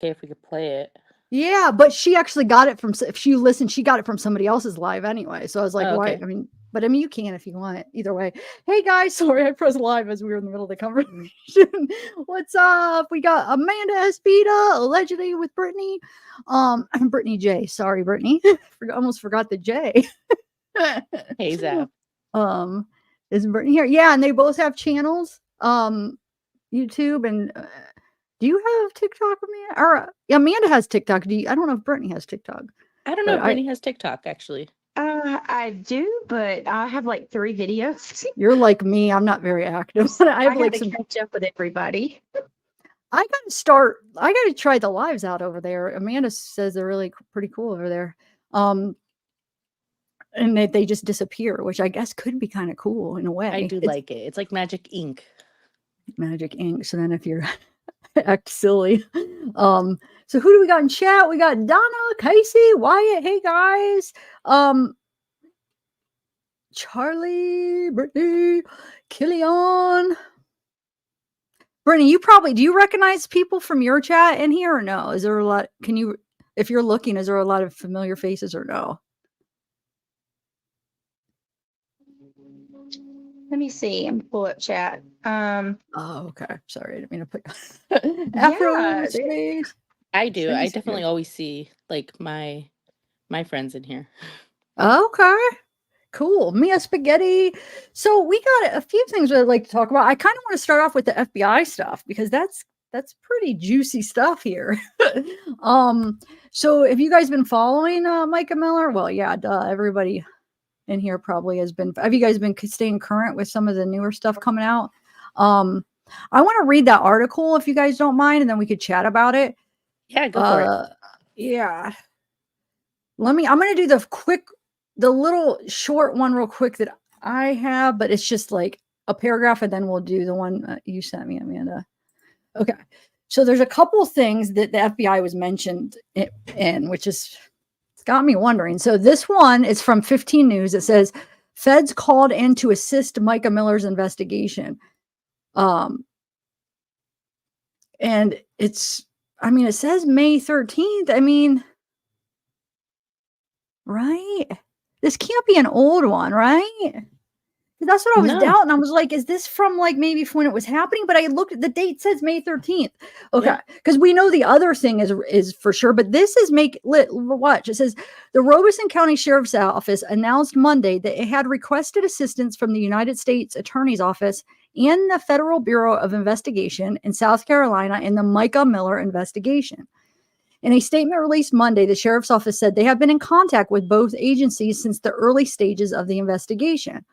Okay, if we could play it. Yeah, but she actually got it from, if you listen, she got it from somebody else's live anyway. So I was like, Oh, why? okay. I mean, but I mean, you can if you want. Either way. Hey guys, sorry I pressed live as we were in the middle of the conversation. What's up? We got Amanda Espita, allegedly with Brittany. Brittany J. Sorry, Brittany. Almost forgot the J. Hey, Zap. um, is Brittany here? Yeah, and they both have channels. YouTube and do you have TikTok, Amanda? Or Amanda has TikTok. I don't know if Brittany has TikTok, I don't know but if Brittany has TikTok, actually. I do, but I have like 3 videos. You're like me. I'm not very active. I have I like got to some. catch up with everybody. I gotta start. I gotta try the lives out over there. Amanda says they're really pretty cool over there. And they just disappear, which I guess could be kind of cool in a I way. do It's like it. It's like Magic Ink. magic ink. So then if you're act silly. So who do we got in chat? We got Donna, Casey, Wyatt. Hey guys. Charlie, Brittany, Killian. Brittany, do you recognize people from your chat in here or no? Is there a lot? If you're looking, is there a lot of familiar faces or no? Let me see. I'm pull up chat. Oh, okay. Sorry, I didn't mean to put Yeah, Afro space. I do. I Space definitely here. always see like my friends in here. Okay. Cool. Mia Spaghetti. So we got a few things I'd like to talk about. I kind of want to start off with the FBI stuff because that's pretty juicy stuff here. So have you guys been following Micah Miller? Well, yeah, duh. Everybody in here probably has been. Have you guys been staying current with some of the newer stuff coming out? Um, I want to read that article if you guys don't mind, and then we could chat about it. Yeah, go for it. Yeah. I'm going to do the little short one real quick that I have, but it's just like a paragraph, and then we'll do the one you sent me, Amanda. Okay. So there's a couple things that the FBI was mentioned in, which is, it's got me wondering. So this one is from 15 News. It says, Feds called in to assist Micah Miller's investigation. And it says May 13th. Right? This can't be an old one, right? That's what I was No. doubting. I was like, is this from like maybe when it was happening? But I looked at the date, says May 13th. Okay. Yeah. Because we know the other thing is for sure, but this is watch. It says the Robeson County Sheriff's Office announced Monday that it had requested assistance from the United States Attorney's Office and the Federal Bureau of Investigation in South Carolina in the Micah Miller investigation. In a statement released Monday, the sheriff's office said they have been in contact with both agencies since the early stages of the investigation.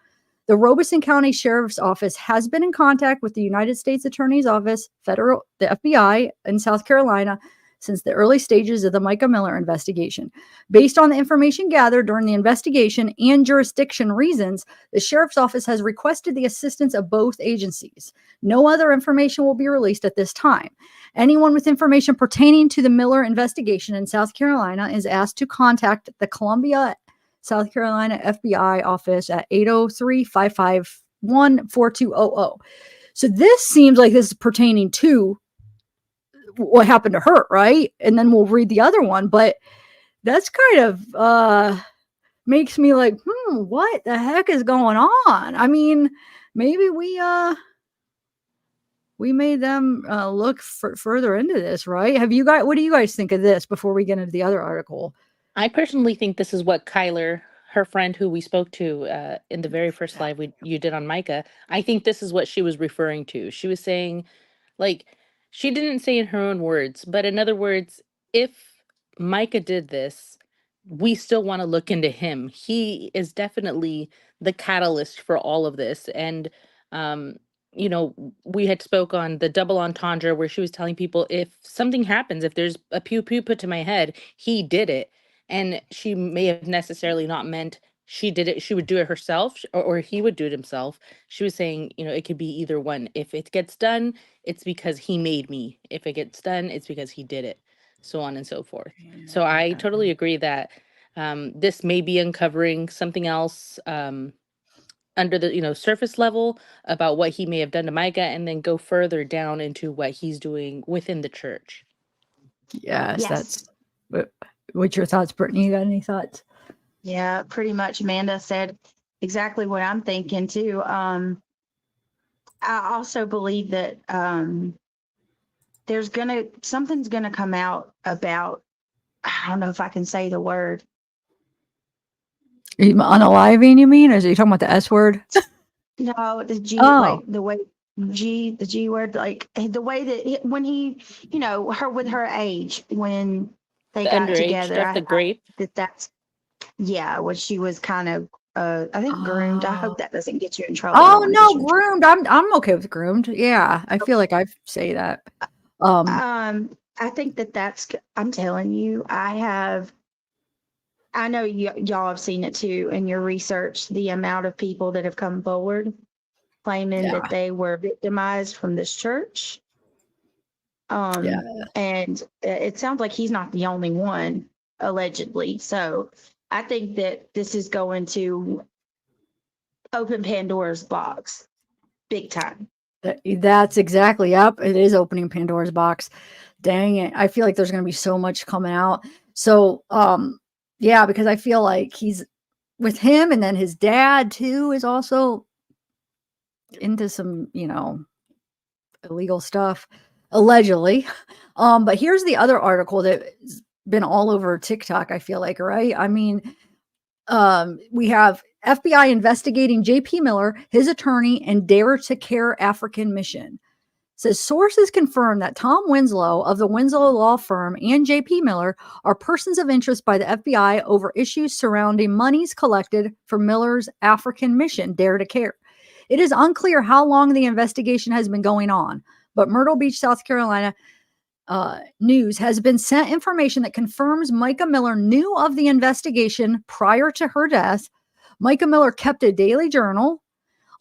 The Robeson County Sheriff's Office has been in contact with the United States Attorney's Office, the FBI in South Carolina since the early stages of the Micah Miller investigation. Based on the information gathered during the investigation and jurisdiction reasons, the Sheriff's Office has requested the assistance of both agencies. No other information will be released at this time. Anyone with information pertaining to the Miller investigation in South Carolina is asked to contact the Columbia, South Carolina FBI office at 803-551-4200. So this seems like this is pertaining to what happened to her, right? And then we'll read the other one, but that's kind of makes me like, what the heck is going on? Maybe we made them look further into this, right? What do you guys think of this before we get into the other article? I personally think this is what Kyler, her friend who we spoke to in the very first live you did on Micah, I think this is what she was referring to. She was saying, like, she didn't say in her own words, but in other words, if Micah did this, we still want to look into him. He is definitely the catalyst for all of this. And um, we had spoke on the double entendre where she was telling people if something happens, if there's a pew pew put to my head, he did it. And she may have necessarily not meant she did it, she would do it herself, or he would do it himself. She was saying, it could be either one. If it gets done, it's because he made me. If it gets done, it's because he did it, so on and so forth. So I totally agree that this may be uncovering something else under the surface level about what he may have done to Micah, and then go further down into what he's doing within the church. Yes, Yes. that's what's your thoughts, Brittany? You got any thoughts? Yeah, pretty much. Amanda said exactly what I'm thinking too. I also believe that something's gonna come out about, I don't know if I can say the word. Unaliving, you mean? Or are you talking about the S word? No, the G, Oh. like the way the G word, like the way that when he, her with her age, when they The got underage together, stuff, the grape. that's, yeah, when she was kind of, I think groomed. I hope that doesn't get you in trouble. I don't Oh want to get you no, in trouble. groomed. I'm okay with groomed. Yeah, I feel like I say that. I think I'm telling you, I know y'all have seen it too in your research, the amount of people that have come forward claiming Yeah. that they were victimized from this church. Yeah. And it sounds like he's not the only one, allegedly. So I think that this is going to open Pandora's box big time. That's exactly, yep. It is opening Pandora's box. Dang it. I feel like there's going to be so much coming out. So, yeah, because I feel like he's with him, and then his dad too is also into some, illegal stuff, allegedly. But here's the other article that's been all over TikTok, I feel like, right? I mean, we have FBI investigating JP Miller, his attorney, and Dare to Care African Mission. Says sources confirm that Tom Winslow of the Winslow law firm and JP Miller are persons of interest by the FBI over issues surrounding monies collected for Miller's African mission, Dare to Care. It is unclear how long the investigation has been going on, but Myrtle Beach, South Carolina News has been sent information that confirms Micah Miller knew of the investigation prior to her death. Micah Miller kept a daily journal.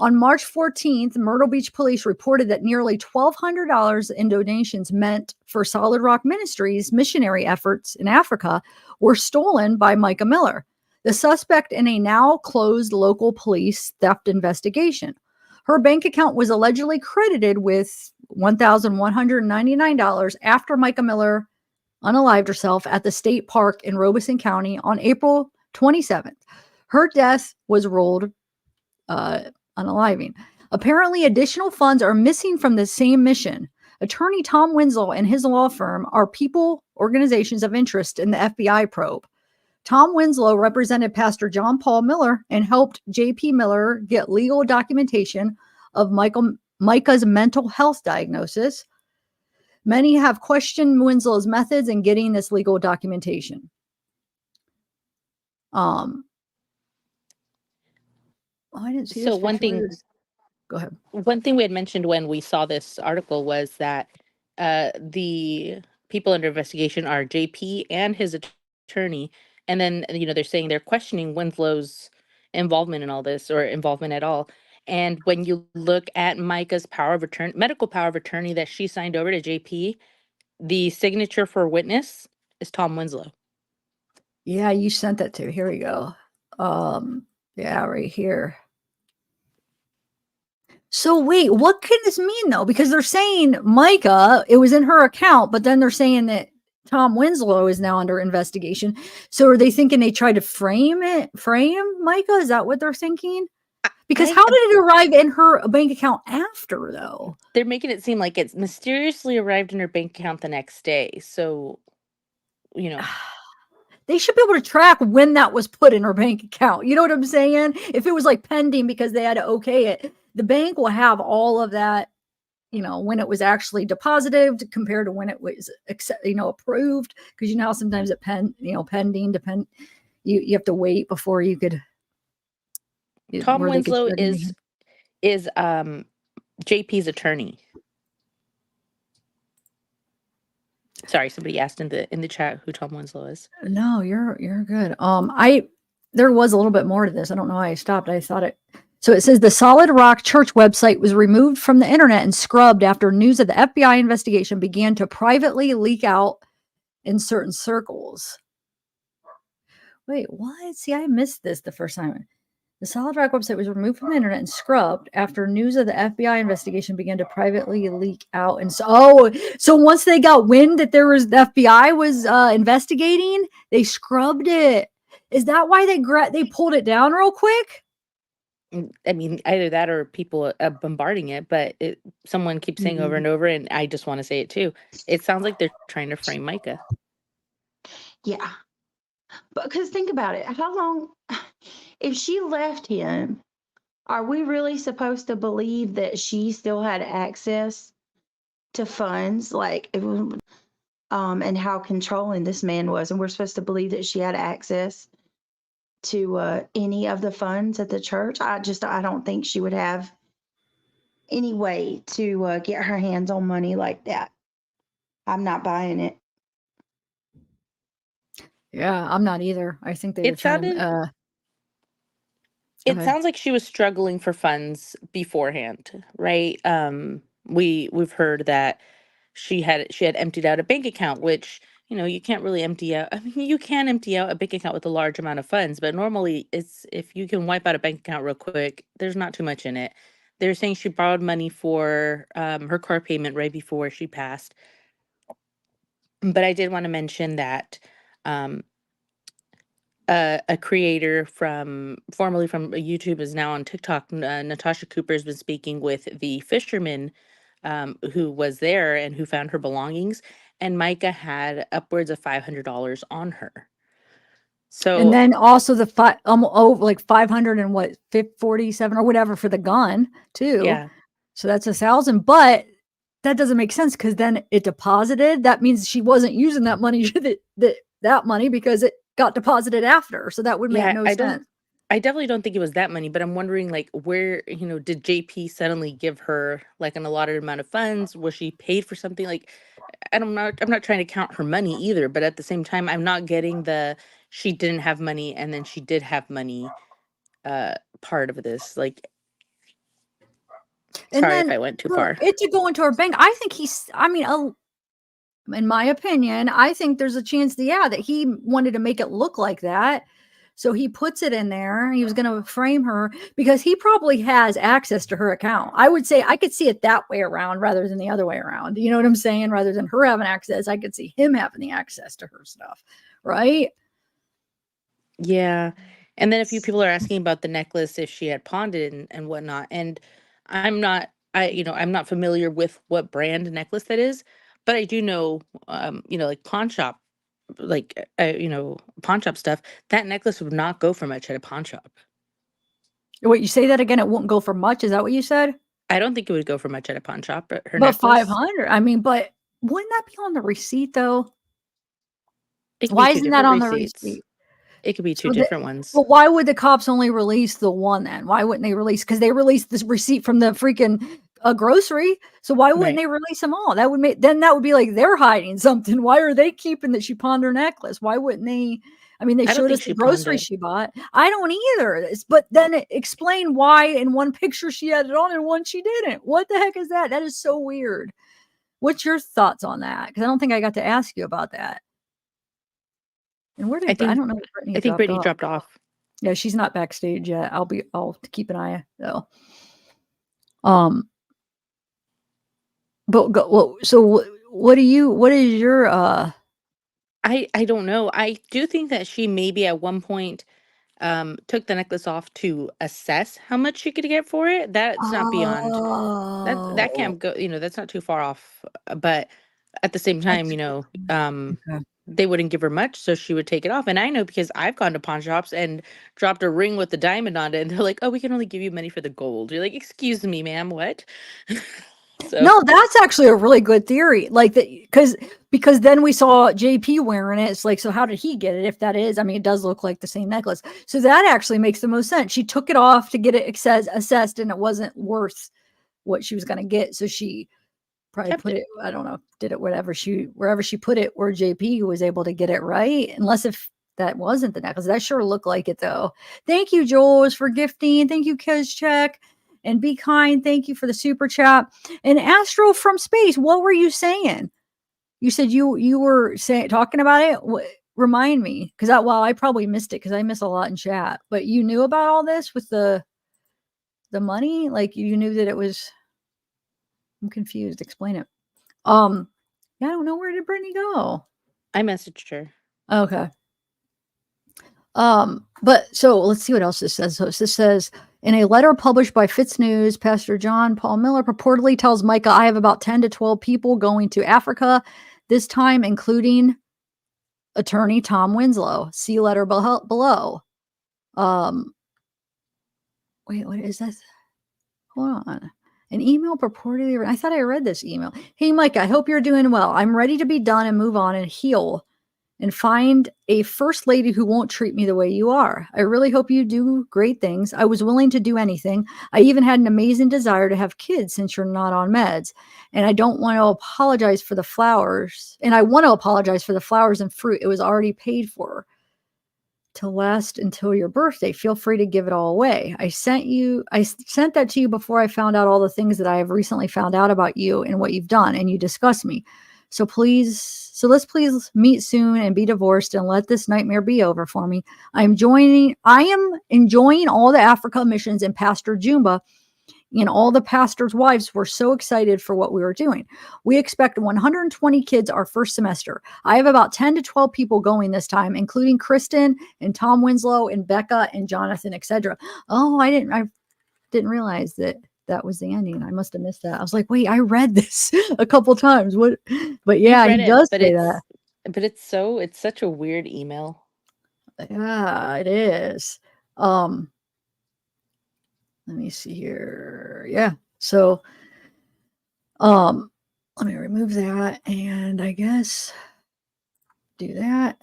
On March 14th, Myrtle Beach police reported that nearly $1,200 in donations meant for Solid Rock Ministries' missionary efforts in Africa were stolen by Micah Miller, the suspect in a now closed local police theft investigation. Her bank account was allegedly credited with $1,199 after Micah Miller unalived herself at the state park in Robeson County on April 27th. Her death was ruled unaliving. Apparently, additional funds are missing from the same mission. Attorney Tom Winslow and his law firm are organizations of interest in the FBI probe. Tom Winslow represented Pastor John Paul Miller and helped J.P. Miller get legal documentation of Micah's mental health diagnosis. Many have questioned Winslow's methods in getting this legal documentation. I didn't see So this picture. Go ahead. one thing we had mentioned when we saw this article was that the people under investigation are JP and his attorney, and then they're saying they're questioning Winslow's involvement in all this or involvement at all. And when you look at Micah's medical power of attorney that she signed over to JP, the signature for witness is Tom Winslow. Yeah, you sent that to. Here we go. Yeah, right here. So wait, what can this mean though? Because they're saying Micah, it was in her account, but then they're saying that Tom Winslow is now under investigation. So are they thinking they tried to frame Micah? Is that what they're thinking? Because how did it arrive in her bank account after though? They're making it seem like it's mysteriously arrived in her bank account the next day. So, they should be able to track when that was put in her bank account. You know what I'm saying? If it was like pending because they had to okay it, the bank will have all of that, when it was actually deposited compared to when it was, approved. Because how sometimes it pending, you have to wait before you could. Tom Winslow is JP's attorney. Sorry, somebody asked in the chat who Tom Winslow is. No, you're good. There was a little bit more to this. I don't know why I stopped. I thought it. So it says the Solid Rock Church website was removed from the internet and scrubbed after news of the FBI investigation began to privately leak out in certain circles. Wait, what? See, I missed this the first time. The Solid Rock website was removed from the internet and scrubbed after news of the FBI investigation began to privately leak out. And so once they got wind that the FBI was investigating, they scrubbed it. Is that why they pulled it down real quick? I mean, either that or people bombarding it, but someone keeps saying over and over, and I just want to say it too. It sounds like they're trying to frame Micah. Yeah. Because think about it. How long, if she left him, are we really supposed to believe that she still had access to funds? Like, and how controlling this man was. And we're supposed to believe that she had access to any of the funds at the church. I don't think she would have any way to get her hands on money like that. I'm not buying it. Yeah, I'm not either. I think they were trying to. It sounds like she was struggling for funds beforehand, right? We've heard that she had emptied out a bank account, which, you can't really empty out. I mean, you can empty out a bank account with a large amount of funds, but normally it's, if you can wipe out a bank account real quick, there's not too much in it. They're saying she borrowed money for her car payment right before she passed. But I did want to mention that a creator formerly from YouTube is now on TikTok. Natasha Cooper has been speaking with the fisherman who was there and who found her belongings, and Micah had upwards of $500 on her. So, and then also the like 500 and what 47 or whatever for the gun too. yeah, So that's 1,000, but that doesn't make sense because then it deposited. That means she wasn't using that money that money because it got deposited after. So that would make no sense. I definitely don't think it was that money, but I'm wondering, like, where, did JP suddenly give her like an allotted amount of funds? Was she paid for something? Like, I'm not trying to count her money either, but at the same time, I'm not getting she didn't have money and then she did have money part of this. Like, sorry if I went too far. It to go into her bank. I think in my opinion, I think there's a chance that he wanted to make it look like that. So he puts it in there. He was going to frame her because he probably has access to her account. I would say I could see it that way around rather than the other way around. You know what I'm saying? Rather than her having access, I could see him having the access to her stuff. Right? Yeah. And then a few people are asking about the necklace, if she had pawned it and whatnot. And I'm not familiar with what brand necklace that is, but I do know, like pawn shop, pawn shop stuff, that necklace would not go for much at a pawn shop. Wait, you say that again? It won't go for much. Is that what you said? I don't think it would go for much at a pawn shop. But her necklace, 500. I mean, but wouldn't that be on the receipt though? Why isn't that on the receipt? It could be two different ones. Well, why would the cops only release the one then? Why wouldn't they release? Because they released this receipt from the freaking grocery. So why wouldn't they release them all? That would be like they're hiding something. Why are they keeping that she pawned her necklace? Why wouldn't they? I mean, they showed us the groceries she bought. I don't either. But then explain why in one picture she had it on and one she didn't. What the heck is that? That is so weird. What's your thoughts on that? Because I don't think I got to ask you about that. And where did I don't know? I think Brittany dropped off. Yeah, she's not backstage yet. I'll keep an eye though. So what is your I don't know. I do think that she maybe at one point took the necklace off to assess how much she could get for it. That's not beyond that can't go, that's not too far off. But at the same time, they wouldn't give her much, so she would take it off. And I know because I've gone to pawn shops and dropped a ring with the diamond on it, and they're like, "Oh, we can only give you money for the gold." You're like, "Excuse me, ma'am, what?" No, that's actually a really good theory. Like that, because then we saw JP wearing it. It's like, so how did he get it? If that is, I mean, it does look like the same necklace. So that actually makes the most sense. She took it off to get it assessed, and it wasn't worth what she was going to get. So she probably put it, I don't know, did it wherever she put it, where JP was able to get it right. Unless if that wasn't the necklace. That sure looked like it though. Thank you, Jules, for gifting. Thank you, Kezchek. And Be Kind, thank you for the super chat. And Astro from Space, what were you saying? You said you were talking about it. remind me, because I probably missed it because I miss a lot in chat. But you knew about all this with the money? Like you knew that it was. I'm confused. Explain it. Yeah, I don't know, where did Brittany go? I messaged her. Okay. But so let's see what else this says. So this says, in a letter published by Fitz News, Pastor John Paul Miller purportedly tells Micah, I have about 10 to 12 people going to Africa, this time including attorney Tom Winslow. See letter below. Wait, what is that? Hold on. An email purportedly, I thought I read this email. Hey, Micah, I hope you're doing well. I'm ready to be done and move on and heal and find a first lady who won't treat me the way you are. I really hope you do great things. I was willing to do anything. I even had an amazing desire to have kids since you're not on meds. And I don't want to apologize for the flowers. And I want to apologize for the flowers and fruit. It was already paid for to last until your birthday. Feel free to give it all away. I sent that to you before I found out all the things that I have recently found out about you and what you've done, and you disgust me. So let's please meet soon and be divorced and let this nightmare be over for me. I am enjoying all the Africa missions, and Pastor Jumba and all the pastors' wives were so excited for what we were doing. We expect 120 kids our first semester. I have about 10 to 12 people going this time, including Kristen and Tom Winslow and Becca and Jonathan, etc. Oh, I didn't realize that was the ending. I must have missed that. I was like, wait, I read this a couple times. What? But yeah, he does say that. But it's such a weird email. Yeah, it is. Let me see here. Yeah. So, let me remove that and I guess do that.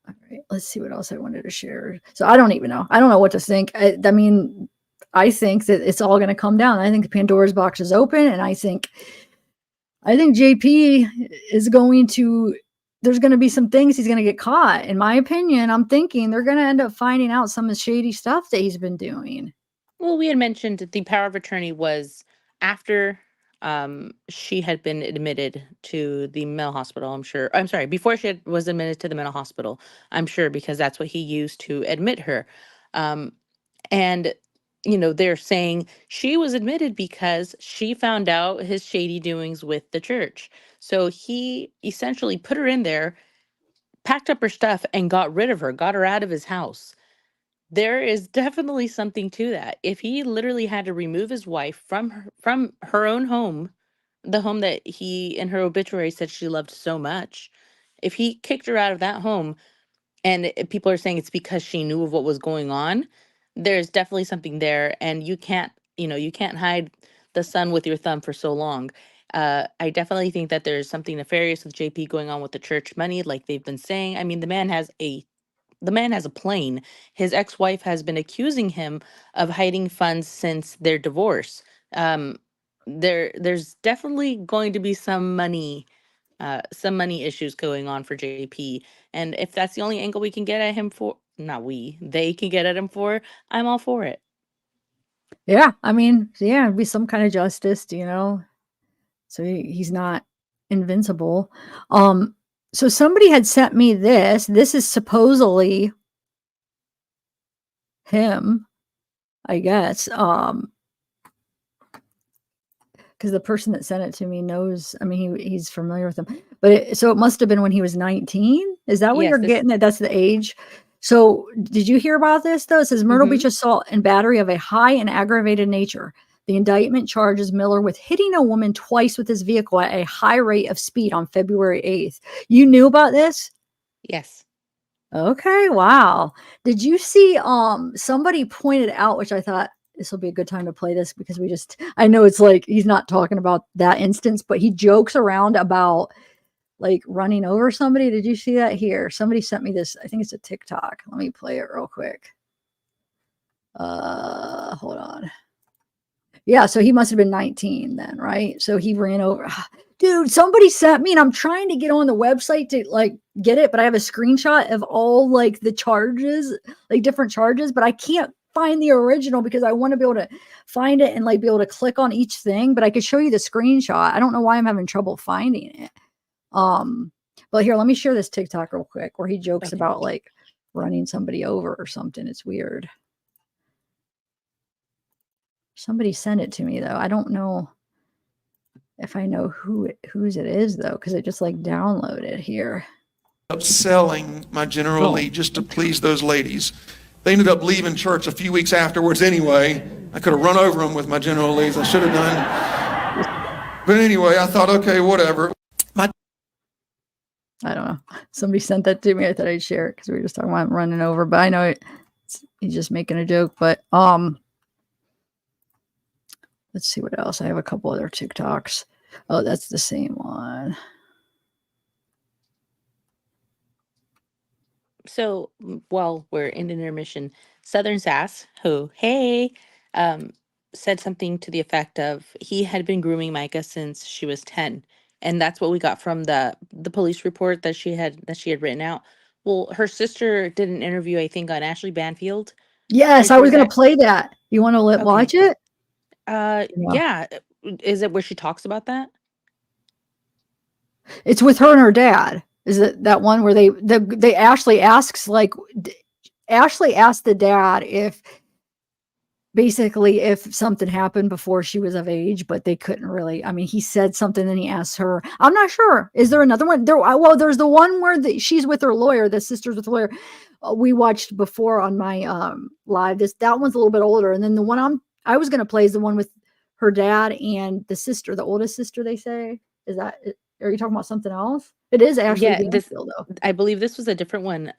All right. Let's see what else I wanted to share. So I don't even know. I don't know what to think. I mean, I think that it's all going to come down. I think the Pandora's box is open, and I think JP is there's going to be some things he's going to get caught. In my opinion, I'm thinking they're going to end up finding out some of the shady stuff that he's been doing. Well, we had mentioned that the power of attorney was after she had been admitted to the mental hospital, I'm sure. I'm sorry, before was admitted to the mental hospital, I'm sure, because that's what he used to admit her. And, they're saying she was admitted because she found out his shady doings with the church. So he essentially put her in there, packed up her stuff, and got rid of her, got her out of his house. There is definitely something to that. If he literally had to remove his wife from her own home, the home that he in her obituary said she loved so much, if he kicked her out of that home, and people are saying it's because she knew of what was going on, there's definitely something there, and you can't hide the sun with your thumb for so long. I definitely think that there's something nefarious with JP going on with the church money, like they've been saying. I mean, the man has a plane. His ex-wife has been accusing him of hiding funds since their divorce. There's definitely going to be some money issues going on for JP. And if that's the only angle we can get at him for, not we, they can get at him for, I'm all for it. Yeah, I mean, yeah, it'd be some kind of justice, so he's not invincible. So somebody had sent me this. This is supposedly him, I guess. Because the person that sent it to me knows, I mean, he's familiar with him. But so it must have been when he was 19. Is that what Yes, you're getting at? That's the age. So did you hear about this though? It says Myrtle Beach assault and battery of a high and aggravated nature. The indictment charges Miller with hitting a woman twice with his vehicle at a high rate of speed on February 8th. You knew about this? Yes. Okay, wow. Did you see somebody pointed out, which I thought this will be a good time to play this because I know it's like he's not talking about that instance, but he jokes around about like running over somebody. Did you see that here? Somebody sent me this. I think it's a TikTok. Let me play it real quick. Hold on. Yeah, so he must have been 19 then, right? So he ran over. Dude, somebody sent me, and I'm trying to get on the website to like get it, but I have a screenshot of all like the charges, like different charges, but I can't find the original because I want to be able to find it and like be able to click on each thing, but I could show you the screenshot. I don't know why I'm having trouble finding it. But here, let me share this TikTok real quick where he jokes Okay. about like running somebody over or something. It's weird. Somebody sent it to me though. I don't know if I know whose it is though, because it just like downloaded here. Up selling my General Lee just to please those ladies. They ended up leaving church a few weeks afterwards anyway. I could have run over them with my General Lees. I should have done. But anyway, I thought, okay, whatever. I don't know. Somebody sent that to me. I thought I'd share it because we were just talking about running over. But I know he's just making a joke. But let's see what else. I have a couple other TikToks. Oh, that's the same one. So while we're in intermission, Southern Sass, who, hey, said something to the effect of he had been grooming Micah since she was 10. And that's what we got from the police report that she had written out. Well, her sister did an interview, I think, on Ashley Banfield. Yes, I was going to play that. You want to watch it? Yeah. Is it where she talks about that? It's with her and her dad. Is it that one where they Ashley asks Ashley asked the dad if something happened before she was of age, but they couldn't really. I mean, he said something, then he asked her. I'm not sure. Is there another one? Well, there's the one where she's with her lawyer. The sister's with the lawyer. We watched before on my live. That one's a little bit older, and then the one I was going to play is the one with her dad and the sister, the oldest sister. They say are you talking about something else? It is Ashley Banfield, though. I believe this was a different one.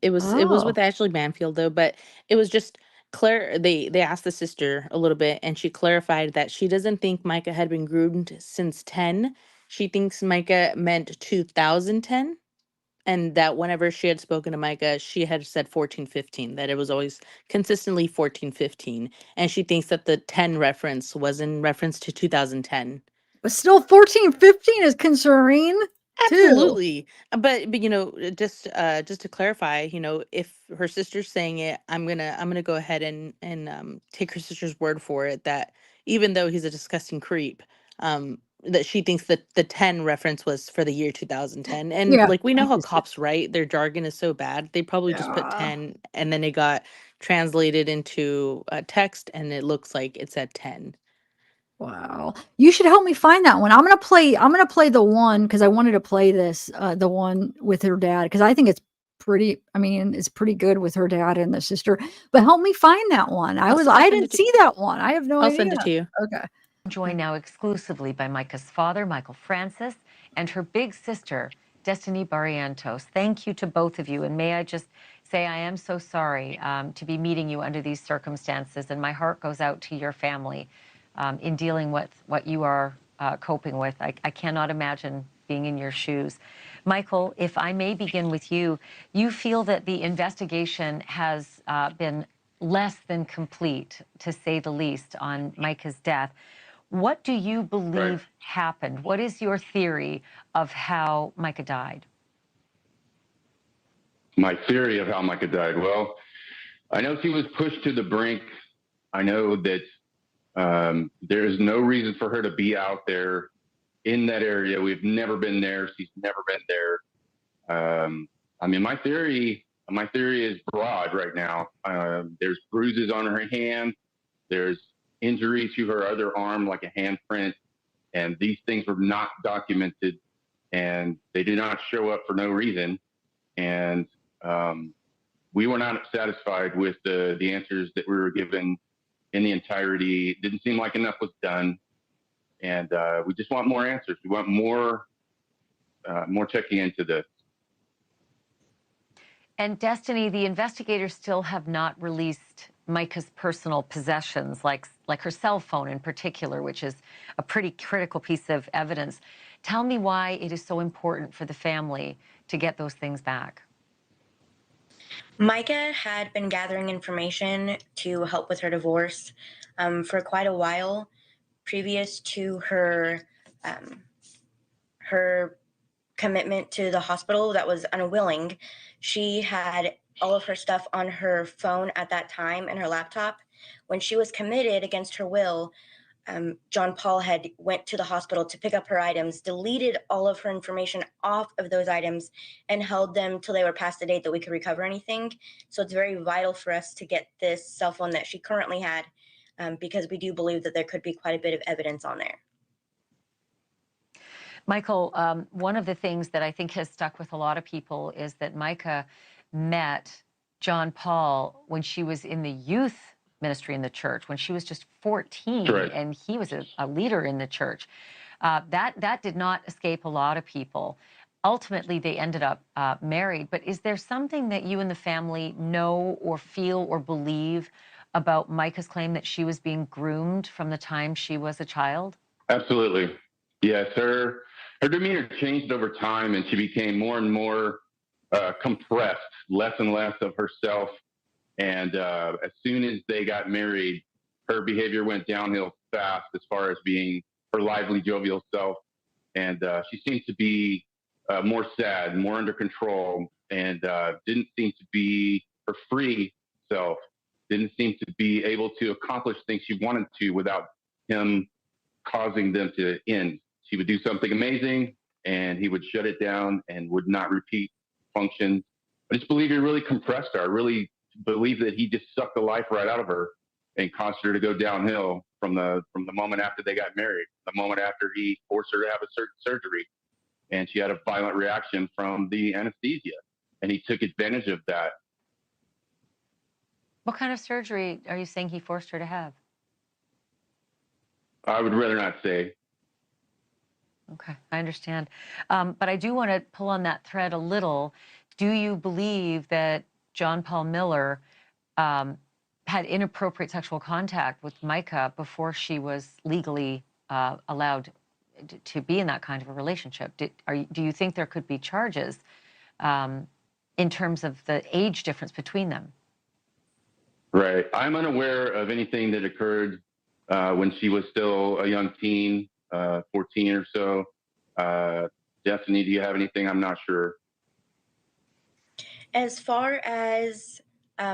It was with Ashley Banfield though, but it was just Claire. They asked the sister a little bit, and she clarified that she doesn't think Micah had been groomed since 10. She thinks Micah meant 2010, and that whenever she had spoken to Micah, she had said 14, 15. That it was always consistently 14, 15, and she thinks that the 10 reference was in reference to 2010. But still 14, 15 is concerning. Absolutely. But just to clarify, if her sister's saying it, I'm gonna go ahead and take her sister's word for it that even though he's a disgusting creep, that she thinks that the 10 reference was for the year 2010. And like we know how cops write, their jargon is so bad. They probably just put 10 and then it got translated into text and it looks like it said 10. Wow. You should help me find that one. I'm going to play the one cuz I wanted to play this the one with her dad cuz I think it's pretty good with her dad and the sister. But help me find that one. I didn't see that one. I have no idea. I'll send it to you. Okay. Joined now exclusively by Micah's father, Michael Francis, and her big sister, Destiny Barrientos. Thank you to both of you. And may I just say I am so sorry to be meeting you under these circumstances. And my heart goes out to your family in dealing with what you are coping with. I cannot imagine being in your shoes. Michael, if I may begin with you, you feel that the investigation has been less than complete, to say the least, on Micah's death. What do you believe happened? What is your theory of how Micah died? My theory of how Micah died? Well, I know she was pushed to the brink. I know that there is no reason for her to be out there in that area. We've never been there. She's never been there. My theory is broad right now. There's bruises on her hand. There's injury to her other arm, like a handprint. And these things were not documented, and they did not show up for no reason. And we were not satisfied with the answers that we were given in the entirety. It didn't seem like enough was done. And we just want more answers. We want more checking into this. And Destiny, the investigators still have not released Micah's personal possessions, like her cell phone in particular, which is a pretty critical piece of evidence. Tell me why it is so important for the family to get those things back. Micah had been gathering information to help with her divorce for quite a while, previous to her commitment to the hospital that was unwilling. She had all of her stuff on her phone at that time and her laptop. When she was committed against her will, John Paul had went to the hospital to pick up her items, deleted all of her information off of those items, and held them till they were past the date that we could recover anything. So it's very vital for us to get this cell phone that she currently had, because we do believe that there could be quite a bit of evidence on there. Michael, one of the things that I think has stuck with a lot of people is that Micah met John Paul when she was in the youth ministry in the church, when she was just 14, right. and he was a leader in the church. That did not escape a lot of people. Ultimately, they ended up married. But is there something that you and the family know or feel or believe about Micah's claim that she was being groomed from the time she was a child? Absolutely. Yes, her demeanor changed over time, and she became more and more compressed, less and less of herself. And as soon as they got married, her behavior went downhill fast as far as being her lively, jovial self. And she seemed to be more sad, more under control, and didn't seem to be her free self, didn't seem to be able to accomplish things she wanted to without him causing them to end. She would do something amazing, and he would shut it down and would not repeat functions. I just believe he really compressed her. I really believe that he just sucked the life right out of her and caused her to go downhill from the moment after they got married, the moment after he forced her to have a certain surgery, and she had a violent reaction from the anesthesia, and he took advantage of that. What kind of surgery are you saying he forced her to have? I would rather not say. Okay, I understand. But I do want to pull on that thread a little. Do you believe that John Paul Miller had inappropriate sexual contact with Micah before she was legally allowed to be in that kind of a relationship? Do you think there could be charges in terms of the age difference between them? Right. I'm unaware of anything that occurred when she was still a young teen, 14 or so. Destiny, do you have anything? I'm not sure. As far as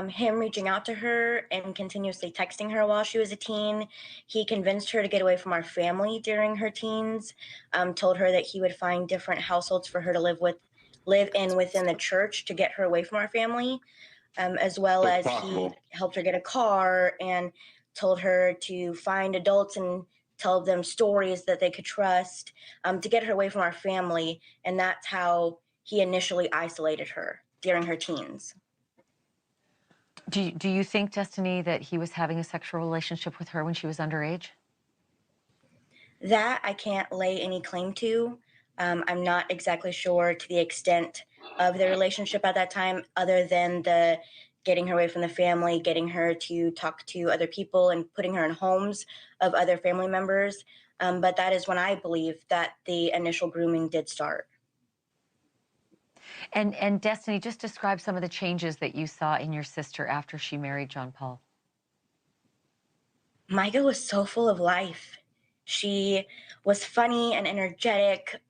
him reaching out to her and continuously texting her while she was a teen, he convinced her to get away from our family during her teens, told her that he would find different households for her to live in within the church to get her away from our family, as well That's as possible. he helped her get a car and told her to find adults and tell them stories that they could trust, to get her away from our family. And that's how he initially isolated her during her teens. Do you think, Destiny, that he was having a sexual relationship with her when she was underage? That I can't lay any claim to. I'm not exactly sure to the extent of the relationship at that time, other than the getting her away from the family, getting her to talk to other people, and putting her in homes of other family members. But that is when I believe that the initial grooming did start. And Destiny, just describe some of the changes that you saw in your sister after she married John Paul. Micah was so full of life. She was funny and energetic,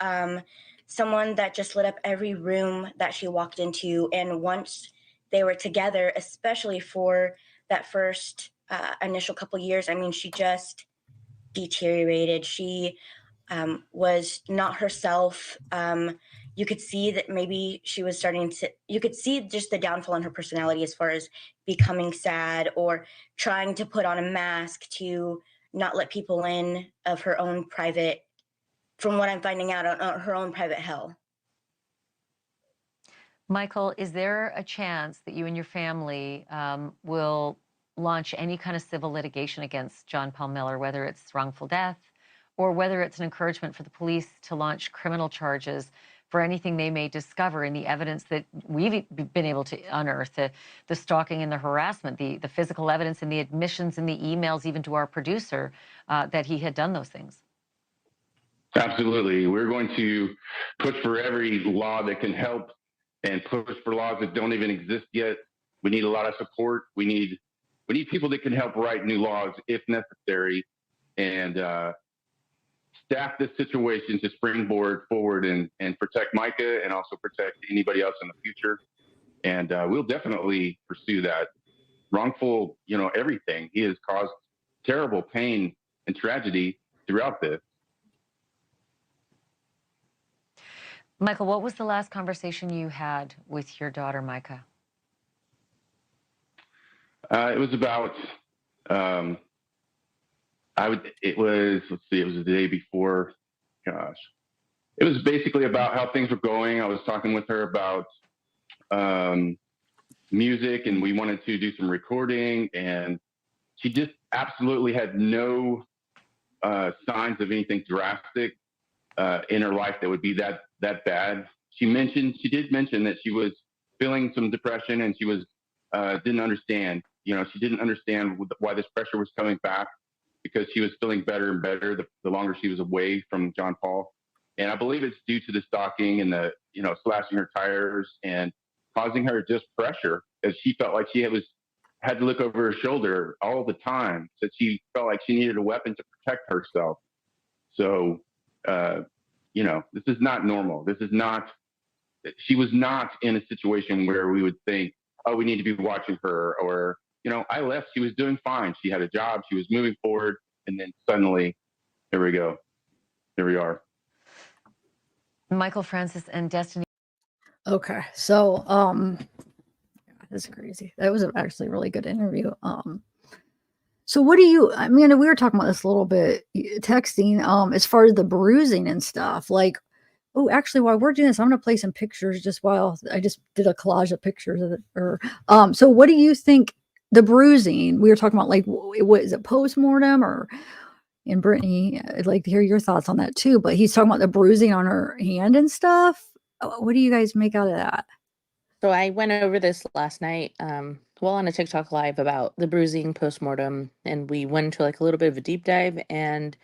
someone that just lit up every room that she walked into. And once they were together, especially for that first initial couple years, I mean, she just deteriorated. She was not herself. You could see that maybe she was you could see just the downfall in her personality as far as becoming sad or trying to put on a mask to not let people in of her own private, from what I'm finding out, on her own private hell. Michael, is there a chance that you and your family will launch any kind of civil litigation against John Paul Miller, whether it's wrongful death or whether it's an encouragement for the police to launch criminal charges for anything they may discover in the evidence that we've been able to unearth, the stalking and the harassment, the physical evidence and the admissions and the emails, even to our producer, that he had done those things? Absolutely. We're going to push for every law that can help and push for laws that don't even exist yet. We need a lot of support. We need people that can help write new laws if necessary, and staff this situation to springboard forward and protect Micah and also protect anybody else in the future. And we'll definitely pursue that. Wrongful, everything. He has caused terrible pain and tragedy throughout this. Michael, what was the last conversation you had with your daughter, Micah? It was about, it was the day before, gosh. It was basically about how things were going. I was talking with her about music, and we wanted to do some recording, and she just absolutely had no signs of anything drastic in her life that would be that bad. She did mention that she was feeling some depression, and she was didn't understand. She didn't understand why this pressure was coming back, because she was feeling better and better the longer she was away from John Paul. And I believe it's due to the stalking and the slashing her tires and causing her just pressure, as she felt like she had to look over her shoulder all the time. So she felt like she needed a weapon to protect herself. So, this is not normal. She was not in a situation where we would think, oh, we need to be watching her, or, I left, she was doing fine. She had a job, she was moving forward. And then suddenly, here we go. Here we are. Michael Francis and Destiny. Okay. So, that's crazy. That was actually a really good interview. So what do you, we were talking about this a little bit, texting, as far as the bruising and stuff, like, oh, actually, while we're doing this, I'm going to play some pictures just while I just did a collage of pictures of it. So what do you think the bruising, we were talking about, like, what is it, postmortem, or in Brittany, I'd like to hear your thoughts on that too, but he's talking about the bruising on her hand and stuff. What do you guys make out of that? So I went over this last night, on a TikTok live about the bruising postmortem, and we went into like a little bit of a deep dive. And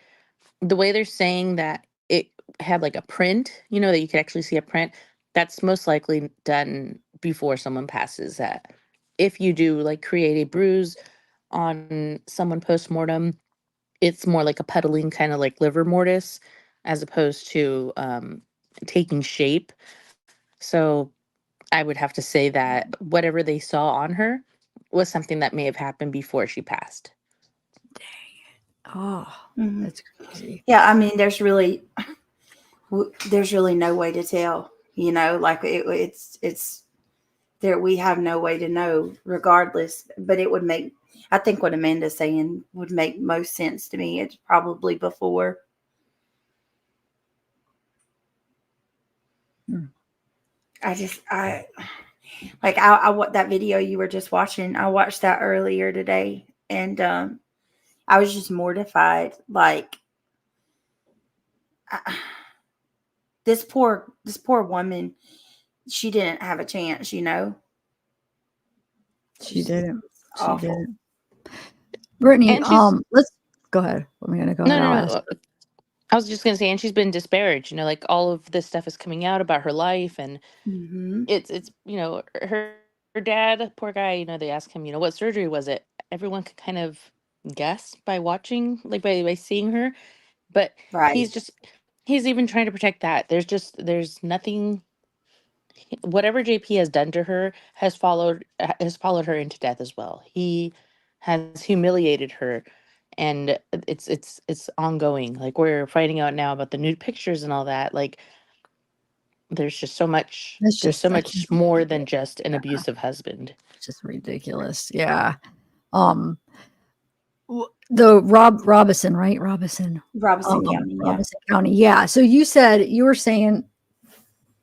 the way they're saying that it had like a print, that you could actually see a print, that's most likely done before someone passes. That if you do like create a bruise on someone postmortem, it's more like a puddling kind of like liver mortis, as opposed to taking shape. So I would have to say that whatever they saw on her was something that may have happened before she passed. Oh, Mhm. that's crazy. Yeah, there's really no way to tell. Like it's there. We have no way to know, regardless. But it would make, I think, what Amanda's saying would make most sense to me. It's probably before. I that video you were just watching. I watched that earlier today, and I was just mortified. Like, this poor woman, she didn't have a chance. She didn't. It's awful. She didn't. Brittany, And she's let's go ahead. I'm gonna go no, ahead. no, I'll no. ask. I was just gonna say, and she's been disparaged. Like all of this stuff is coming out about her life, and Mm-hmm. it's her dad, poor guy. They ask him, what surgery was it? Everyone could kind of guess by watching, like by seeing her, but Right. he's even trying to protect that. There's nothing. Whatever JP has done to her has followed her into death as well. He has humiliated her, and it's ongoing. Like, we're finding out now about the nude pictures and all that. Like, there's just so much. That's There's so that's much more than just an abusive husband. just ridiculous. Yeah. The Robeson, right? Robeson. Robeson County. Yeah. Robeson County. Yeah. So you were saying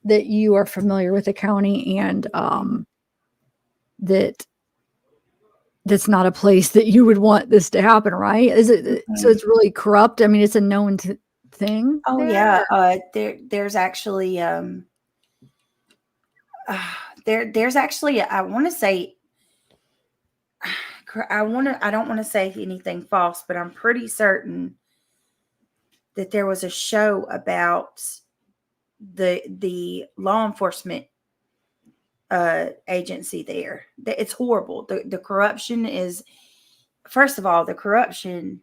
that you are familiar with the county, and that's not a place that you would want this to happen, right? Is it? So it's really corrupt. It's a known thing. Oh there? yeah. There's actually there's actually, I want to say, I don't want to say anything false, but I'm pretty certain that there was a show about the law enforcement agency there. It's horrible. The corruption is, first of all, the corruption.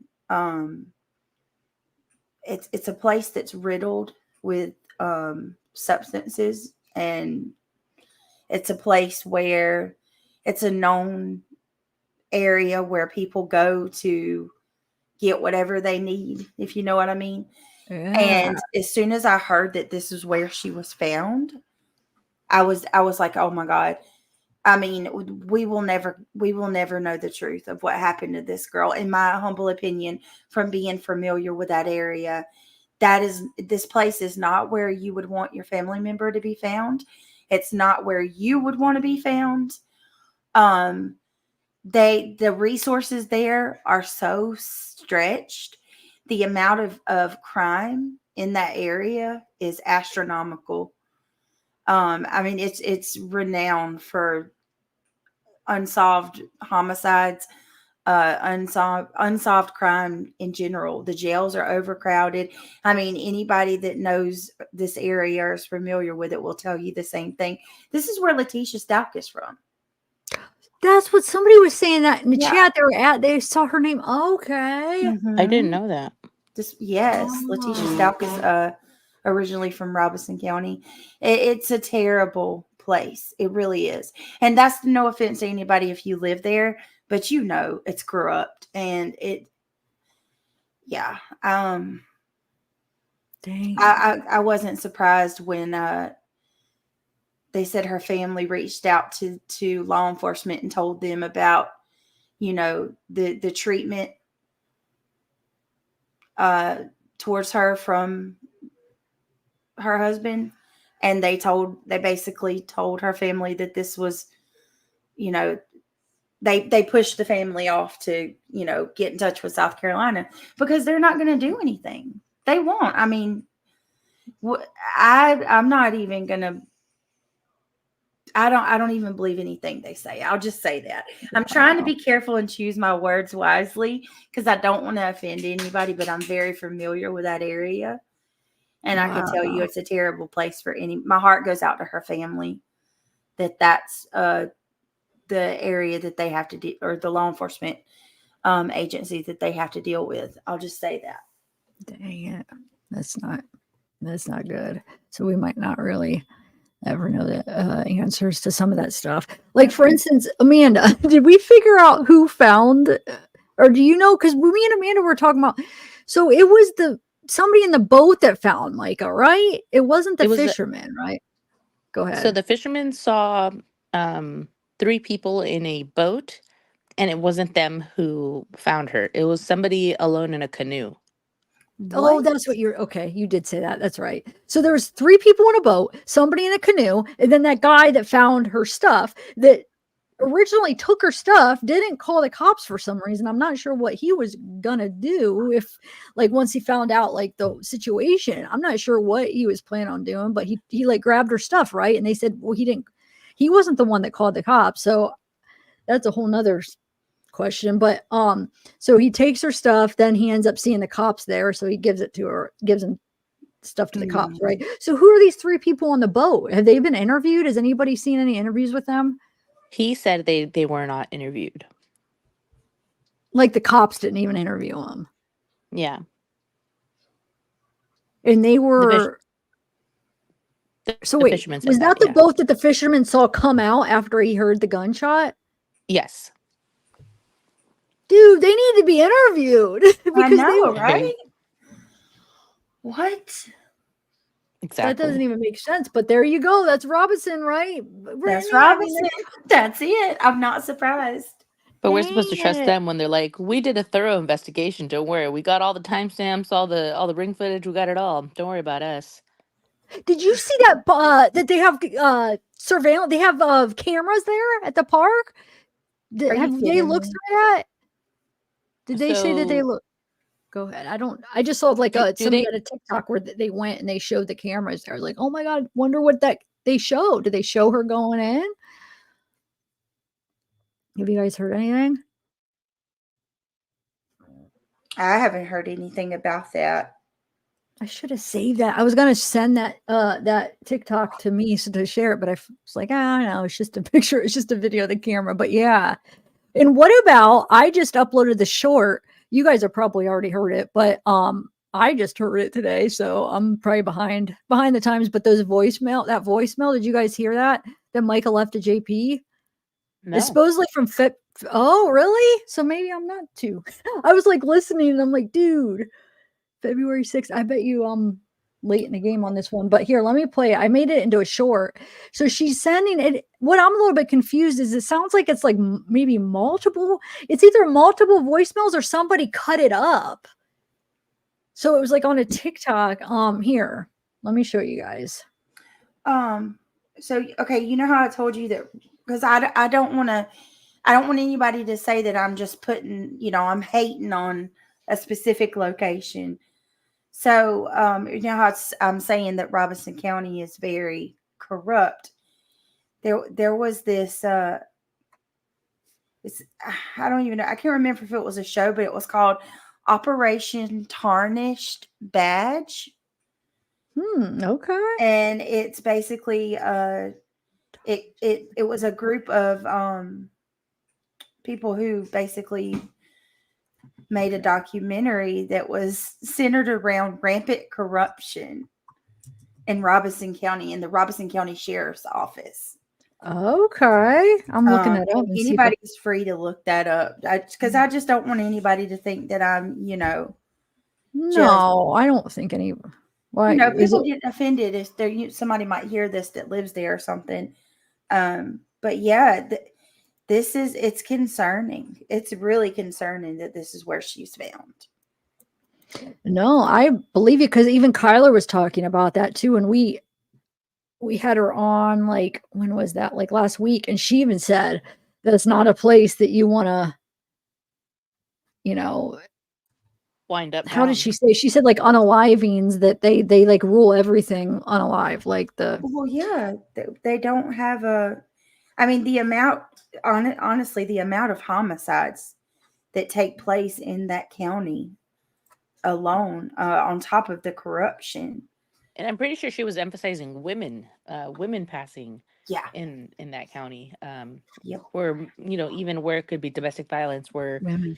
It's a place that's riddled with substances, and it's a place where it's a known area where people go to get whatever they need, if you know what I mean. Yeah. And as soon as I heard that this is where she was found, I was like, oh my God. I mean, we will never know the truth of what happened to this girl. In my humble opinion, from being familiar with that area, this place is not where you would want your family member to be found. It's not where you would want to be found. The resources there are so stretched. The amount of crime in that area is astronomical. I mean, it's renowned for unsolved homicides, unsolved crime in general. The jails are overcrowded. I mean, anybody that knows this area or is familiar with it will tell you the same thing. This is where Letitia Stalk is from. That's what somebody was saying that in the Yeah. chat. They saw her name. Okay. I didn't know that. Yes, Letitia Stalk is originally from Robeson County. It's a terrible place. It really is. And that's no offense to anybody if you live there, but you know it's corrupt. And yeah. Dang. I wasn't surprised when they said her family reached out to law enforcement and told them about, you know, the treatment towards her from her husband. And they basically told her family that this was, you know, they pushed the family off to, you know, get in touch with South Carolina because they're not going to do anything. They won't. I mean, I'm not even going to, I don't even believe anything they say. I'll just say that. I'm trying to be careful and choose my words wisely because I don't want to offend anybody, but I'm very familiar with that area. And I can tell you it's a terrible place for my heart goes out to her family that's the area that they have to or the law enforcement agency that they have to deal with. I'll just say that. Dang it. That's not good. So we might not really ever know the answers to some of that stuff. Like, for instance, Amanda, did we figure out who found, or do you know? Because me and Amanda were talking about, so it was somebody in the boat that found Micah, right? It wasn't the fisherman, right? Go ahead. So the fisherman saw 3 people in a boat, and it wasn't them who found her. It was somebody alone in a canoe. Oh, that's what okay. You did say that. That's right. So there was 3 people in a boat, somebody in a canoe, and then that guy that found her stuff that originally took her stuff didn't call the cops for some reason. I'm not sure what he was gonna do if, like, once he found out like the situation. I'm not sure what he was planning on doing, but he like grabbed her stuff, right? And they said, well, he wasn't the one that called the cops. So that's a whole nother question. But so he takes her stuff, then he ends up seeing the cops there, so he gives him stuff to the cops, right? So who are these 3 people on the boat? Have they been interviewed? Has anybody seen any interviews with them? He said they were not interviewed. Like the cops didn't even interview them. Yeah. And they were so wait, was that the boat that the fisherman saw come out after he heard the gunshot? Yes. Dude, they need to be interviewed. I know, right? What? Exactly. That doesn't even make sense. But there you go. That's Robeson, right? That's Robeson. That's it. I'm not surprised. But we're supposed to trust them when they're like, we did a thorough investigation. Don't worry. We got all the timestamps, all the ring footage. We got it all. Don't worry about us. Did you see that that they have surveillance? They have cameras there at the park. Have they looked through that? Did they say that they look? Go ahead. I just saw like somebody at a TikTok where they went and they showed the cameras there. I was like, oh my God, wonder what that they showed. Did they show her going in? Have you guys heard anything? I haven't heard anything about that. I should have saved that. I was gonna send that TikTok to me to share it, but I was like, no, it's just a picture. It's just a video of the camera. But yeah. And what about, I just uploaded the short. You guys have probably already heard it, but I just heard it today, so I'm probably behind the times. But that voicemail, did you guys hear that? That Micah left to JP? No. It's supposedly from Oh, really? So maybe I'm not too. I was like listening and I'm like, dude, February 6th. I bet you late in the game on this one. But here, let me play it. I made it into a short. So she's sending it. What I'm a little bit confused is it sounds like it's like maybe multiple. It's either multiple voicemails or somebody cut it up. So it was like on a TikTok. Here, let me show you guys. So okay, you know how I told you that, because I don't want anybody to say that I'm just putting, I'm hating on a specific location. So you know how I'm saying that Robeson County is very corrupt. There was this I don't even know, I can't remember if it was a show, but it was called Operation Tarnished Badge. Okay. And it's basically it was a group of people who basically made a documentary that was centered around rampant corruption in Robeson County, in the Robeson County Sheriff's Office. Okay. I'm looking at it. Anybody's free to look that up, because I just don't want anybody to think that I'm, No, I don't think any. Why? People get offended if there somebody might hear this that lives there or something. But yeah, it's concerning. It's really concerning that this is where she's found. No, I believe you, because even Kyler was talking about that too, and we had her on, like, when was that? Like last week, and she even said that's not a place that you want to, Wind up. How down. did she say? She said like unalivings, that they like rule everything unalive, like the. Well, yeah, they don't have the amount, honestly, the amount of homicides that take place in that county alone, on top of the corruption. And I'm pretty sure she was emphasizing women passing Yeah. in that county. Yep. Where, even where it could be domestic violence, where Women.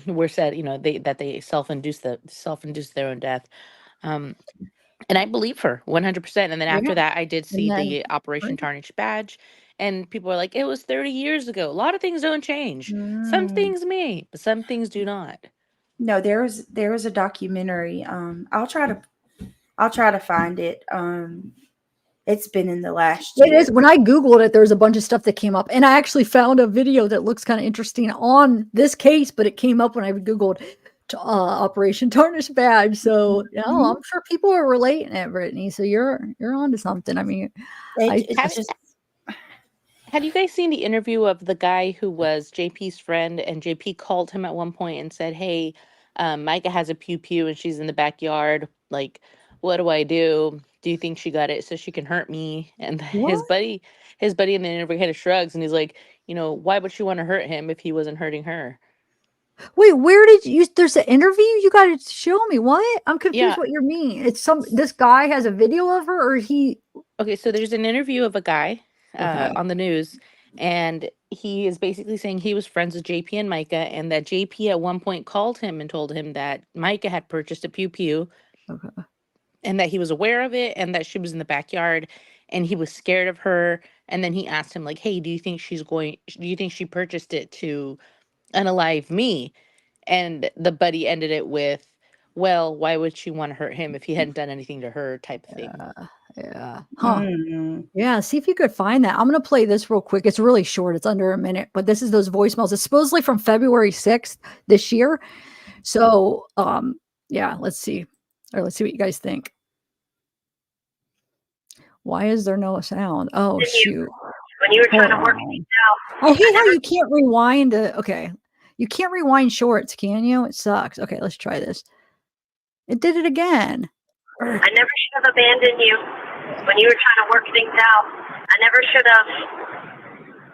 we're said, they self-induce their own death. And I believe her 100%. And then after that, I did see the Operation Tarnished badge, and people are like, it was 30 years ago. A lot of things don't change. Some things may, but some things do not. No, there was a documentary. I'll try to find it. It's been in the last year. It is. When I Googled it, there's a bunch of stuff that came up. And I actually found a video that looks kind of interesting on this case, but it came up when I Googled Operation Tarnished badge. So, I'm sure people are relating it, Brittany. So you're onto something. I mean, have you guys seen the interview of the guy who was JP's friend, and JP called him at one point and said, hey, Micah has a pew and she's in the backyard. Like, what do I do? Do you think she got it so she can hurt me? And his buddy in the interview kind of shrugs, and he's like, why would she want to hurt him if he wasn't hurting her? Wait, where did you? There's an interview. You got to show me. What? I'm confused. What you mean? It's this guy has a video of her, or he? Okay, so there's an interview of a guy on the news, and he is basically saying he was friends with JP and Micah, and that JP at one point called him and told him that Micah had purchased a pew, and that he was aware of it, and that she was in the backyard, and he was scared of her. And then he asked him, like, hey, do you think she purchased it to unalive me? And the buddy ended it with, well, why would she want to hurt him if he hadn't done anything to her, type of thing. Yeah. Huh. Yeah. See if you could find that. I'm going to play this real quick. It's really short. It's under a minute, but this is those voicemails. It's supposedly from February 6th this year. So, yeah, let's see. Or let's see what you guys think. Why is there no sound? Oh, shoot. When you were trying to work things out. I hate how you can't rewind. Okay. You can't rewind shorts, can you? It sucks. Okay, let's try this. It did it again. I never should have abandoned you when you were trying to work things out. I never should have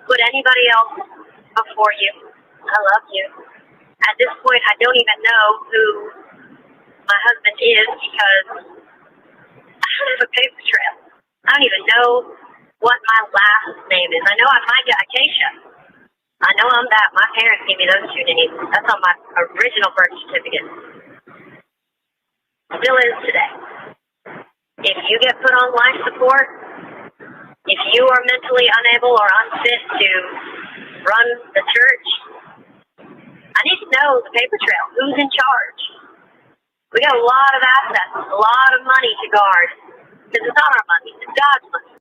put anybody else before you. I love you. At this point, I don't even know who my husband is, because I don't have a paper trail. I don't even know what my last name is. I know I'm Micah Acacia. I know I'm that. My parents gave me those two names. That's on my original birth certificate. Still is today. If you get put on life support, if you are mentally unable or unfit to run the church. I need to know the paper trail. Who's in charge? We got a lot of assets, a lot of money to guard. Because it's not our money, it's God's money.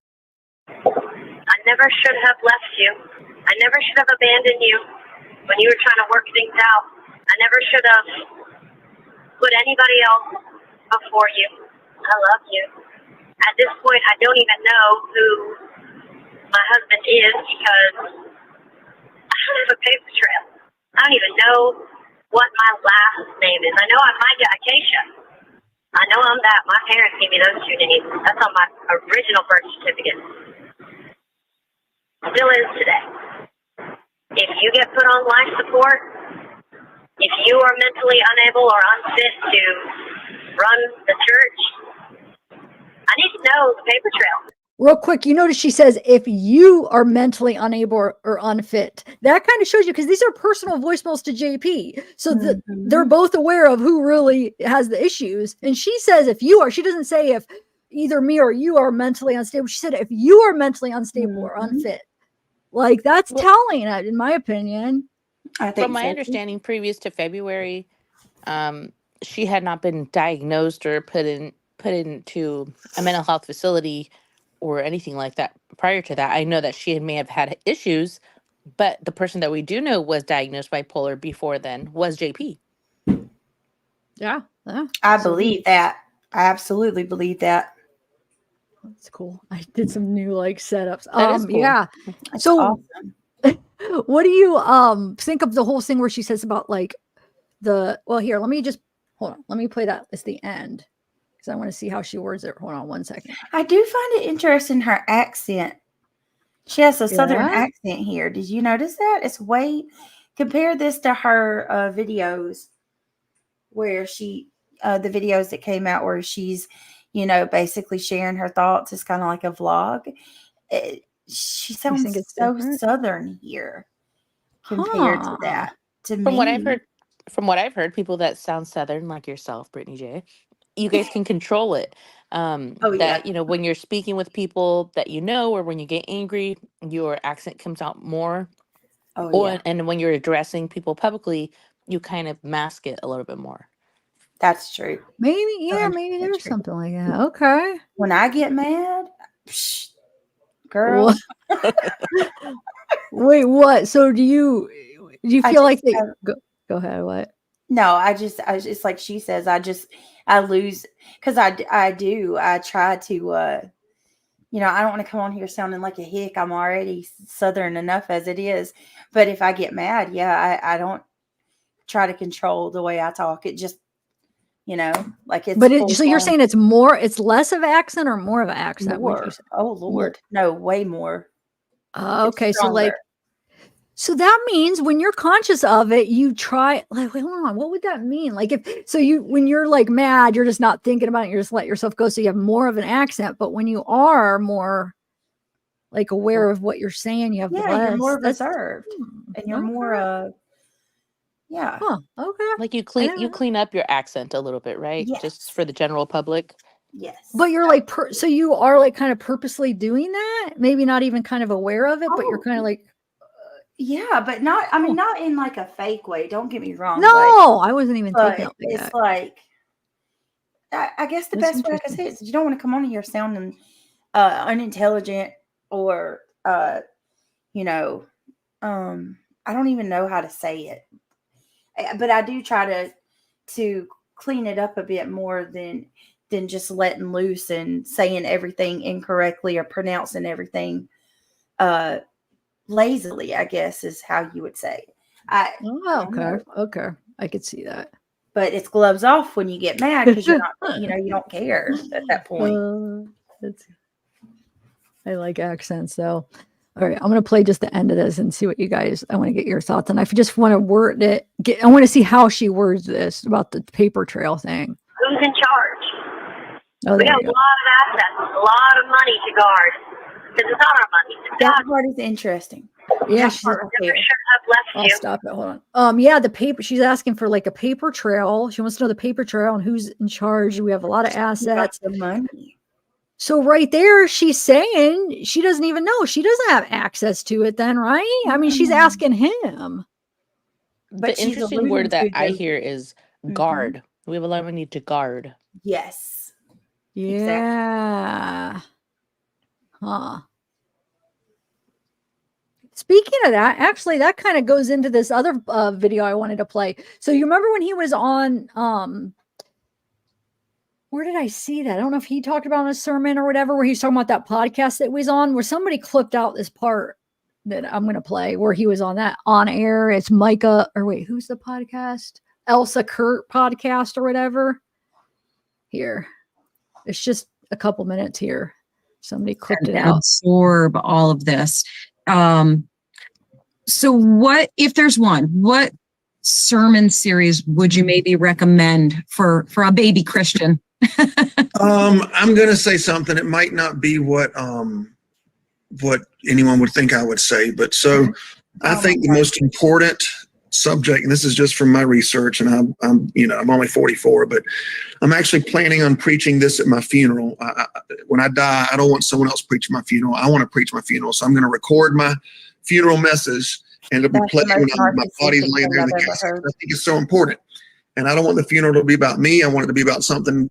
I never should have left you. I never should have abandoned you when you were trying to work things out. I never should have put anybody else before you. I love you. At this point, I don't even know who my husband is because I don't have a paper trail. I don't even know what my last name is. I know I'm Micah Acacia. I know I'm that. My parents gave me those two names. That's on my original birth certificate. Still is today. If you get put on life support, if you are mentally unable or unfit to run the church, I need to know the paper trail. Real quick, you notice she says, if you are mentally unable or unfit, that kind of shows you, because these are personal voicemails to JP. So they're both aware of who really has the issues. And she says, if you are, she doesn't say if either me or you are mentally unstable. She said, if you are mentally unstable or unfit, like that's telling, in my opinion. I think From my understanding, previous to February, she had not been diagnosed or put into a mental health facility or anything like that prior to that. I know that she may have had issues, but the person that we do know was diagnosed bipolar before then was JP. Yeah. I believe that. I absolutely believe that. That's cool. I did some new setups. That is cool. Yeah. That's So awesome. what do you think of the whole thing where she says about here, let me just hold on. Let me play that as the end. Because I want to see how she words it. Hold on 1 second. I do find it interesting, her accent. She has a southern accent here. Did you notice that? It's compare this to her videos where the videos that came out where she's, basically sharing her thoughts. It's kind of like a vlog. She sounds so southern here compared to that. From what I've heard, people that sound southern like yourself, Brittany J, you guys can control it. When you're speaking with people that or when you get angry, your accent comes out more. And when you're addressing people publicly, you kind of mask it a little bit more. That's true. Maybe there's something like that. Okay. When I get mad, girl. Wait, what? So do you feel like they go ahead? What? No, I just like she says, I lose because I try to, I don't want to come on here sounding like a hick. I'm already southern enough as it is. But if I get mad, I don't try to control the way I talk. It just, it's. So you're saying it's less of accent or more of an accent? More. Oh Lord, no, way more. Okay, so that means when you're conscious of it, you try wait, hold on. What would that mean? When you're mad, you're just not thinking about it. You just let yourself go. So you have more of an accent. But when you are more aware of what you're saying, you have less. You're more reserved, and you're more. Yeah. Huh, okay. Like you clean up your accent a little bit, right? Yes. Just for the general public. Yes. But you're so you are kind of purposely doing that? Maybe not even kind of aware of it, but you're kind of yeah, but not, not in a fake way. Don't get me wrong. No, I wasn't even thinking of it's that. I guess the best way I could say it is you don't want to come on here sounding unintelligent or, I don't even know how to say it. But I do try to clean it up a bit more than just letting loose and saying everything incorrectly or pronouncing everything lazily, I guess is how you would say. Okay. I could see that. But it's gloves off when you get mad because you're not, you don't care at that point. I like accents though. All right, I'm going to play just the end of this and see what I want to get your thoughts on. I just want to word it. I want to see how she words this about the paper trail thing. Who's in charge? We got a lot of assets, a lot of money to guard. Because it's not our money. That part is interesting. Yeah, I'll stop it. Hold on. The paper. She's asking for a paper trail. She wants to know the paper trail and who's in charge. We have a lot of assets. The money. So right there, she's saying she doesn't even know. She doesn't have access to it then, right? I mean, she's asking him. The But she's interesting alluding word that to I the hear is Mhm. guard. We have a lot we need to guard. Yes. Yeah. Huh. Speaking of that, actually, that kind of goes into this other video I wanted to play. So you remember when he was on, where did I see that? I don't know if he talked about in a sermon or whatever, where he's talking about that podcast that was on, where somebody clipped out this part that I'm going to play, where he was on that on air. It's Micah, or wait, who's the podcast? Elsa Kurt podcast or whatever. Here, it's just a couple minutes here. Somebody clipped it out. Absorb all of this. So what, if there's one, what sermon series would you maybe recommend for a baby Christian? I'm going to say something. It might not be what anyone would think I would say, but so I think the most important subject, and this is just from my research, and I'm only 44, but I'm actually planning on preaching this at my funeral. When I die, I don't want someone else preaching my funeral. I want to preach my funeral, so I'm going to record my funeral message, and it'll be played when my body's laying there in the casket. I think it's so important, and I don't want the funeral to be about me. I want it to be about something.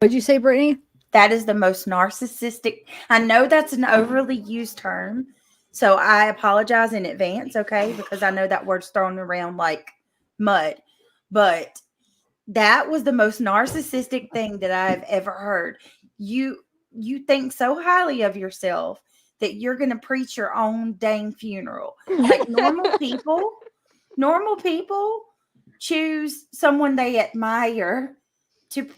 What'd you say, Brittany? That is the most narcissistic. I know that's an overly used term, so I apologize in advance, okay? Because I know that word's thrown around like mud, but that was the most narcissistic thing that I've ever heard. You think so highly of yourself that you're going to preach your own dang funeral. Like normal people choose someone they admire to,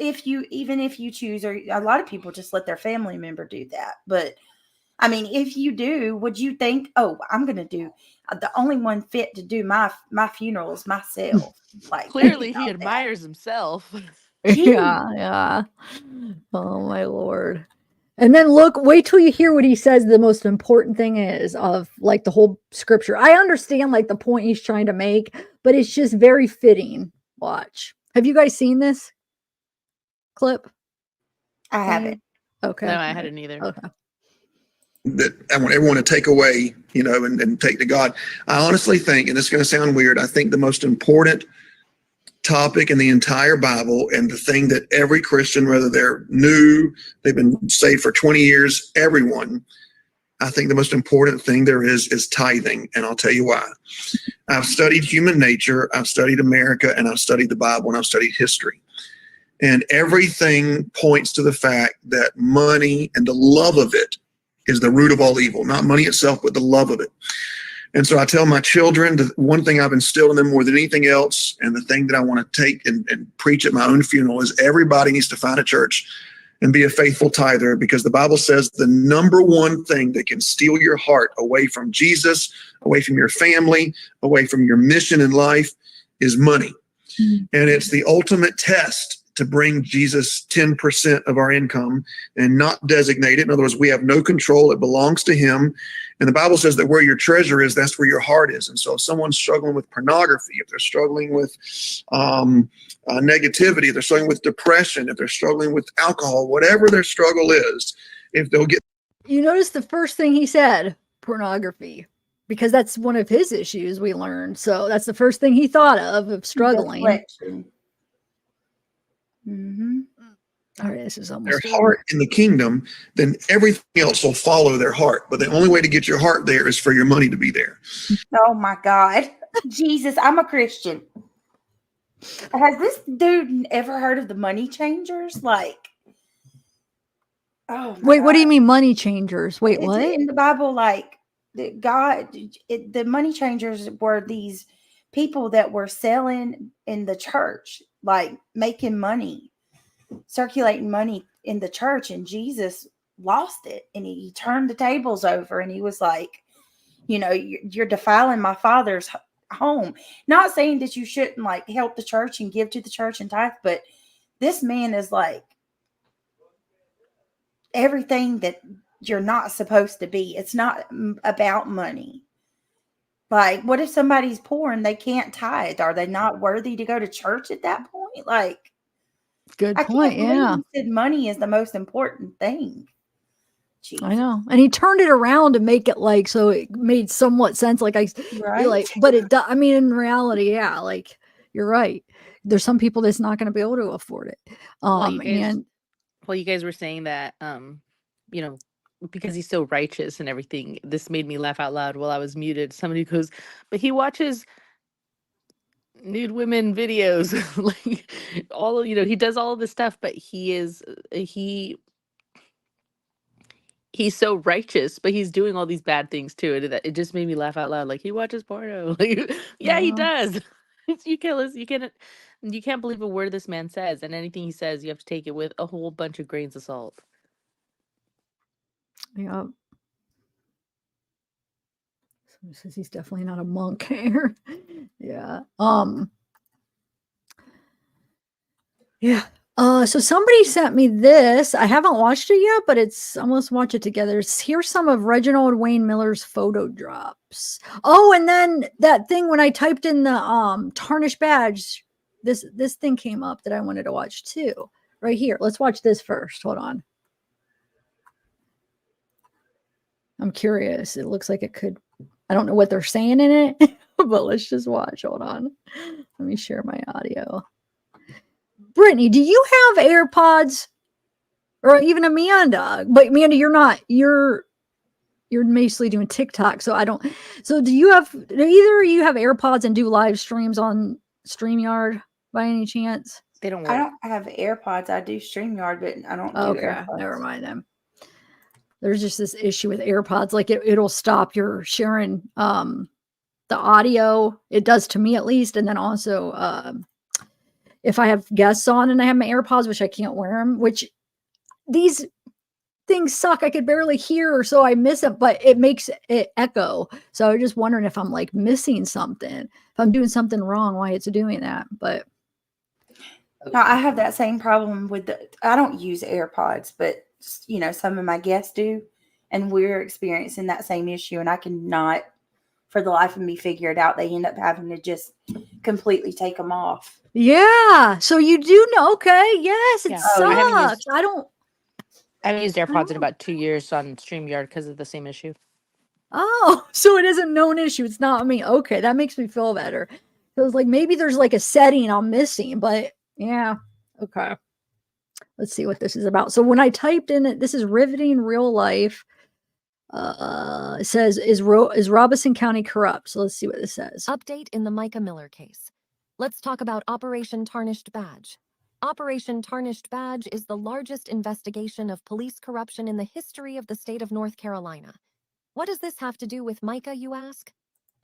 if you choose, or a lot of people just let their family member do that. But I mean, if you do, would you think, oh, I'm going to do the only one fit to do my funeral is myself? Like Clearly, he admires himself. Yeah. Oh my Lord. And then wait till you hear what he says the most important thing is of like the whole scripture. I understand like the point he's trying to make, but it's just very fitting. Watch. Have you guys seen this clip? I haven't. Okay. No, I hadn't either. Okay. That I want everyone to take away, and take to God. I honestly think, and this is going to sound weird, I think the most important topic in the entire Bible, and the thing that every Christian, whether they're new, they've been saved for 20 years, everyone, I think the most important thing there is tithing. And I'll tell you why. I've studied human nature, I've studied America, and I've studied the Bible, and I've studied history. And everything points to the fact that money and the love of it is the root of all evil, not money itself, but the love of it. And so I tell my children, the one thing I've instilled in them more than anything else, and the thing that I want to take and preach at my own funeral, is everybody needs to find a church and be a faithful tither, because the Bible says the number one thing that can steal your heart away from Jesus, away from your family, away from your mission in life is money. Mm-hmm. And it's the ultimate test to bring Jesus 10% of our income and not designate it. In other words, we have no control. It belongs to him. And the Bible says that where your treasure is, that's where your heart is. And so if someone's struggling with pornography, if they're struggling with negativity, if they're struggling with depression, if they're struggling with alcohol, whatever their struggle is, if they'll get... You notice the first thing he said, pornography, because that's one of his issues we learned. So that's the first thing he thought of struggling. Mm-hmm. All right, this is almost their heart in the kingdom, then everything else will follow their heart. But the only way to get your heart there is for your money to be there. Oh my God. Jesus, I'm a Christian. Has this dude ever heard of the money changers? Like, wait, God. What do you mean money changers? Wait, what? In the Bible, like the money changers were these people that were selling in the church, like making money, circulating money in the church, and Jesus lost it, and he turned the tables over, and he was like, you're defiling my Father's home. Not saying that you shouldn't like help the church and give to the church and tithe, but this man is like everything that you're not supposed to be. It's not about money. Like, what if somebody's poor and they can't tithe? Are they not worthy to go to church at that point? Like, Good I point. can't believe Yeah. he said money is the most important thing. Jesus. I know. And he turned it around to make it like, so it made somewhat sense. Like Right? like, but it does. I mean, in reality, yeah, like you're right. There's some people that's not going to be able to afford it. Well, you guys, And you guys were saying that, you know, because he's so righteous and everything, this made me laugh out loud while I was muted. Somebody goes, but he watches nude women videos, like all, he does all of this stuff, but he's so righteous, but he's doing all these bad things too. And it just made me laugh out loud. Like he watches porno. Like, yeah, he yeah. does. You can't listen. You can't believe a word this man says, and anything he says, you have to take it with a whole bunch of grains of salt. Yeah. So he says he's definitely not a monk here. Yeah. Yeah. So somebody sent me this. I haven't watched it yet, but let's watch it together. Here's some of Reginald Wayne Miller's photo drops. Oh, and then that thing when I typed in the tarnished badge, this thing came up that I wanted to watch too. Right here. Let's watch this first. Hold on. I'm curious. It looks like it could. I don't know what they're saying in it, but let's just watch. Hold on. Let me share my audio. Brittany, do you have AirPods? Or even Amanda? But Amanda, you're mostly doing TikTok, so I don't. So do either of you have AirPods and do live streams on StreamYard by any chance? They don't I work. don't have AirPods. I do StreamYard, but I don't do Okay, AirPods. never mind then. There's just this issue with AirPods, like it'll stop your sharing the audio. It does to me at least, and then also if I have guests on and I have my AirPods, which I can't wear them, which these things suck. I could barely hear, so I miss it, but it makes it echo. So I was just wondering if I'm like missing something, if I'm doing something wrong, why it's doing that. But No, I have that same problem with I don't use AirPods, but some of my guests do, and we're experiencing that same issue, and I cannot for the life of me figure it out. They end up having to just completely take them off. yeah, so you do know. Okay, yes, it Yeah. sucks. I haven't used AirPods in don't. about 2 years on StreamYard because of the same issue. Oh, so it is a known issue. It's not me. Okay, that makes me feel better. So it's like maybe there's like a setting I'm missing, but yeah. Okay. Let's see what this is about. So when I typed in it, this is riveting real life. It says, is Robeson County corrupt? So let's see what this says. Update in the Micah Miller case. Let's talk about Operation Tarnished Badge. Operation Tarnished Badge is the largest investigation of police corruption in the history of the state of North Carolina. What does this have to do with Micah, you ask?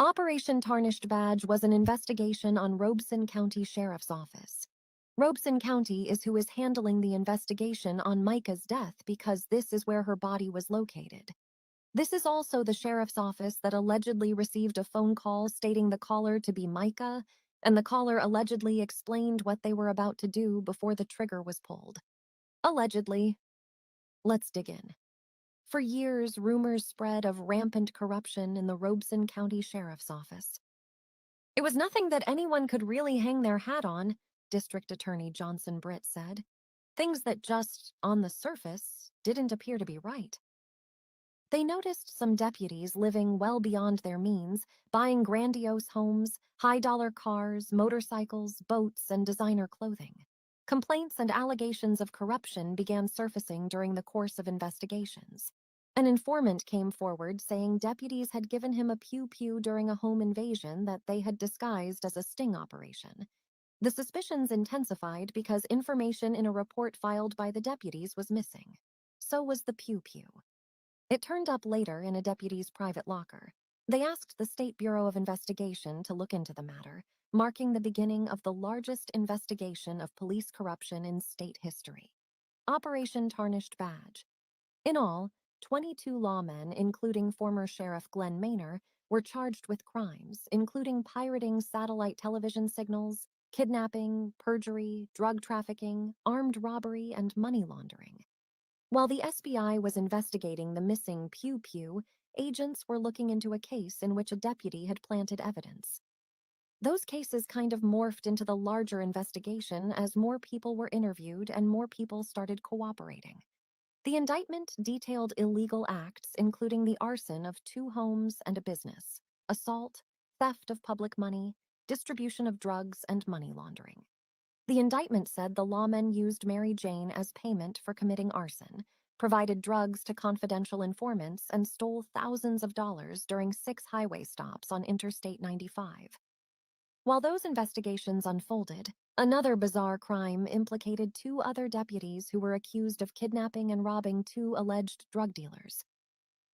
Operation Tarnished Badge was an investigation on Robeson County Sheriff's Office. Robeson County is who is handling the investigation on Micah's death because this is where her body was located. This is also the sheriff's office that allegedly received a phone call stating the caller to be Micah, and the caller allegedly explained what they were about to do before the trigger was pulled. Allegedly. Let's dig in. For years, rumors spread of rampant corruption in the Robeson County Sheriff's Office. It was nothing that anyone could really hang their hat on, District Attorney Johnson Britt said. Things that just, on the surface, didn't appear to be right. They noticed some deputies living well beyond their means, buying grandiose homes, high-dollar cars, motorcycles, boats, and designer clothing. Complaints and allegations of corruption began surfacing during the course of investigations. An informant came forward saying deputies had given him a pew-pew during a home invasion that they had disguised as a sting operation. The suspicions intensified because information in a report filed by the deputies was missing. So was the pew-pew. It turned up later in a deputy's private locker. They asked the State Bureau of Investigation to look into the matter, marking the beginning of the largest investigation of police corruption in state history. Operation Tarnished Badge. In all, 22 lawmen, including former Sheriff Glenn Maynor, were charged with crimes, including pirating satellite television signals, kidnapping, perjury, drug trafficking, armed robbery, and money laundering. While the SBI was investigating the missing pew-pew, agents were looking into a case in which a deputy had planted evidence. those cases kind of morphed into the larger investigation as more people were interviewed and more people started cooperating. The indictment detailed illegal acts, including the arson of 2 homes and a business, assault, theft of public money, distribution of drugs, and money laundering. The indictment said the lawmen used Mary Jane as payment for committing arson, provided drugs to confidential informants, and stole thousands of dollars during 6 highway stops on Interstate 95. While those investigations unfolded, another bizarre crime implicated 2 other deputies who were accused of kidnapping and robbing 2 alleged drug dealers.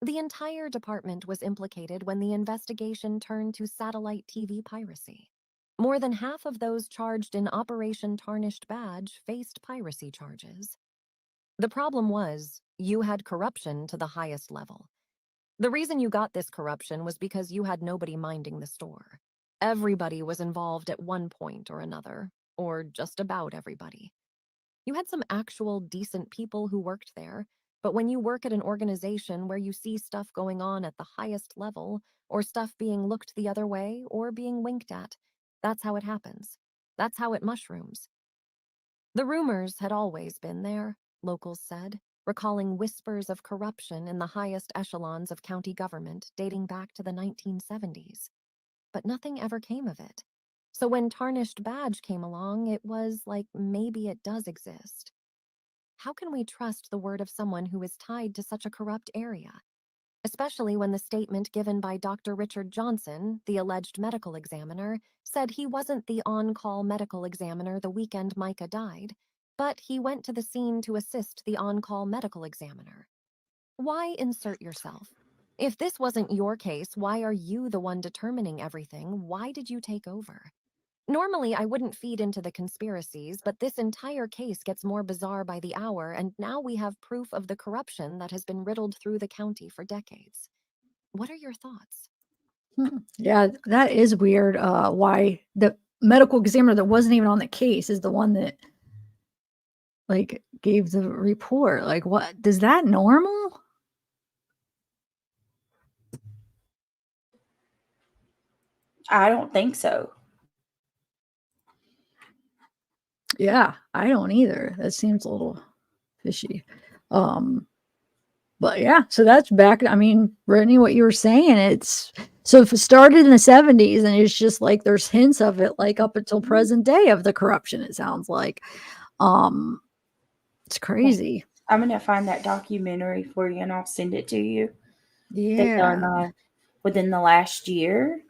The entire department was implicated when the investigation turned to satellite TV piracy. More than half of those charged in Operation Tarnished Badge faced piracy charges. The problem was, you had corruption to the highest level. The reason you got this corruption was because you had nobody minding the store. Everybody was involved at one point or another, or just about everybody. You had some actual decent people who worked there, but when you work at an organization where you see stuff going on at the highest level, or stuff being looked the other way or being winked at, that's how it happens. That's how it mushrooms. The rumors had always been there, locals said, recalling whispers of corruption in the highest echelons of county government dating back to the 1970s. But nothing ever came of it. So when Tarnished Badge came along, it was like maybe it does exist. How can we trust the word of someone who is tied to such a corrupt area? Especially when the statement given by Dr. Richard Johnson, the alleged medical examiner, said he wasn't the on-call medical examiner the weekend Micah died, but he went to the scene to assist the on-call medical examiner. Why insert yourself? If this wasn't your case, why are you the one determining everything? Why did you take over? Normally, I wouldn't feed into the conspiracies, but this entire case gets more bizarre by the hour, and now we have proof of the corruption that has been riddled through the county for decades. What are your thoughts? Yeah, that is weird. Why the medical examiner that wasn't even on the case is the one that like gave the report. Like, what is that normal? I don't think so. Yeah, I don't either. That seems a little fishy. But yeah, so that's back. I mean, Brittany, what you were saying, it's so if it started in the 70s and it's just like there's hints of it like up until present day of the corruption, it sounds like. It's crazy. I'm gonna find that documentary for you and I'll send it to you. They Yeah. done within the last year.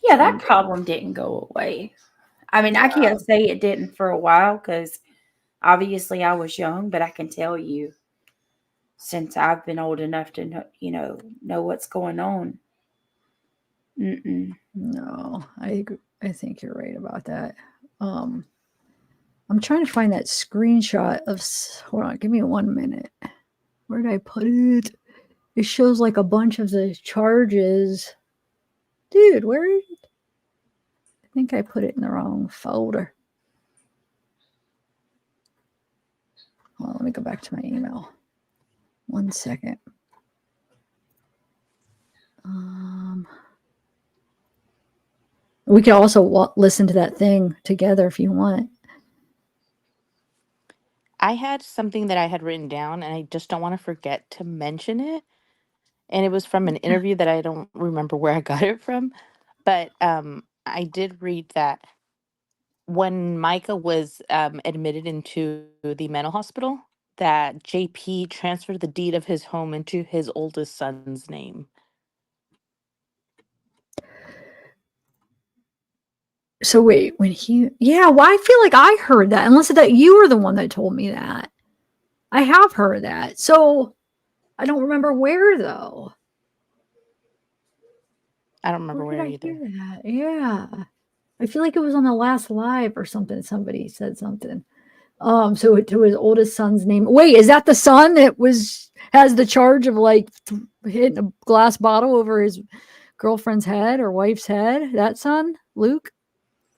Yeah, that problem didn't go away. I mean, I can't say it didn't for a while because obviously I was young, but I can tell you since I've been old enough to know what's going on. No, I think you're right about that. I'm trying to find that screenshot of. Hold on, give me 1 minute. Where did I put it? It shows like a bunch of the charges. Dude, where? I think I put it in the wrong folder. Well, let me go back to my email. 1 second. We could also listen to that thing together if you want. I had something that I had written down, and I just don't want to forget to mention it. And it was from an interview that I don't remember where I got it from. But I did read that when Micah was admitted into the mental hospital, that JP transferred the deed of his home into his oldest son's name. So wait, when well, I feel like I heard that, unless that you were the one that told me that. I have heard that. So I don't remember where though. I don't remember where did I either. hear that? Yeah. I feel like it was on the last live or something. Somebody said something. So to his oldest son's name. Wait, is that the son that has the charge of like hitting a glass bottle over his girlfriend's head or wife's head? That son, Luke?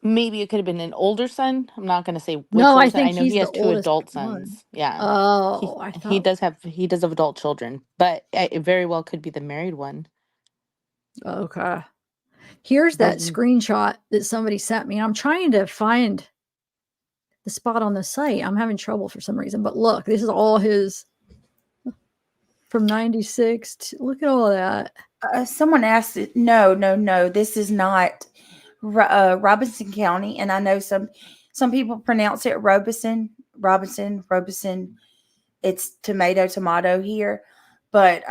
Maybe it could have been an older son. I'm not going to say which No, I older son. I think know he's he has the 2 oldest adult one. sons. Yeah. Oh, I He thought does have adult children, but it very well could be the married one. Okay. Here's that screenshot that somebody sent me. I'm trying to find the spot on the site. I'm having trouble for some reason. But look, this is all his from 96. Look at all of that. Someone asked it. No. This is not Robeson County. And I know some people pronounce it Robeson. It's tomato here. But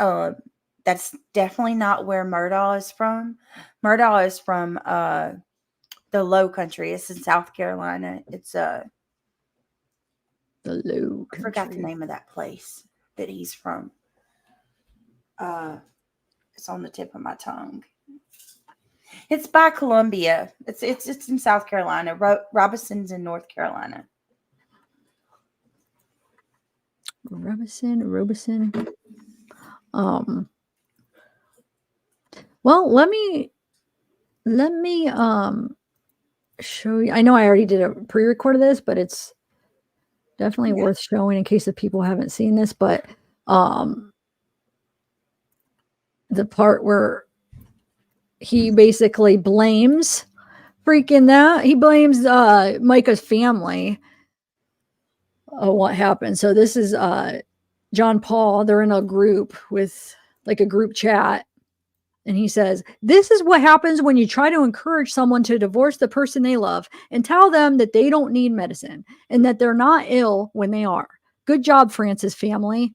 that's definitely not where Murdaugh is from. Murdaugh is from the Low Country. It's in South Carolina. It's the Low Country. I forgot the name of that place that he's from. It's on the tip of my tongue. It's by Columbia. It's in South Carolina. Robeson's in North Carolina. Robeson. Well, let me show you. I know I already did a pre-record of this, but it's definitely worth showing in case the people haven't seen this. But the part where he basically blames he blames Micah's family what happened. So this is John Paul. They're in a group with like a group chat. And he says, "This is what happens when you try to encourage someone to divorce the person they love and tell them that they don't need medicine and that they're not ill when they are. Good job, Francis family."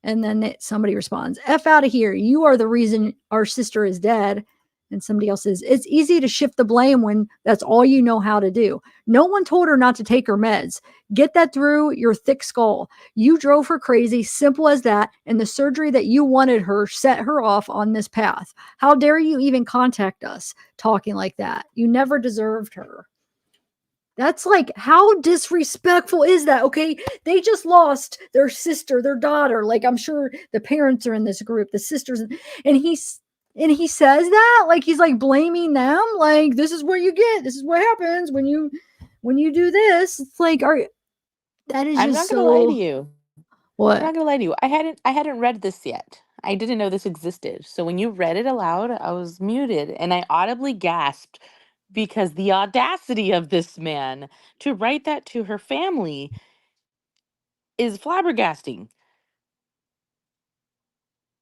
And then somebody responds, "F out of here. You are the reason our sister is dead." And somebody else says, "It's easy to shift the blame when that's all you know how to do. No one told her not to take her meds. Get that through your thick skull. You drove her crazy, simple as that, and the surgery that you wanted her set her off on this path. How dare you even contact us talking like that? You never deserved her." That's like, how disrespectful is that? Okay, they just lost their sister, their daughter. Like, I'm sure the parents are in this group, the sisters, and he says that like he's like blaming them. Like, this is what you get. This is what happens when you do this. It's like, that is I'm just not gonna lie to so. you. What? I'm not gonna lie to you. I hadn't read this yet. I didn't know this existed. So when you read it aloud, I was muted and I audibly gasped because the audacity of this man to write that to her family is flabbergasting.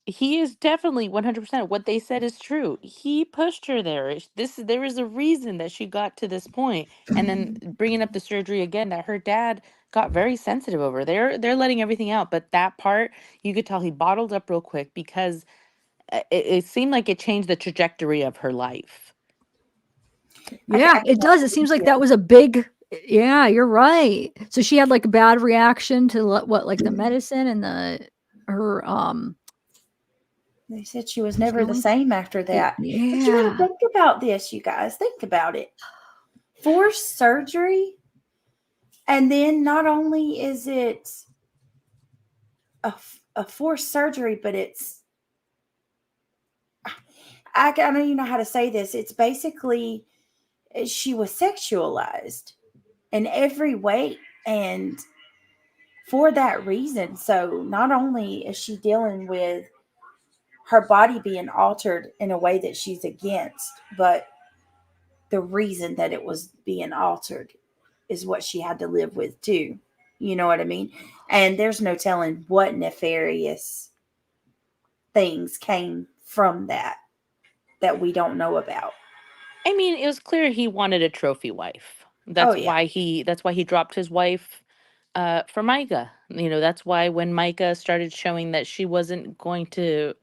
He is definitely 100%. What they said is true. He pushed her there. There is a reason that she got to this point. And then bringing up the surgery again, that her dad got very sensitive over. They're letting everything out, but that part you could tell he bottled up real quick because it seemed like it changed the trajectory of her life. Yeah, it does. It seems like that was a big. Yeah, you're right. So she had like a bad reaction to like the medicine and her They said she was never the same after that. Yeah. But you gotta think about this, you guys. Think about it. Forced surgery. And then not only is it a forced surgery, but it's, I don't even know how to say this. It's basically, she was sexualized in every way. And for that reason. So not only is she dealing with her body being altered in a way that she's against, but the reason that it was being altered is what she had to live with too. You know what I mean? And there's no telling what nefarious things came from that we don't know about. I mean, it was clear he wanted a trophy wife. Oh, yeah. That's why he dropped his wife for Micah. That's why when Micah started showing that she wasn't going to,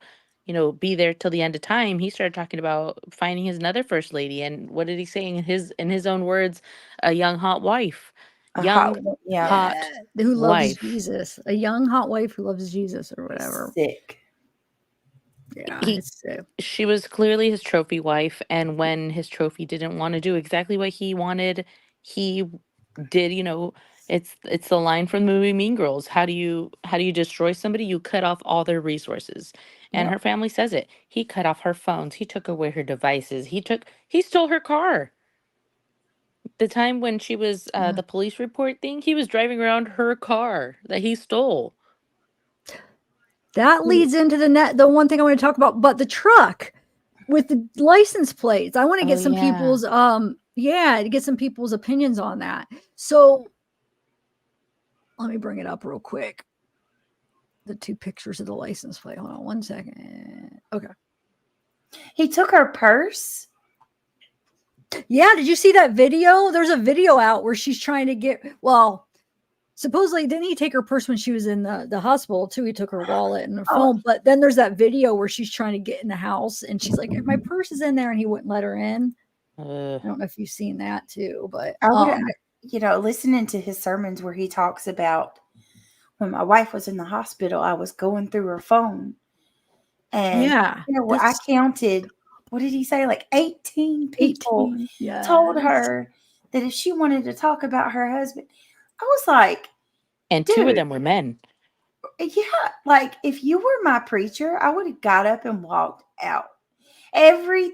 be there till the end of time, he started talking about finding his another first lady. And what did he say in his own words? A young hot wife. Hot who loves wife. Jesus. A young hot wife who loves Jesus or whatever. Sick. Yeah, it's sick. She was clearly his trophy wife, and when his trophy didn't want to do exactly what he wanted, he did. It's the line from the movie Mean Girls. How do you destroy somebody? You cut off all their resources. And her family says it. He cut off her phones. He took away her devices. He stole her car. The time when she was the police report thing, he was driving around her car that he stole. That leads into the one thing I want to talk about, but the truck. with the license plates. I want to Oh, get some yeah. people's to get some people's opinions on that. So let me bring it up real quick. The 2 pictures of the license plate. Hold on 1 second. Okay. He took her purse. Yeah, did you see that video? There's a video out where she's trying to get, well, supposedly didn't he take her purse when she was in the hospital too? He took her wallet and her phone, but then there's that video where she's trying to get in the house and she's like, my purse is in there, and he wouldn't let her in. I don't know if you've seen that too, but I would, listening to his sermons where he talks about when my wife was in the hospital, I was going through her phone, and I counted. What did he say? Like 18 people told her that if she wanted to talk about her husband. I was like, and 2 of them were men. Yeah, like if you were my preacher, I would have got up and walked out. Every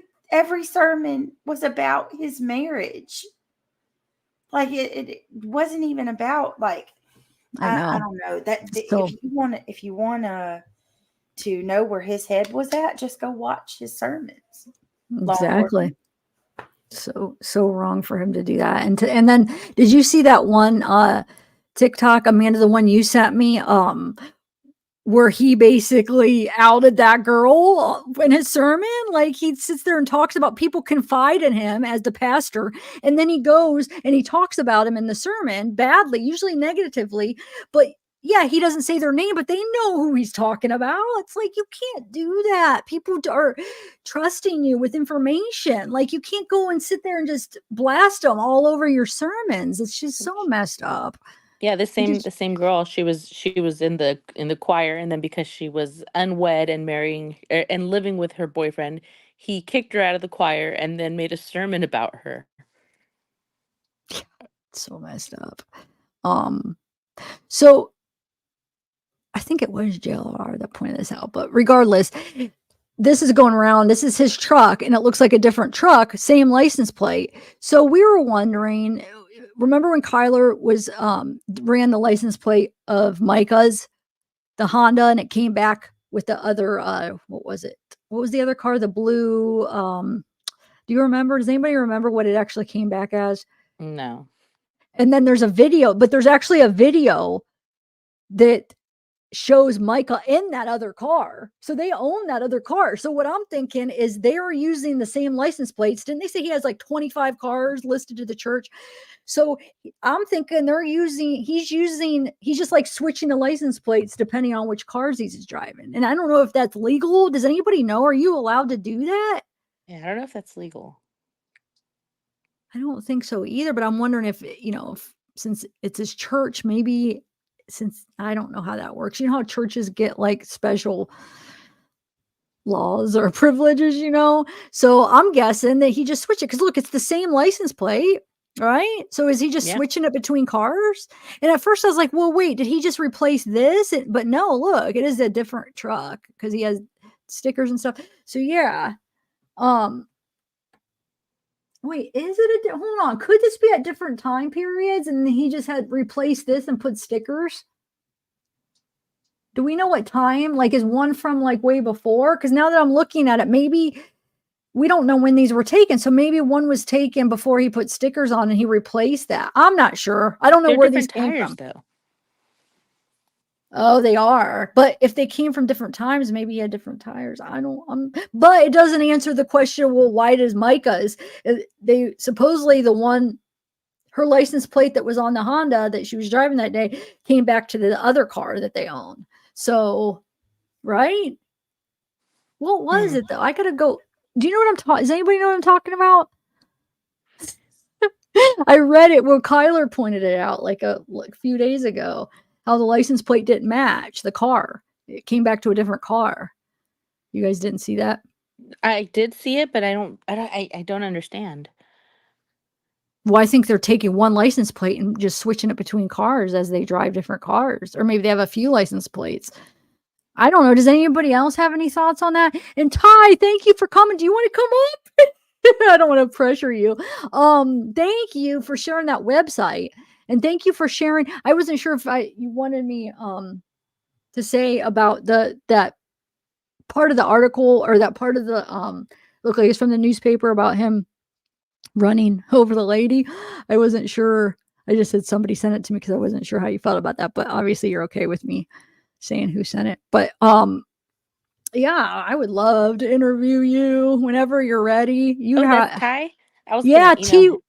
sermon was about his marriage. Like it wasn't even about like I don't know that if you want to know where his head was at, just go watch his sermons. Exactly. So wrong for him to do that. And then did you see that one TikTok, Amanda, the one you sent me, where he basically outed that girl in his sermon? Like he sits there and talks about people confide in him as the pastor, and then he goes and he talks about him in the sermon badly, usually negatively, but yeah, he doesn't say their name, but they know who he's talking about. It's like, you can't do that. People are trusting you with information. Like, you can't go and sit there and just blast them all over your sermons. It's just so messed up. Yeah, the same girl. She was in the choir, and then because she was unwed and marrying and living with her boyfriend, he kicked her out of the choir and then made a sermon about her. So messed up. So I think it was JLR that pointed this out, but regardless, this is going around. This is his truck, and it looks like a different truck, same license plate. So we were wondering, remember when Kyler was ran the license plate of Micah's, the Honda, and it came back with the other what was it? What was the other car? The blue. Do you remember? Does anybody remember what it actually came back as? No. And then there's a video, but there's actually a video that shows Micah in that other car. So they own that other car. So what I'm thinking is they are using the same license plates. Didn't they say he has like 25 cars listed to the church? So I'm thinking he's just like switching the license plates depending on which cars he's driving. And I don't know if that's legal. Does anybody know? Are you allowed to do that? Yeah, I don't know if that's legal. I don't think so either, but I'm wondering if, since it's his church, maybe, since I don't know how that works. You know how churches get like special laws or privileges, So I'm guessing that he just switched it, because look, it's the same license plate, right? So is he just switching it between cars? And at first I was like, well, wait, did he just replace this? But no, look, it is a different truck because he has stickers and stuff. So yeah. Wait, is it hold on, could this be at different time periods and he just had replaced this and put stickers? Do we know what time? Like, is one from like way before? Because now that I'm looking at it, maybe we don't know when these were taken. So maybe one was taken before he put stickers on and he replaced that. I'm not sure. I don't know where these came from. Though. Oh, they are. But if they came from different times, maybe he had different tires. But it doesn't answer the question, well, why does Micah's? They supposedly her license plate that was on the Honda that she was driving that day came back to the other car that they own. So, right? What was it though? I gotta go. Do you know what I'm talking? Does anybody know what I'm talking about? I read it when Kyler pointed it out like a few days ago. How the license plate didn't match the car. It came back to a different car. You guys didn't see that? I did see it, but I don't understand. Well, I think they're taking one license plate and just switching it between cars as they drive different cars. Or maybe they have a few license plates. I don't know. Does anybody else have any thoughts on that? And Ty, thank you for coming. Do you want to come up? I don't want to pressure you. Thank you for sharing that website. And thank you for sharing. I wasn't sure if you wanted me to say about that part of the article or that part of the looked like it's from the newspaper about him running over the lady. I wasn't sure. I just said somebody sent it to me because I wasn't sure how you felt about that. But obviously you're okay with me saying who sent it. But yeah, I would love to interview you whenever you're ready. You Oh, that's have Ty? I was yeah, gonna email him.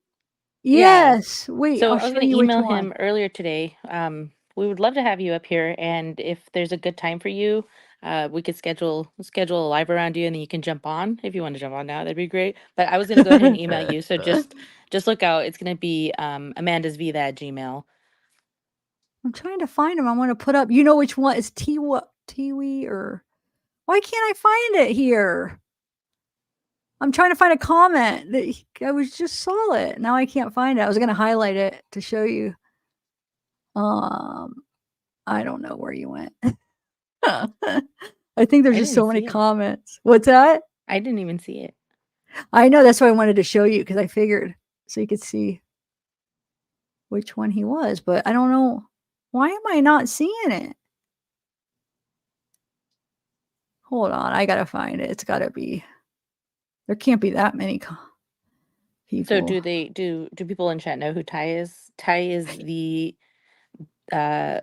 Yeah. yes. Wait, So I'll I was show gonna you which email one. him earlier today. We would love to have you up here, and if there's a good time for you, we could schedule a live around you, and then you can jump on if you want to jump on now. That'd be great. But I was gonna go ahead and email you, so just look out. It's gonna be Amanda's Vida at Gmail. I'm trying to find him. I want to put up. You know which one is Tiwi or why can't I find it here? I'm trying to find a comment that I was just saw it. Now I can't find it. I was going to highlight it to show you. I don't know where you went. I think there's I just didn't so many see it. comments. What's that? I didn't even see it. I know that's why I wanted to show you because I figured so you could see which one he was, but I don't know why am I not seeing it? Hold on, I gotta find it. It's gotta be. There can't be that many So people. do people in chat know who Ty is? Ty is the uh,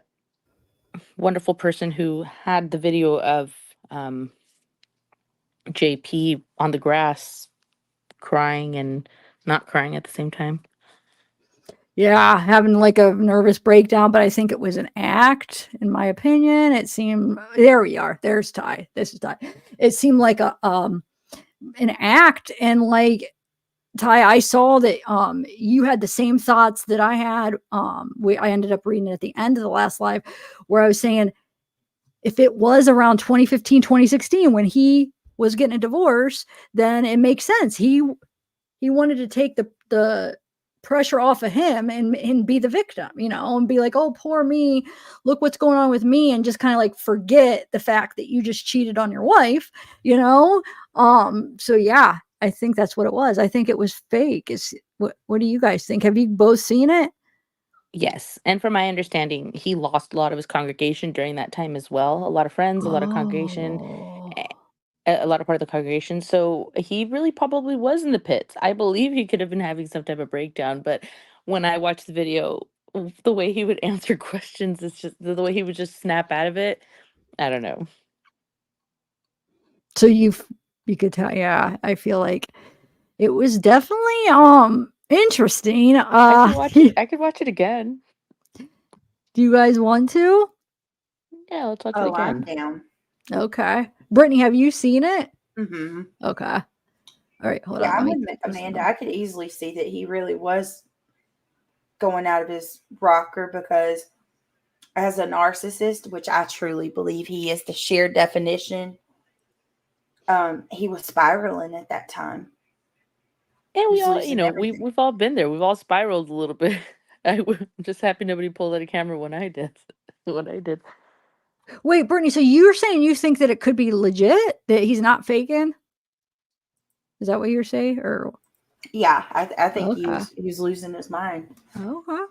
wonderful person who had the video of JP on the grass crying and not crying at the same time. Yeah, having like a nervous breakdown, but I think it was an act, in my opinion. It seemed there we are. There's Ty. This is Ty. It seemed like an act, and like Ty, I saw that you had the same thoughts that I had. I ended up reading it at the end of the last live where I was saying if it was around 2015, 2016 when he was getting a divorce, then it makes sense. He wanted to take the pressure off of him and be the victim, and be like, oh, poor me, look what's going on with me, and just kind of like forget the fact that you just cheated on your wife, so yeah, I think that's what it was. I think it was fake. What do you guys think? Have you both seen it? Yes, and from my understanding, he lost a lot of his congregation during that time as well. A lot of friends, a lot of congregation, Oh, a lot of part of the congregation. So he really probably was in the pits. I believe he could have been having some type of breakdown, but when I watched the video, the way he would answer questions is just the way he would just snap out of it. I don't know. so you could tell. Yeah, I feel like it was definitely interesting. I could watch it. I could watch it again. Do you guys want to? Yeah, let's watch it Oh, I'm again. down. Okay. Brittany, have you seen it? Mm-hmm. Okay. All right, hold Yeah, on. I'm with Amanda. I could easily see that he really was going out of his rocker because as a narcissist, which I truly believe he is the sheer definition, he was spiraling at that time. Yeah, we He's all, losing everything. we've all been there. We've all spiraled a little bit. I'm just happy nobody pulled out a camera when I did. What I did. Wait, Brittany, so you're saying you think that it could be legit? That he's not faking? Is that what you're saying? Or Yeah, I think okay. he was losing his mind. Okay.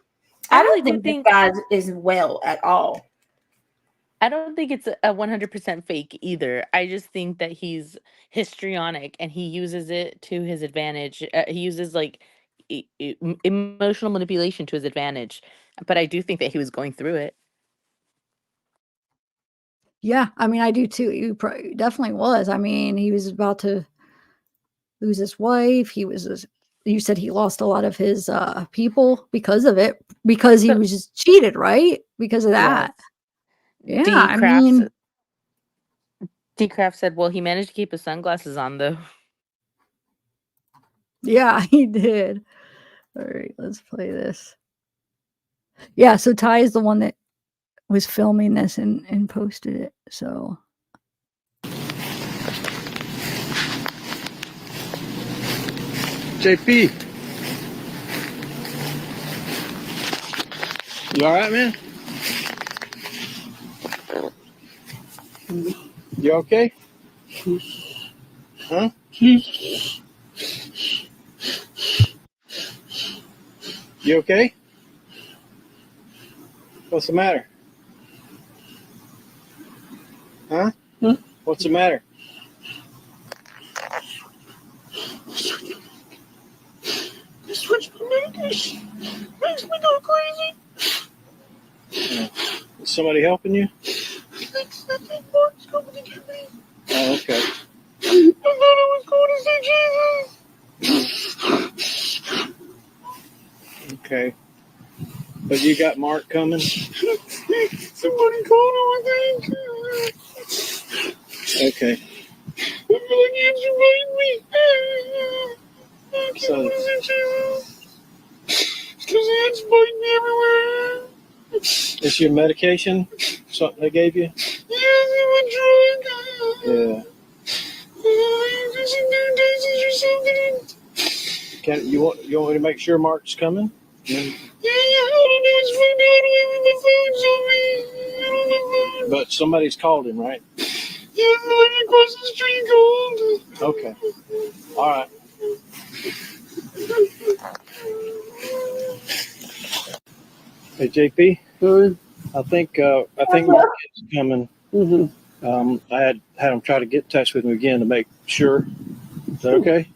I really don't do think this think guy is well at all. I don't think it's a 100% fake either. I just think that he's histrionic and he uses it to his advantage. He uses like emotional manipulation to his advantage. But I do think that he was going through it. Yeah, I mean, I do too. He definitely was. I mean, he was about to lose his wife. You said he lost a lot of his people because of it, because he So was just cheated, right? Because of yes, that. Yeah, D I Crafts mean, D Craft said, "Well, he managed to keep his sunglasses on though." yeah, he did. All right, let's play this. Yeah, so Ty is the one that was filming this and posted it. So JP, you all right, man? You okay? Huh? You okay? What's the matter? Huh? What's the matter? Makes me go crazy. Is somebody helping you? I think Mark's coming to get me. Oh, okay. I thought I was going to see Jesus. Okay. But you got Mark coming? Somebody called him, I think. Okay. So, it's biting me everywhere. Is your medication something they gave you? Yeah, they were drunk. Yeah. Can you want me to make sure Mark's coming? Yeah, but somebody's called him, right? Yeah, across the street called. Okay. All right. Hey, JP. I think Mark is coming. I had him try to get in touch with me again to make sure. Is that okay?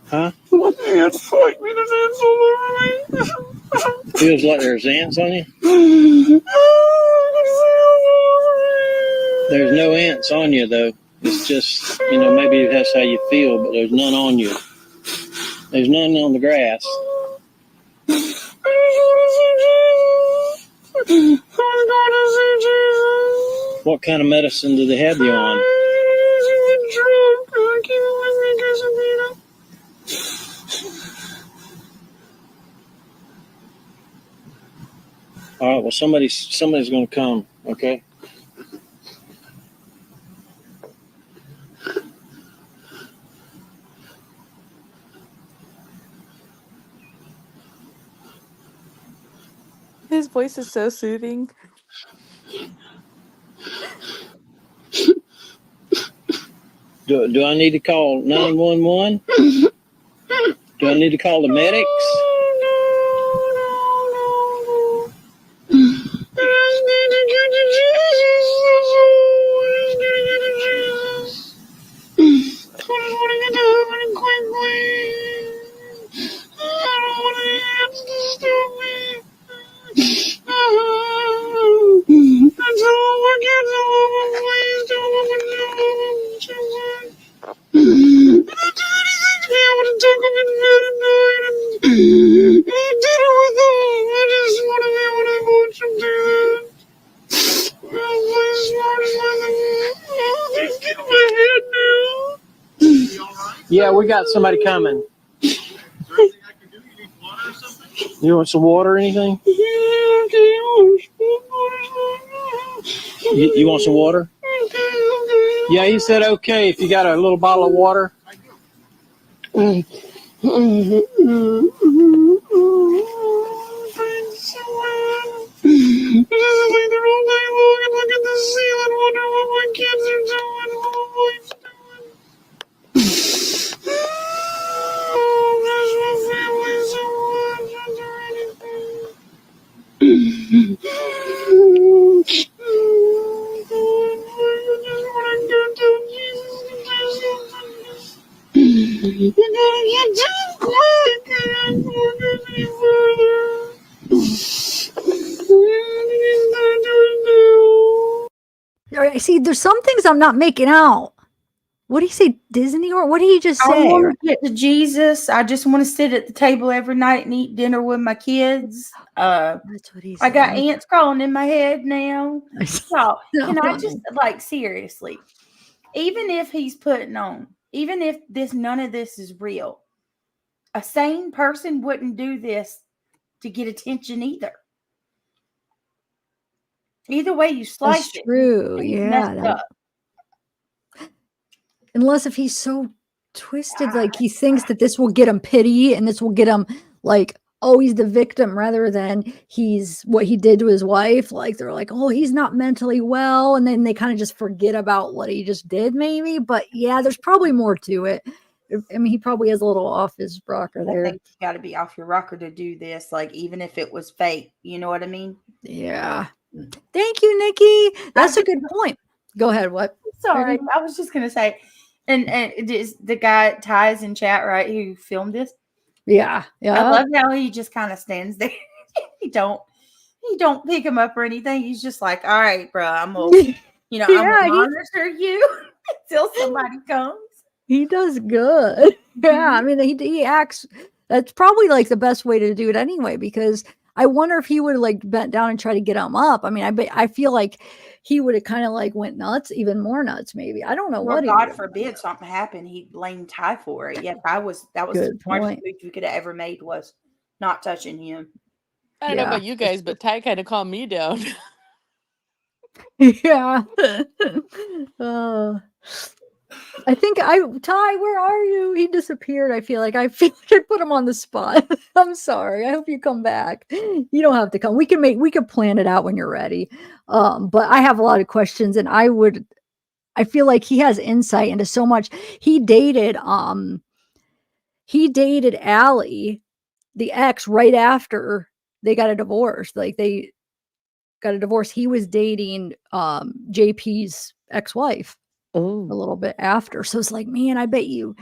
Huh? My ants fight me. There's ants all over me. Feels like there's ants on you? There's no ants on you, though. It's just, maybe that's how you feel, but there's none on you. There's none on the grass. What kind of medicine do they have you on? All right, well, somebody's going to come, okay? His voice is so soothing. Do I need to call 911? Do I need to call the medics? Yeah, we got somebody coming. You want some water or anything? You want some water? Yeah, he said okay if you got a little bottle of water. See, there's some things I'm not making out. What did he say, Disney, or what did he just say? I want to get to Jesus. I just want to sit at the table every night and eat dinner with my kids. That's what he said. I got ants crawling in my head now. So, can I just, seriously, even if he's putting on, even if none of this is real, a sane person wouldn't do this to get attention either. Either way you slice That's true. it, Yeah. messed up. Unless if he's so twisted, like he thinks that this will get him pity and this will get him like, oh, he's the victim rather than he's what he did to his wife. Like they're like, oh, he's not mentally well. And then they kind of just forget about what he just did maybe. But yeah, there's probably more to it. I mean, he probably has a little off his rocker there. I think you got to be off your rocker to do this. Like, even if it was fake, you know what I mean? Yeah. Thank you, Nikki. That's a good point. Go ahead. What? Sorry. I was just going to say, and it is the guy Ty's in chat, right? Who filmed this. Yeah. Yeah. I love how he just kind of stands there. he don't pick him up or anything. He's just like, all right, bro, I'm gonna I'm gonna Yeah, monitor you until somebody comes. he does good. Yeah, I mean, he acts. That's probably like the best way to do it anyway. Because I wonder if he would have like bent down and tried to get him up. I mean, I feel like he would have kind of like went nuts, even more nuts. Maybe I don't know Or what he God would. forbid something happened, he'd blame Ty for it. Yeah, that was the Good smartest point. move you could have ever made was not touching him. I don't know about you guys, but Ty kind of calmed me down. Yeah. I think Ty, where are you? He disappeared. I feel like I put him on the spot. I'm sorry. I hope you come back. You don't have to come. We can plan it out when you're ready. But I have a lot of questions, and I feel like he has insight into so much. He dated Allie, the ex, right after they got a divorce. Like they got a divorce. He was dating JP's ex-wife a Oh, little bit after. So it's like, man, I bet you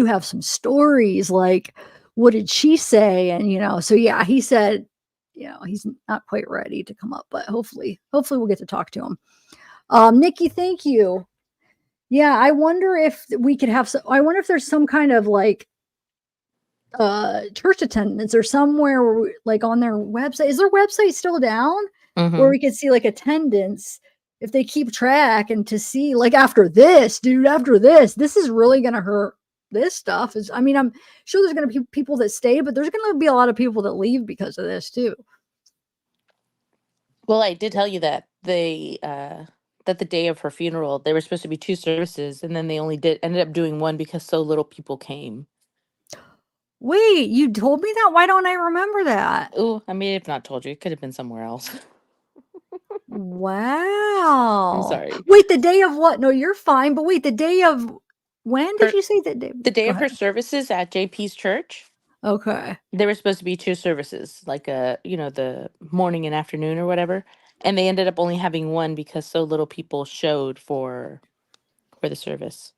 have some stories. Like, what did she say? And so yeah, he said, he's not quite ready to come up, but hopefully we'll get to talk to him. Nikki, thank you. Yeah, I wonder if we could have I wonder if there's some kind of like church attendance or somewhere where like on their website. Is their website still down? Where we could see like attendance if they keep track, and to see like after this is really going to hurt. This stuff is, I mean, I'm sure there's going to be people that stay, but there's going to be a lot of people that leave because of this too. well, I did tell you that that the day of her funeral there were supposed to be 2 services, and then they only ended up doing one because so little people came. Wait, you told me that? Why don't I remember that? Oh, I may have not told you. It could have been somewhere else. I'm Wow. sorry. Wait, the day of what? No, you're fine. But wait, the day of when did Her you say that day? The day Go of her ahead. services at JP's church, Okay. there were supposed to be 2 services, like the morning and afternoon or whatever, and they ended up only having one because so little people showed for the service.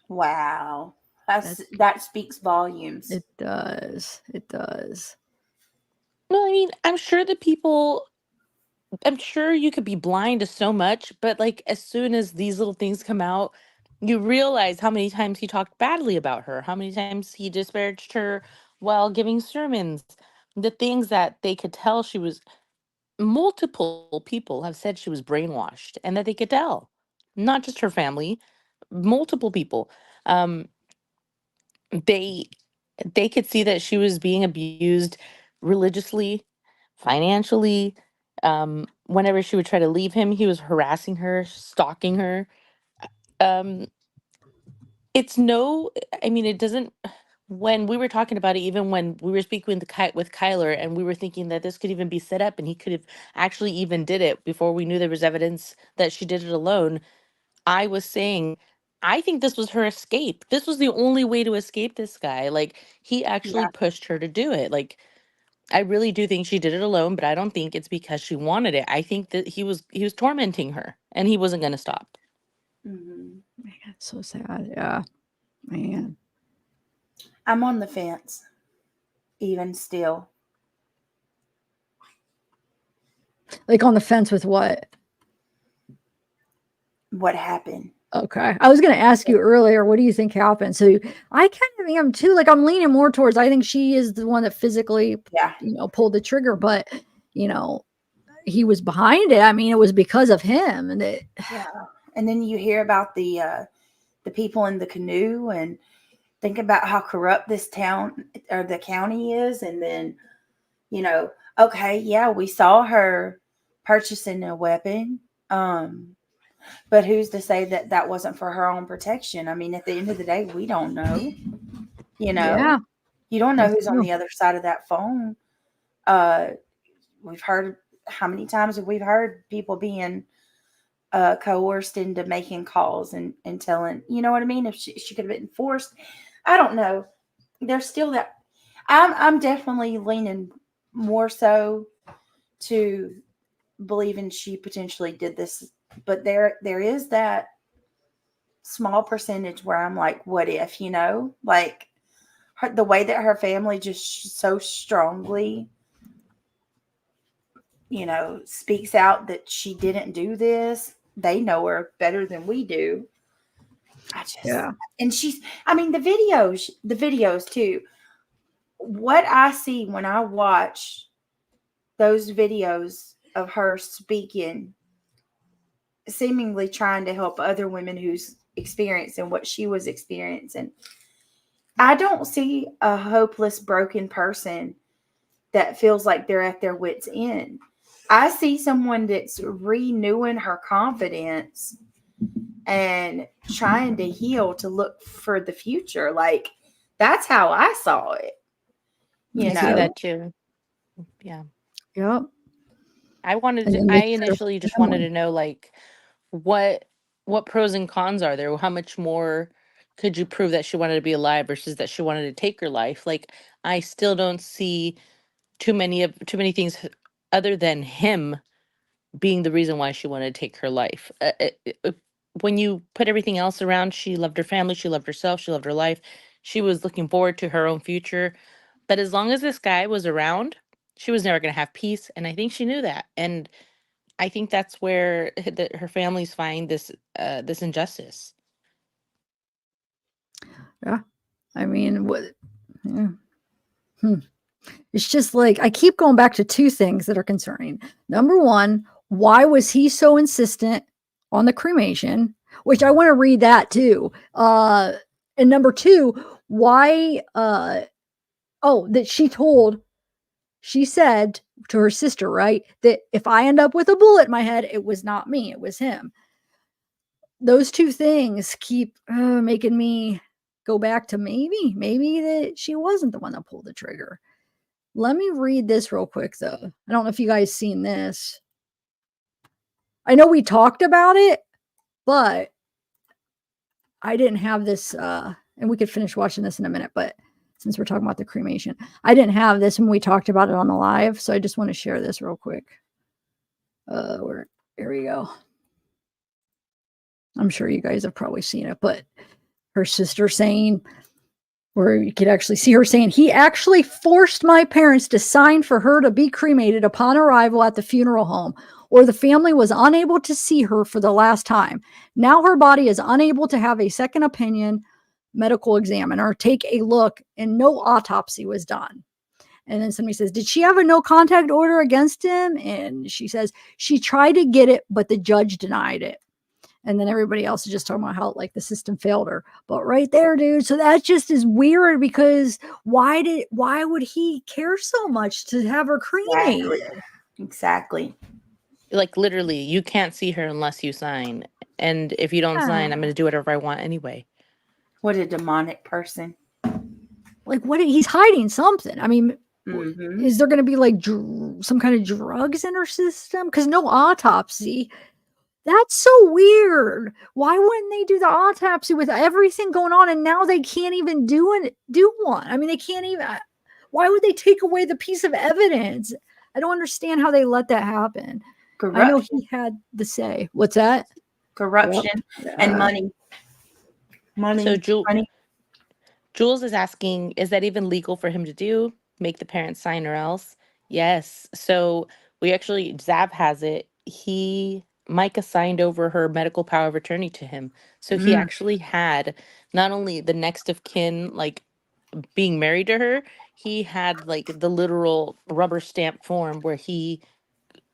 Wow. That's That speaks volumes. It does. It does. Well, I mean, I'm sure you could be blind to so much, but like as soon as these little things come out, you realize how many times he talked badly about her, how many times he disparaged her while giving sermons, the things that they could tell she was. Multiple people have said she was brainwashed, and that they could tell, not just her family, multiple people. Um, they they could see that she was being abused religiously, financially. Whenever she would try to leave him, he was harassing her, stalking her. Um, it's no, I mean, it doesn't. When we were talking about it, even when we were speaking with Kyler, and we were thinking that this could even be set up, and he could have actually even did it before we knew there was evidence that she did it alone. I was saying, I think this was her escape. This was the only way to escape this guy. Like, he actually Yeah. pushed her to do it. Like, I really do think she did it alone, but I don't think it's because she wanted it. I think that he was tormenting her, and he wasn't going to stop. Mm-hmm. Man, so sad. Yeah. Man. I'm on the fence, even still. Like on the fence with what? What happened? Okay. I was going to ask you earlier, what do you think happened? So I kind of am too. Like I'm leaning more towards, I think she is the one that physically, Yeah. pulled the trigger, but, he was behind it. I mean, it was because of him. And Yeah. And then you hear about the people in the canoe, and think about how corrupt this town or the county is. And then, okay, yeah, we saw her purchasing a weapon. But who's to say that that wasn't for her own protection? I mean, at the end of the day, we don't know. yeah, You don't know that's who's on true. the other side of that phone. We've heard, how many times have we heard people being coerced into making calls and telling, you know what I mean? If she could have been forced, I don't know. There's still that. I'm definitely leaning more so to believing she potentially did this, but there is that small percentage where I'm like, what if, like the way that her family just so strongly, speaks out that she didn't do this. They know her better than we do. And the videos too. What I see when I watch those videos of her speaking, seemingly trying to help other women who's experiencing what she was experiencing, I don't see a hopeless, broken person that feels like they're at their wits' end. I see someone that's renewing her confidence and trying to heal to look for the future. Like, that's how I saw it. I see that too. Yeah. Yep. I initially just wanted to know, like, what pros and cons are there? How much more could you prove that she wanted to be alive versus that she wanted to take her life? Like, I still don't see too many things other than him being the reason why she wanted to take her life. When you put everything else around, she loved her family, she loved herself, she loved her life. She was looking forward to her own future. But as long as this guy was around, she was never going to have peace. And I think she knew that. And I think that's where her families find this injustice. Yeah. I mean, what? Yeah. It's just like, I keep going back to two things that are concerning. Number one, why was he so insistent on the cremation? Which I want to read that too. And number two, why, that she said to her sister, right, that if I end up with a bullet in my head, it was not me, it was him. Those two things keep making me go back to maybe that she wasn't the one that pulled the trigger. Let me read this real quick, though. I don't know if you guys seen this. I know we talked about it, but I didn't have this, and we could finish watching this in a minute, but since we're talking about the cremation, I didn't have this when we talked about it on the live, so I just want to share this real quick. Here we go. I'm sure you guys have probably seen it, but her sister saying, where you could actually see her saying, he actually forced my parents to sign for her to be cremated upon arrival at the funeral home, or the family was unable to see her for the last time. Now her body is unable to have a second opinion medical examiner take a look, and no autopsy was done. And then somebody says, did she have a no contact order against him? And she says, she tried to get it, but the judge denied it. And then everybody else is just talking about how like the system failed her. But right there, dude. So that just is weird, because why would he care so much to have her cremated? Exactly. Like, literally, you can't see her unless you sign. And if you don't sign, I'm going to do whatever I want anyway. What a demonic person. Like, he's hiding something. I mean, is there going to be like some kind of drugs in her system? Because no autopsy. That's so weird. Why wouldn't they do the autopsy with everything going on, and now they can't even do one? I mean, they can't even. Why would they take away the piece of evidence? I don't understand how they let that happen. Corruption. I know he had the say. What's that? Corruption and money. So Jules is asking, is that even legal for him to do? Make the parents sign or else? Yes. So we actually, Zav has it. Micah signed over her medical power of attorney to him. So he actually had not only the next of kin, like being married to her, he had like the literal rubber stamp form where he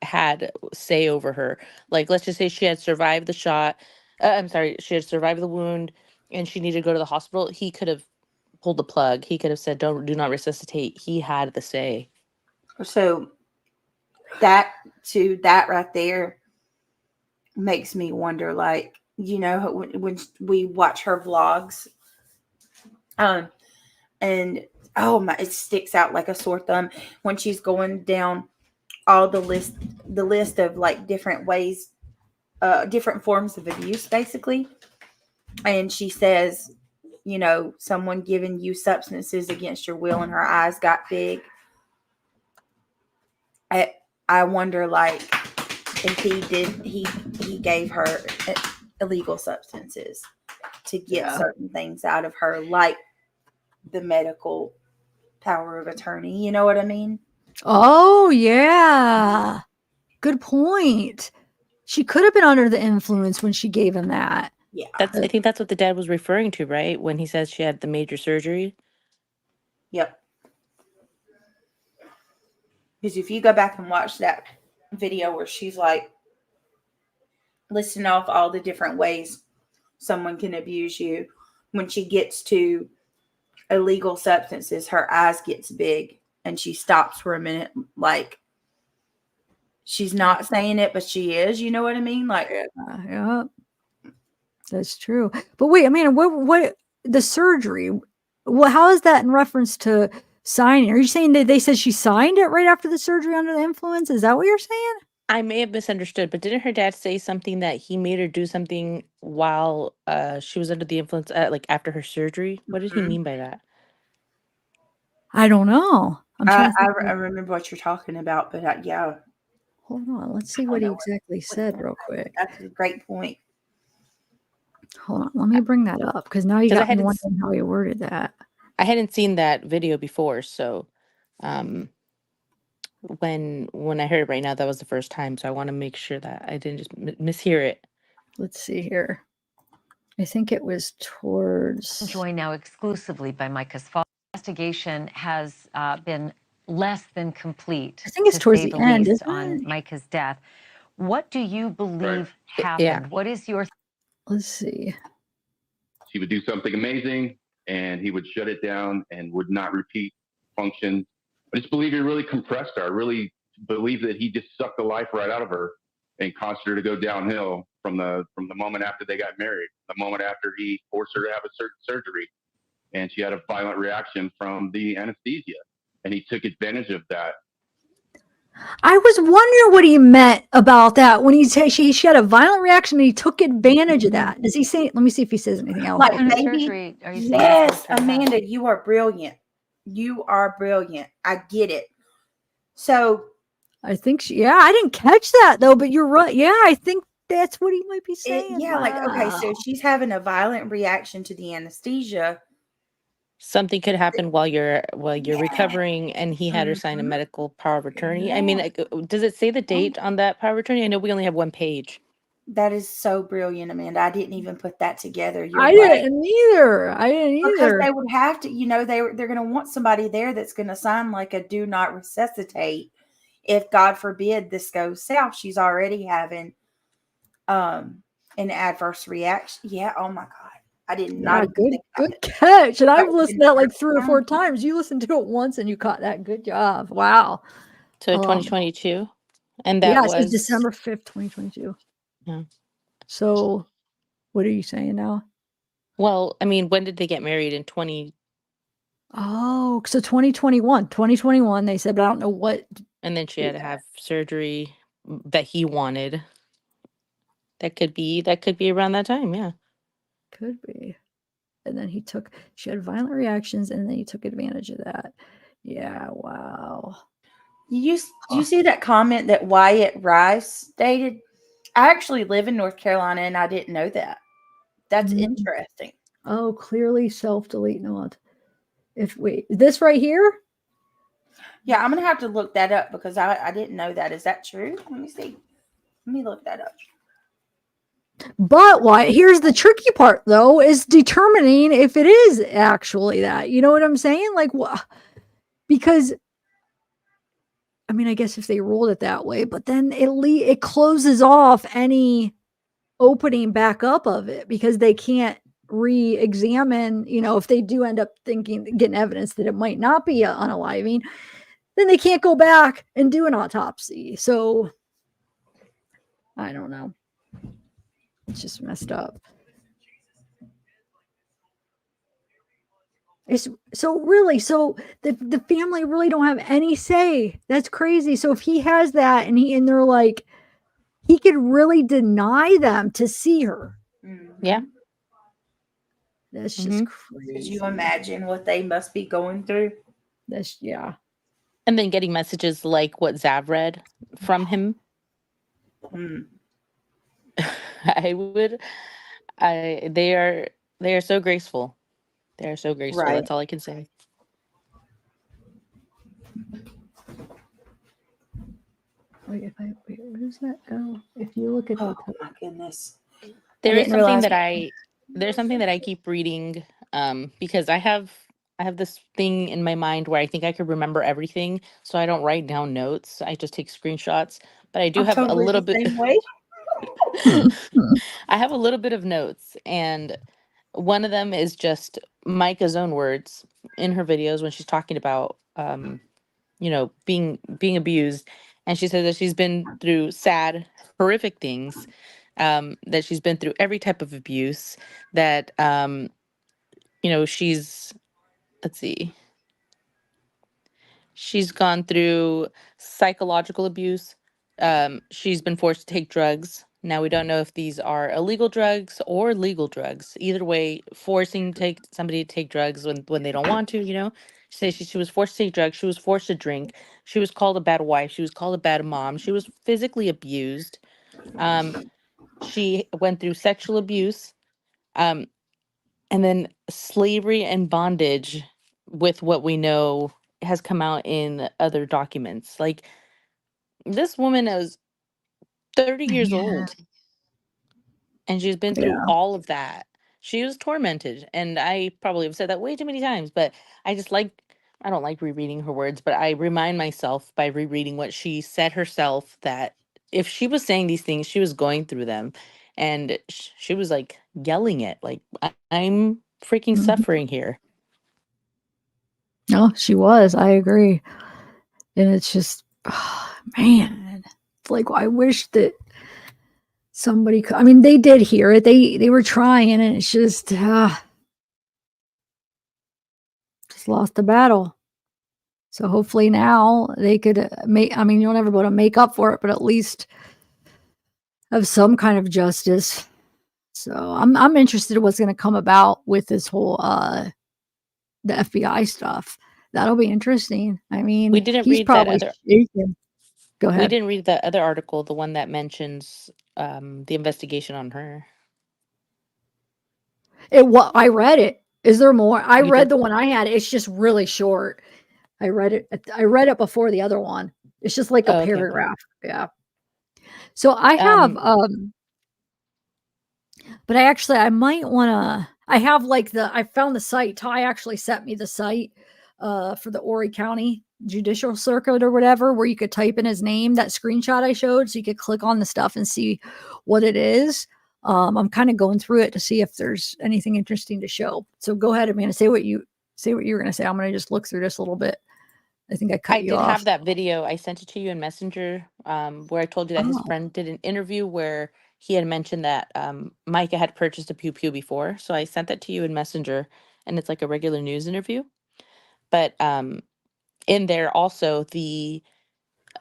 had say over her. Like, let's just say she had survived the shot. She had survived the wound and she needed to go to the hospital. He could have pulled the plug. He could have said, do not resuscitate. He had the say. So that right there makes me wonder, like, when we watch her vlogs, and it sticks out like a sore thumb when she's going down all the list of like different ways, different forms of abuse, basically. And she says, someone giving you substances against your will, and her eyes got big. I wonder, like, if he gave her illegal substances to get certain things out of her, like the medical power of attorney. You know what I mean? Oh, yeah. Good point. She could have been under the influence when she gave him that. Yeah. I think that's what the dad was referring to, right? When he says she had the major surgery. Yep. Because if you go back and watch that video where she's like listing off all the different ways someone can abuse you, when she gets to illegal substances, her eyes gets big and she stops for a minute, like she's not saying it, but she is. You know what I mean? Like, Yeah, that's true. But wait, I mean, what the surgery? Well, how is that in reference to signing? Are you saying that they said she signed it right after the surgery under the influence? Is that what you're saying? I may have misunderstood, but didn't her dad say something that he made her do something while she was under the influence, like after her surgery? What did he mean by that? I don't know. I'm trying to I think. remember what you're talking about, but yeah. Hold on. Let's see what he exactly said real quick. That's a great point. Hold on. Let me bring that up because now you 'Cause I got me hadn't wondering how he worded that. I hadn't seen that video before, so when I heard it right now, that was the first time. So I want to make sure that I didn't just mishear it. Let's see here. I think it was towards. Joined now exclusively by Micah's father. Investigation has been less than complete. I think it's to towards say the the end, least, isn't on it? Micah's death. What do you believe happened? Yeah. What is your? Let's see. She would do something amazing and he would shut it down and would not repeat function. I just believe he really compressed her. I really believe that he just sucked the life right out of her and caused her to go downhill from the moment after they got married, the moment after he forced her to have a certain surgery. And she had a violent reaction from the anesthesia. And he took advantage of that. I was wondering what he meant about that when he said she had a violent reaction and he took advantage of that. Does he say? Let me see if he says anything else. Like, What kind of maybe, surgery are you saying? yes, Amanda, you are brilliant. You are brilliant. I get it. So I think yeah, I didn't catch that though, but you're right. Yeah, I think that's what he might be saying. yeah, like, okay, so Wow. she's having a violent reaction to the anesthesia. Something could happen while you're Yeah. recovering, and he had her sign a Mhm. medical power of attorney. I mean, like, does it say the date on that power of attorney? I know we only have one page. That is so brilliant, Amanda. I didn't even put that together. You're I right. didn't either. I didn't Because either. they would have to, they're going to want somebody there that's going to sign like a do not resuscitate if, God forbid, this goes south. She's already having an adverse reaction. Yeah. Oh my God. I did not. Yeah, even good think about good it. catch. And That I've would've listened been to that like 3 or perfect 4 time. times. You listened to it once and you caught that. Good job. Wow. So 2022, and that Yeah, it was says December 5th, 2022. Yeah. So what are you saying now? Well, I mean, when did they get married? In 20? Oh, so 2021, they said, but I don't know what. And then she had to have surgery that he wanted. That could be around that time, yeah. Could be. And then she had violent reactions and then he took advantage of that. Yeah, wow. You see that comment that Wyatt Rice stated? I actually live in North Carolina and I didn't know that. That's interesting. Oh, clearly self-delete not. This right here? Yeah, I'm gonna have to look that up because I didn't know that. Is that true? Let me see. Let me look that up. But here's the tricky part though, is determining if it is actually that. You know what I'm saying? Like what? Because I mean, I guess if they ruled it that way, but then it closes off any opening back up of it because they can't re-examine, if they do end up getting evidence that it might not be unaliving, then they can't go back and do an autopsy. So I don't know. It's just messed up. So the family really don't have any say. That's crazy. So if he has that and they're like, he could really deny them to see her. Yeah. That's just crazy. Could you imagine what they must be going through? Yeah. And then getting messages like what Zav read from him. They are so graceful. They're so graceful. Right. That's all I can say. Wait, where does that go? If you look at Oh my goodness. There is didn't something realize. that there's something that I keep reading because I have this thing in my mind where I think I could remember everything, so I don't write down notes. I just take screenshots, but I do I'm have a totally little the bit same way. I have a little bit of notes, and one of them is just Micah's own words in her videos when she's talking about being abused, and she says that she's been through sad, horrific things, that she's been through every type of abuse, that she's, let's see, she's gone through psychological abuse. She's been forced to take drugs. Now we don't know if these are illegal drugs or legal drugs. Either way, forcing somebody to take drugs when they don't want to. She says she was forced to take drugs. She was forced to drink. She was called a bad wife. She was called a bad mom. She was physically abused. She went through sexual abuse. Um, and then slavery and bondage, with what we know has come out in other documents. Like, this woman is 30 years Yeah. old, and she's been through Yeah. all of that. She was tormented, and I probably have said that way too many times, but I don't like rereading her words, but I remind myself by rereading what she said herself, that if she was saying these things, she was going through them, and she was like yelling it, like, I'm freaking Mhm. suffering here. No, she was. I agree. And it's just, man, it's like, I wish that somebody could. I mean, they did hear it. They were trying, and it's just lost the battle. So hopefully now they could make. I mean, you'll never be able to make up for it, but at least have some kind of justice. So I'm interested in what's going to come about with this whole the FBI stuff. That'll be interesting. I We mean, didn't he's read that probably other shaking. Go we ahead. didn't read the other article, the one that mentions the investigation on her. I read it. Is there more? I You read did? the one I had. It's just really short. I read it before the other one. It's just like a Oh, okay, okay. paragraph. Yeah. So I have Um, but I might want to. I found the site. Ty actually sent me the site for the Horry County Judicial Circuit or whatever, where you could type in his name, that screenshot I showed, so you could click on the stuff and see what it is. I'm kind of going through it to see if there's anything interesting to show. So go ahead, Amanda, say what you were going to say. I'm going to just look through this a little bit. I think I cut I you did off. have that video. I sent it to you in Messenger, where I told you that his Oh, friend did an interview where he had mentioned that Micah had purchased a pew pew before. So I sent that to you in Messenger, and it's like a regular news interview. But in there also, the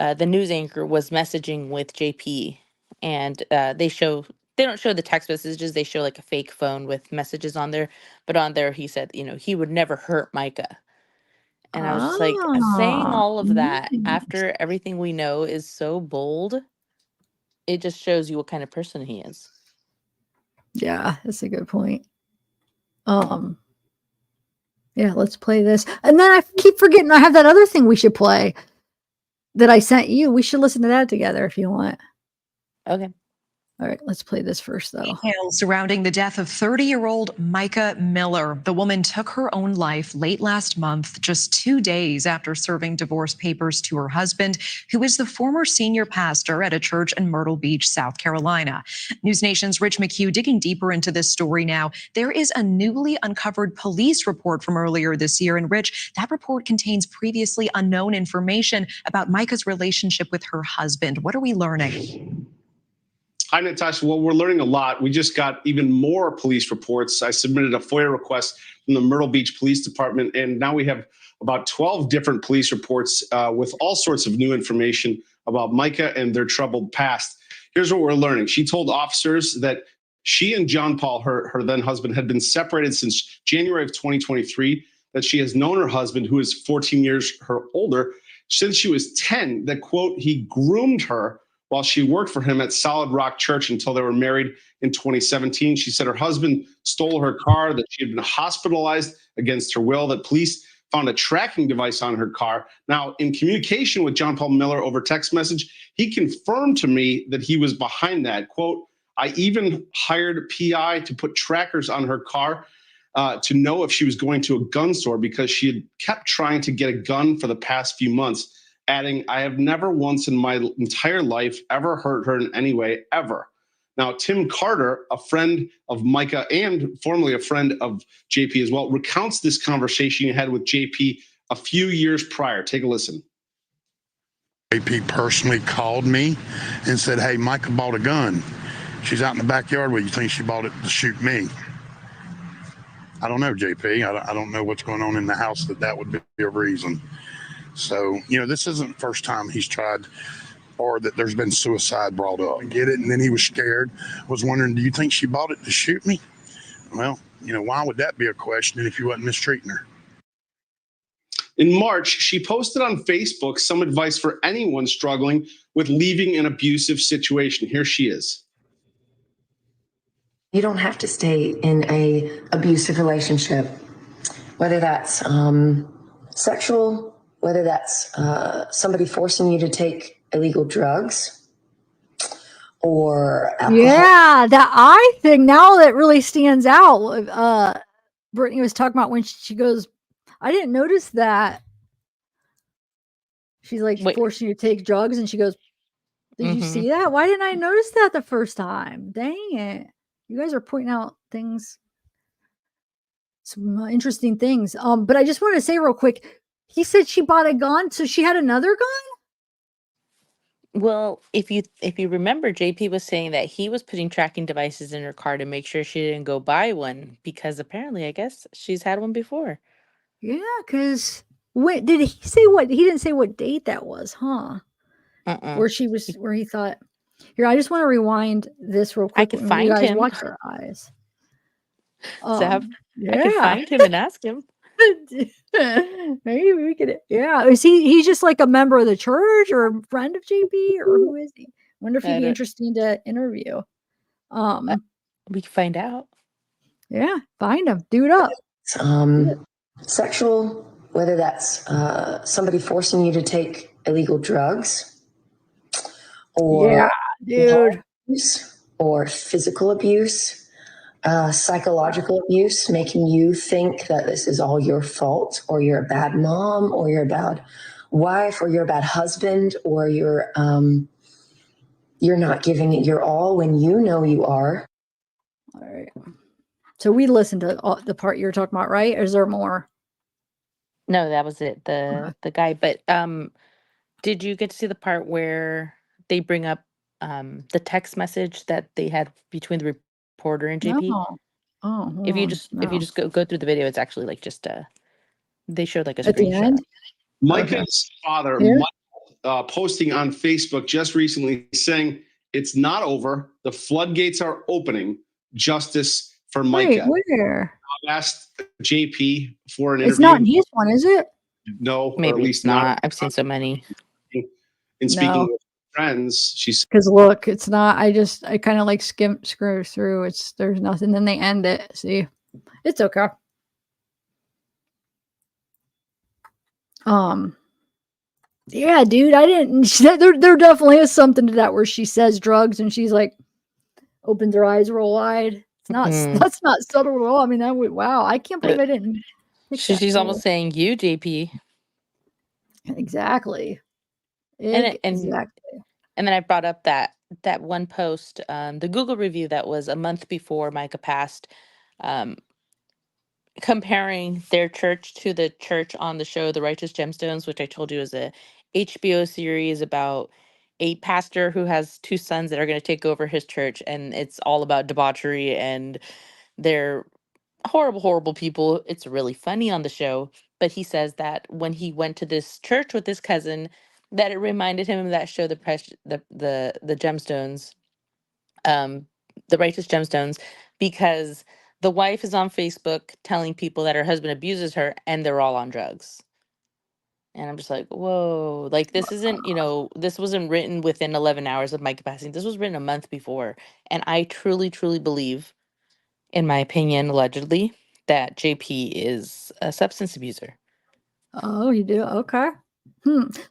news anchor was messaging with JP, and they don't show the text messages. They show like a fake phone with messages on there. But on there, he said, he would never hurt Micah. And I was just like, saying ah, all of that nice. after everything we know is so bold. It just shows you what kind of person he is. Yeah, that's a good point. Um, yeah, let's play this. And then I keep forgetting I have that other thing we should play that I sent you. We should listen to that together if you want. Okay. All right, let's play this first, though. Details surrounding the death of 30-year-old Micah Miller. The woman took her own life late last month, just 2 days after serving divorce papers to her husband, who is the former senior pastor at a church in Myrtle Beach, South Carolina. News Nation's Rich McHugh digging deeper into this story now. There is a newly uncovered police report from earlier this year. And Rich, that report contains previously unknown information about Micah's relationship with her husband. What are we learning? Hi, Natasha. Well, we're learning a lot. We just got even more police reports. I submitted a FOIA request from the Myrtle Beach Police Department, and now we have about 12 different police reports with all sorts of new information about Micah and their troubled past. Here's what we're learning. She told officers that she and John Paul, her then husband, had been separated since January of 2023, that she has known her husband, who is 14 years her older, since she was 10, that, quote, he groomed her while she worked for him at Solid Rock Church until they were married in 2017. She said her husband stole her car, that she had been hospitalized against her will, that police found a tracking device on her car. Now, in communication with John Paul Miller over text message, he confirmed to me that he was behind that. Quote, I even hired PI to put trackers on her car to know if she was going to a gun store because she had kept trying to get a gun for the past few months, adding, I have never once in my entire life ever hurt her in any way, ever. Now, Tim Carter, a friend of Micah and formerly a friend of JP as well, recounts this conversation he had with JP a few years prior. Take a listen. JP personally called me and said, hey, Micah bought a gun. She's out in the backyard. Well, you think she bought it to shoot me? I don't know, JP. I don't know what's going on in the house that would be a reason. So, this isn't the first time he's tried or that there's been suicide brought up. I get it. And then he was scared, was wondering, do you think she bought it to shoot me? Well, why would that be a question if you wasn't mistreating her? In March, she posted on Facebook some advice for anyone struggling with leaving an abusive situation. Here she is. You don't have to stay in a abusive relationship, whether that's sexual, whether that's somebody forcing you to take illegal drugs or alcohol. Yeah, that eye thing now that really stands out. Brittany was talking about when she goes, I didn't notice that. She's like forcing you to take drugs, and she goes, did you see that? Why didn't I notice that the first time? Dang it. You guys are pointing out things, some interesting things. But I just want to say real quick, he said she bought a gun, so she had another gun? Well, if you remember, JP was saying that he was putting tracking devices in her car to make sure she didn't go buy one because apparently, I guess, she's had one before. Yeah, because what did he say? What he didn't say what date that was, huh? Where she was, where he thought. Here, I just want to rewind this real quick. I could when find you guys him. watch our eyes. Zev, Yeah, I could find him and ask him. Maybe we could. Yeah, is he's just like a member of the church or a friend of JP, or who is he? Wonder if he'd be interesting to interview. We can find out. Yeah, find him, do it up. Sexual, whether that's somebody forcing you to take illegal drugs or abuse, or physical abuse, psychological abuse, making you think that this is all your fault, or you're a bad mom, or you're a bad wife, or you're a bad husband, or you're not giving it your all when you know you are. All right. So we listened to the part you're talking about, right? Or is there more? No, that was it. The guy. But did you get to see the part where they bring up the text message that they had between the reporter and JP? No. Oh, if you just go through the video, it's actually like just they showed like a at the screenshot. end. Micah's father, Michael, posting on Facebook just recently saying it's not over. The floodgates are opening. Justice for Micah. Wait, where? I've asked JP for an interview. It's not in his one, is it? No, Maybe or at least it's not. I've seen so many. In speaking with friends, she said, because look, it's not. I kind of like screw through. There's nothing. Then they end it. See, it's okay. Yeah, dude, I didn't. There definitely is something to that where she says drugs and she's like opens her eyes real wide. It's not. That's not subtle at all. I mean, wow. I can't believe I didn't. She's almost saying you, JP. Exactly. Exactly. And then I brought up that one post, the Google review that was a month before Micah passed, comparing their church to the church on the show The Righteous Gemstones, which I told you is a HBO series about a pastor who has two sons that are going to take over his church, and it's all about debauchery, and they're horrible people. It's really funny on the show, but he says that when he went to this church with his cousin, that it reminded him of that show, the Gemstones, The Righteous Gemstones, because the wife is on Facebook telling people that her husband abuses her, and they're all on drugs. And I'm just like, whoa, like this isn't, this wasn't written within 11 hours of Micah passing. This was written a month before. And I truly, truly believe, in my opinion, allegedly, that JP is a substance abuser. Oh, you do? Okay.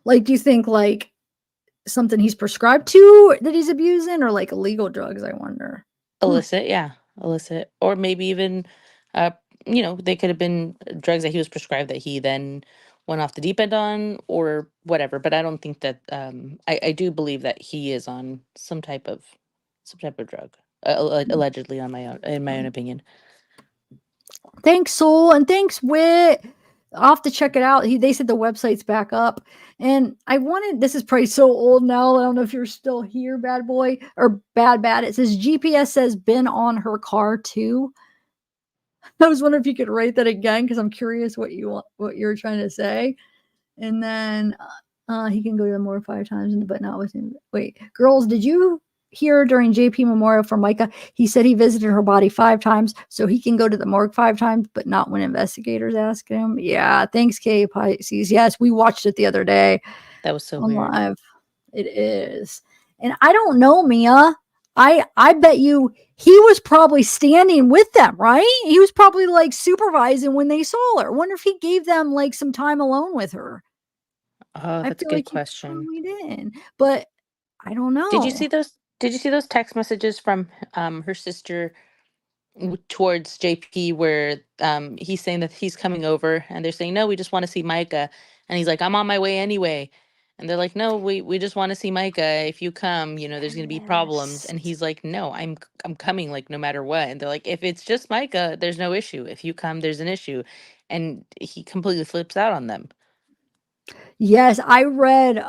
Like, do you think like something he's prescribed to that he's abusing, or like illegal drugs? I wonder. Illicit, yeah, illicit. Or maybe even, uh, they could have been drugs that he was prescribed that he then went off the deep end on or whatever. But I don't think that, I do believe that he is on some type of drug, allegedly in my own opinion. Thanks, Soul, and thanks, Wit. I'll have to check it out. They said the website's back up. And this is probably so old now. I don't know if you're still here, bad boy, or bad. It says GPS says been on her car too. I was wondering if you could write that again, because I'm curious what you're trying to say. And then he can go to the morgue 5 times, but not with him. Wait, girls, did you hear during JP Memorial for Micah? He said he visited her body 5 times, so he can go to the morgue 5 times, but not when investigators ask him. Yeah, thanks, K Pisces. Yes, we watched it the other day. That was so on weird. Live. It is, and I don't know, Mia. I bet you he was probably standing with them, right? He was probably like supervising when they saw her. Wonder if he gave them like some time alone with her. Oh, I that's a feel good like he question. probably did, but I don't know. Did you see those text messages from her sister towards JP where he's saying that he's coming over and they're saying, no, we just want to see Micah. And he's like, I'm on my way anyway. And they're like, no, we just want to see Micah. If you come, there's going to be problems. And he's like, no, I'm coming, like, no matter what. And they're like, if it's just Micah, there's no issue. If you come, there's an issue. And he completely flips out on them. Yes, I read them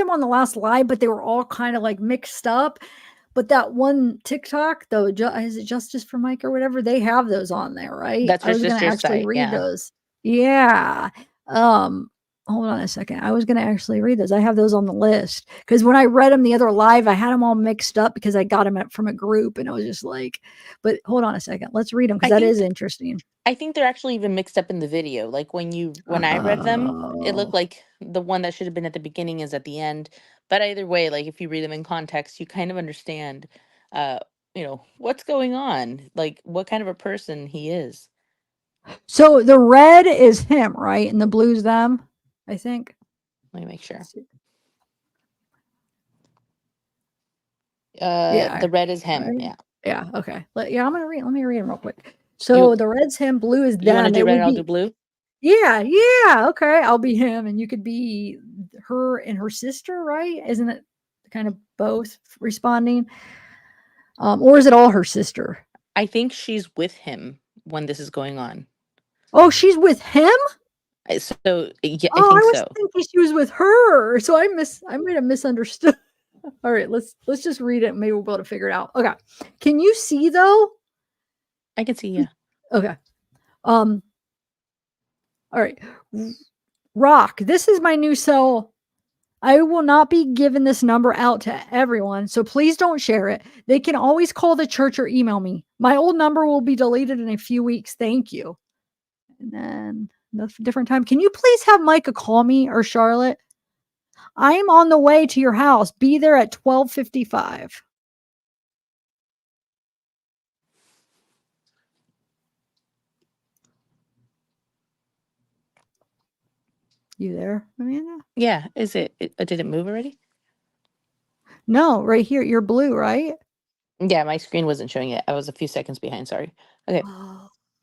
on the last live, but they were all kind of like mixed up. But that one TikTok, though, is it Justice for Mike or whatever? They have those on there, right? That's I her was going to sister's actually site. read Yeah. those. Yeah. Hold on a second. I was going to actually read those. I have those on the list because when I read them the other live, I had them all mixed up because I got them from a group, and I was just like, but hold on a second. Let's read them because that is interesting. I think they're actually even mixed up in the video. Like when I read them, it looked like the one that should have been at the beginning is at the end. But either way, like if you read them in context, you kind of understand, what's going on, like what kind of a person he is. So the red is him, right? And the blue's them, I think. Let me make sure. Yeah. The red is him. Right? Yeah. Yeah. Okay. Let me read them real quick. So the red's him, blue is them. You want to do red? I'll do blue. Yeah. Yeah. Okay. I'll be him, and you could be her and her sister, right? Isn't it kind of both responding? Or is it all her sister? I think she's with him when this is going on. Oh, she's with him? So yeah, Oh, I think I was so. thinking she was with her. So I might have misunderstood. All right, let's just read it. Maybe we'll be able to figure it out. Okay. Can you see though? I can see, yeah. Okay. All right. Rock, this is my new cell. I will not be giving this number out to everyone, so please don't share it. They can always call the church or email me. My old number will be deleted in a few weeks. Thank you. And then a different time. Can you please have Micah call me or Charlotte? I'm on the way to your house. Be there at 12:55. You there, Amanda? Yeah. Did it move already? No, right here. You're blue, right? Yeah, my screen wasn't showing it. I was a few seconds behind. Sorry. Okay.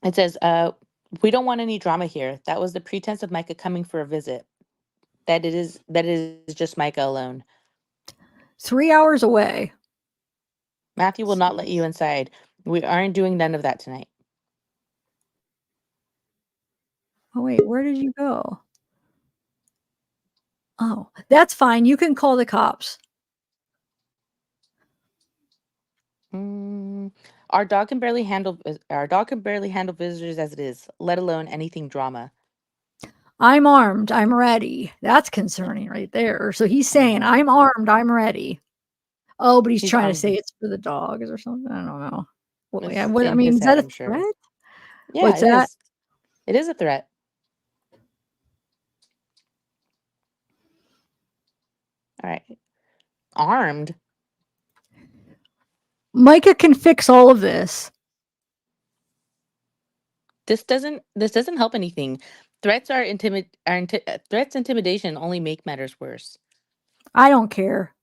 It says, we don't want any drama here. That was the pretense of Micah coming for a visit. That is just Micah alone. 3 hours away. Matthew will not let you inside. We aren't doing none of that tonight. Oh, wait, where did you go? Oh, that's fine. You can call the cops. Our dog can barely handle visitors as it is, let alone anything drama. I'm armed. I'm ready. That's concerning right there. So he's saying, I'm armed. I'm ready. Oh, but he's trying to say it's for the dogs or something. I don't know. Well, yeah, I mean, is that a threat? Yeah, What's it that? is. It is a threat. All right. Armed. Micah can fix all of this. This doesn't help anything. Threats intimidation only make matters worse. I don't care.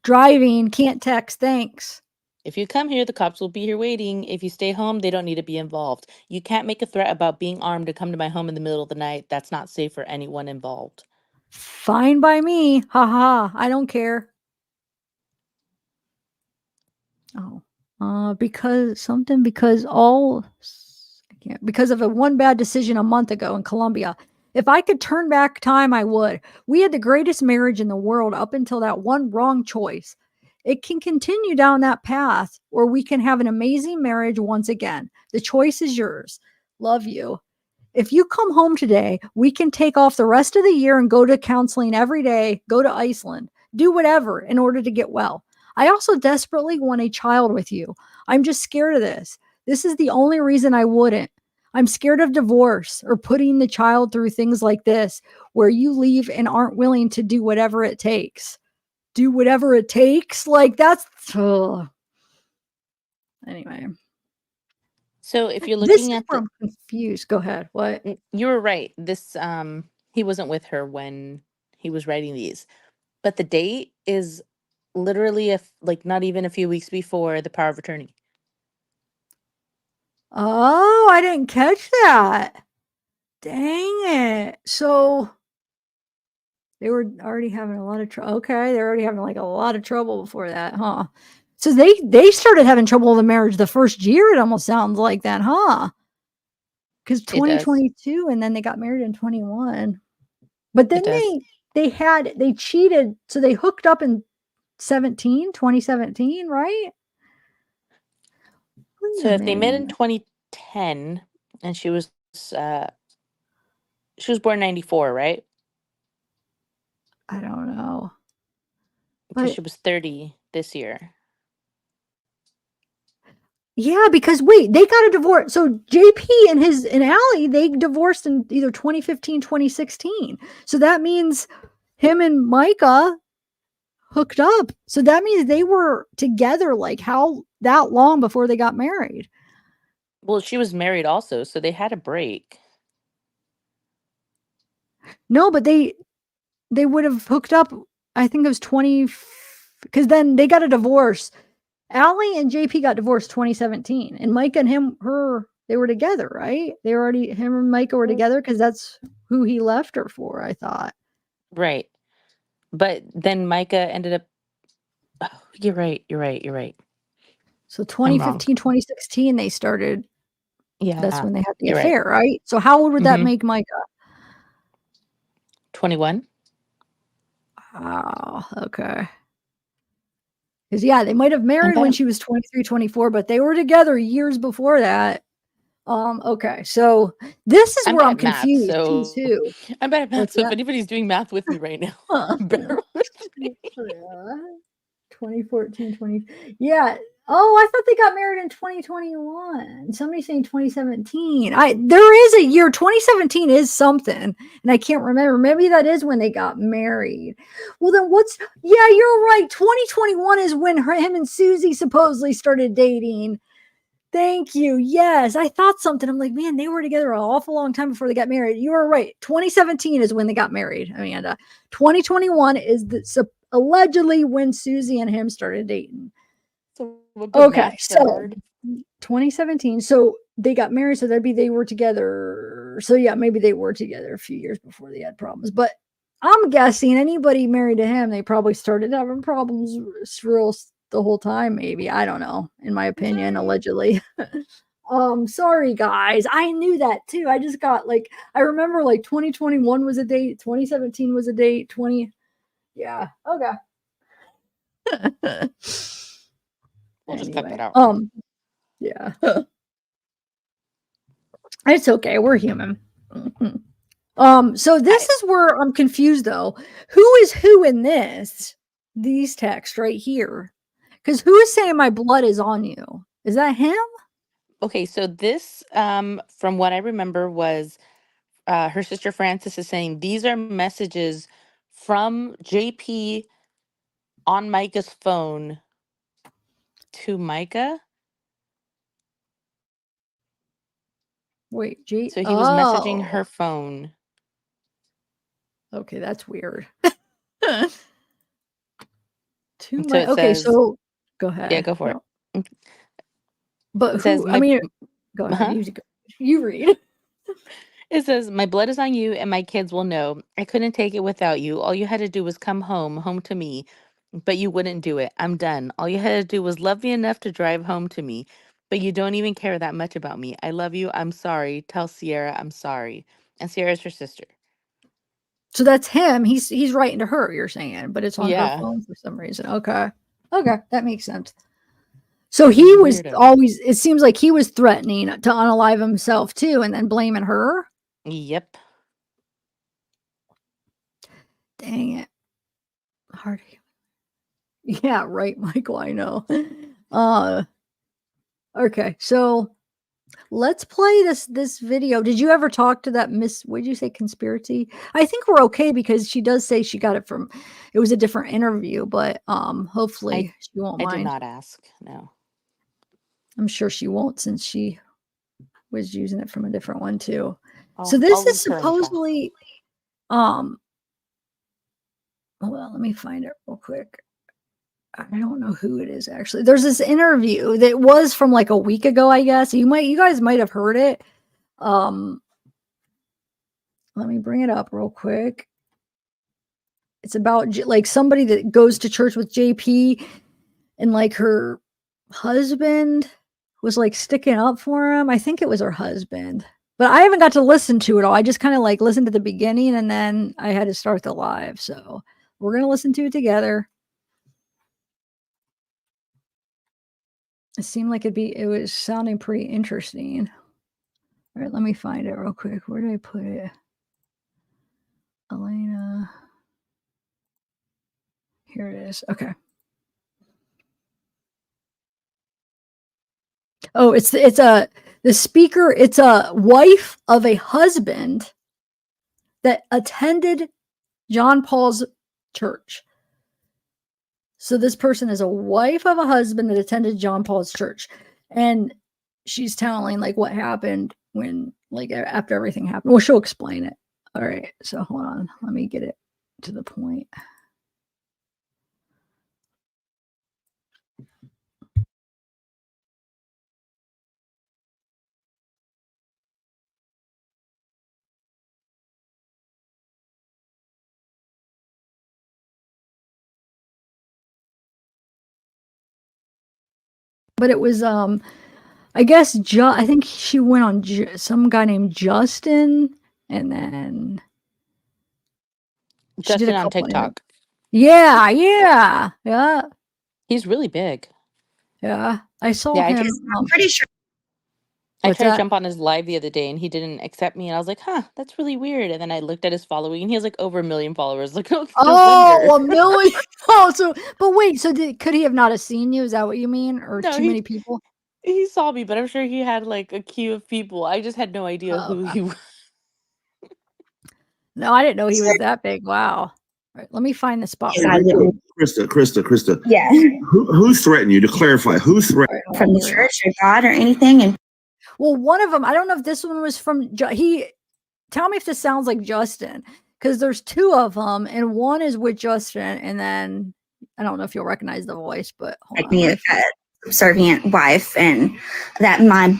Driving, can't text, thanks. If you come here, the cops will be here waiting. If you stay home, they don't need to be involved. You can't make a threat about being armed to come to my home in the middle of the night. That's not safe for anyone involved. Fine by me. Ha ha. I don't care. Oh, because of a one bad decision a month ago in Colombia. If I could turn back time, I would. We had the greatest marriage in the world up until that one wrong choice. It can continue down that path, or we can have an amazing marriage once again. The choice is yours. Love you. If you come home today, we can take off the rest of the year and go to counseling every day, go to Iceland, do whatever in order to get well. I also desperately want a child with you. I'm just scared of this. This is the only reason I wouldn't. I'm scared of divorce or putting the child through things like this, where you leave and aren't willing to do whatever it takes. Do whatever it takes? Like, that's... Anyway. So if you're This looking is at where I'm confused. Go ahead. What? You were right. This he wasn't with her when he was writing these. But the date is literally not even a few weeks before the power of attorney. Oh, I didn't catch that. Dang it. So they were already having a lot of trouble. Okay, they're already having like a lot of trouble before that, huh? So they started having trouble with the marriage the first year. It almost sounds like that, huh? Because 2022, and then they got married in 21. But then they cheated, so they hooked up in 2017, right? So if they met in 2010, and she was born 94, right? I don't know. Because she was 30 this year. Yeah, because wait, they got a divorce. So JP and Allie, they divorced in either 2015, 2016. So that means him and Micah hooked up. So that means they were together like that long before they got married. Well, she was married also, so they had a break. No, but they would have hooked up, I think it was 20, because then they got a divorce. Allie and JP got divorced 2017, and Micah and they were together, right? Him and Micah were together because that's who he left her for, I thought. Right. But then Micah ended up, you're right. So 2015, 2016, they started. Yeah. That's when they had the affair, right? So how old would that make Micah? 21. Oh, okay. Because, yeah, they might have married when she was 23, 24, but they were together years before that. Okay, so this is where I'm confused, too. I'm bad at math, so if anybody's doing math with me right now, bear with me. 2014, yeah. Oh, I thought they got married in 2021. Somebody's saying 2017. There is a year. 2017 is something, and I can't remember. Maybe that is when they got married. Well, then yeah, you're right. 2021 is when him and Susie supposedly started dating. Thank you. Yes, I thought something. I'm like, man, they were together an awful long time before they got married. You are right. 2017 is when they got married, Amanda. 2021 is allegedly when Susie and him started dating. Okay, so 2017. So they got married, so they were together. So yeah, maybe they were together a few years before they had problems. But I'm guessing anybody married to him, they probably started having problems the whole time, maybe. I don't know, in my opinion, allegedly. Sorry guys. I knew that too. I just got I remember 2021 was a date, 2017 was a date, yeah. Okay. We'll just cut that out. Yeah. It's okay. We're human. So this is where I'm confused though. Who is who in these texts right here? Because who is saying my blood is on you? Is that him? Okay, so this, from what I remember, was her sister Frances is saying these are messages from JP on Micah's phone to Micah. Wait, G. So he was messaging her phone. Okay, that's weird. So it Okay, says, so go ahead. yeah, go for No. it. But It says, who? I mean, go ahead. huh? You read. It says, my blood is on you and my kids will know. I couldn't take it without you. All you had to do was come home to me, but you wouldn't do it. I'm done. All you had to do was love me enough to drive home to me, but you don't even care that much about me. I love you. I'm sorry. Tell Sierra I'm sorry. And Sierra's her sister. So that's him. He's writing to her, you're saying, but it's on her Yeah. phone for some reason. Okay. Okay, that makes sense. So he was Weirdo. always, it seems like he was threatening to unalive himself too, and then blaming her. Yep. Dang it. Hard. Yeah, right, Michael. I know. Okay, so let's play this video. Did you ever talk to that Miss, what did you say, conspiracy? I think we're okay because she does say she got it from, it was a different interview, but hopefully she won't I mind. did not ask. No. I'm sure she won't since she was using it from a different one too. So I'll this is leave her in the chat. supposedly well, let me find it real quick. I don't know who it is actually. There's this interview that was from like a week ago, I guess. You guys might have heard it. Let me bring it up real quick. It's about like somebody that goes to church with JP, and like her husband was like sticking up for him. I think it was her husband, but I haven't got to listen to it all. I just kind of like listened to the beginning and then I had to start the live. So we're going to listen to it together. It seemed like it was sounding pretty interesting. All right, let me find it real quick. Where did I put it? Elena. Here it is. Okay. Oh, it's the speaker. It's a wife of a husband that attended John Paul's church. So this person is a wife of a husband that attended John Paul's church, and she's telling like what happened when like after everything happened. Well, she'll explain it. All right. So hold on. Let me get it to the point. But it was I guess I think she went on some guy named Justin, and then she did Justin a on couple TikTok. Yeah. He's really big. Yeah. I saw Yeah, him. I'm pretty sure. I tried to jump on his live the other day and he didn't accept me. And I was like, huh, that's really weird. And then I looked at his following and he has like over 1 million followers. Like, no wonder. 1 million. Oh, so, but wait, so could he have not have seen you? Is that what you mean? Or No, too many people? he saw me, but I'm sure he had like a queue of people. I just had no idea who he was. No, I didn't know he was that big. Wow. All right, let me find the spot. Krista. Yeah. Who threatened you? To clarify, who threatened From the church or God or anything. And well, one of them, I don't know if this one was from tell me if this sounds like Justin, because there's two of them, and one is with Justin, and then I don't know if you'll recognize the voice, but like me, a subservient wife, and that my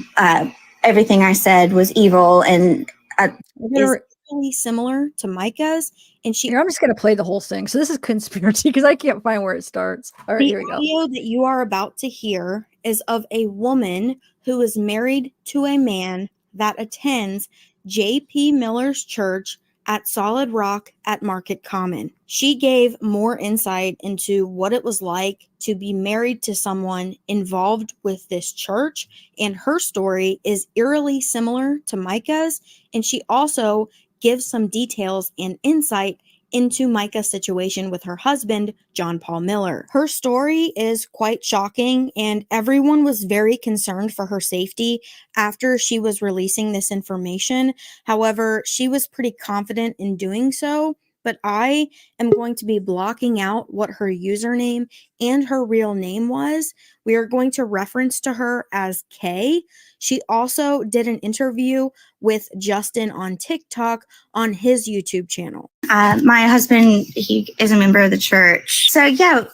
everything I said was evil, and is really similar to Micah's. And I'm just gonna play the whole thing. So this is conspiracy because I can't find where it starts. All right, here we go. The audio that you are about to hear is of a woman who is married to a man that attends J.P. Miller's church at Solid Rock at Market Common. She gave more insight into what it was like to be married to someone involved with this church, and her story is eerily similar to Micah's, and she also gives some details and insight into Micah's situation with her husband, John Paul Miller. Her story is quite shocking, and everyone was very concerned for her safety after she was releasing this information. However, she was pretty confident in doing so, but I am going to be blocking out what her username and her real name was. We are going to reference to her as Kay. She also did an interview with Justin on TikTok on his YouTube channel. My husband, he is a member of the church. So yeah,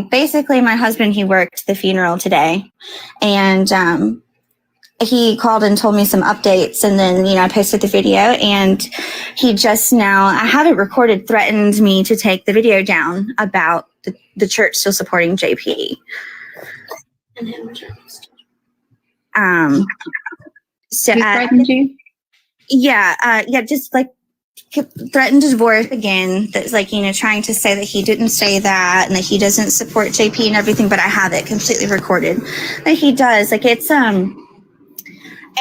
basically my husband, he worked the funeral today, and he called and told me some updates, and then, I posted the video, and he just now, I have it recorded, threatened me to take the video down about the church still supporting JP. So He threatened you? Yeah, just like threatened to divorce again. That's like, trying to say that he didn't say that and that he doesn't support JP and everything, but I have it completely recorded that he does. Like, it's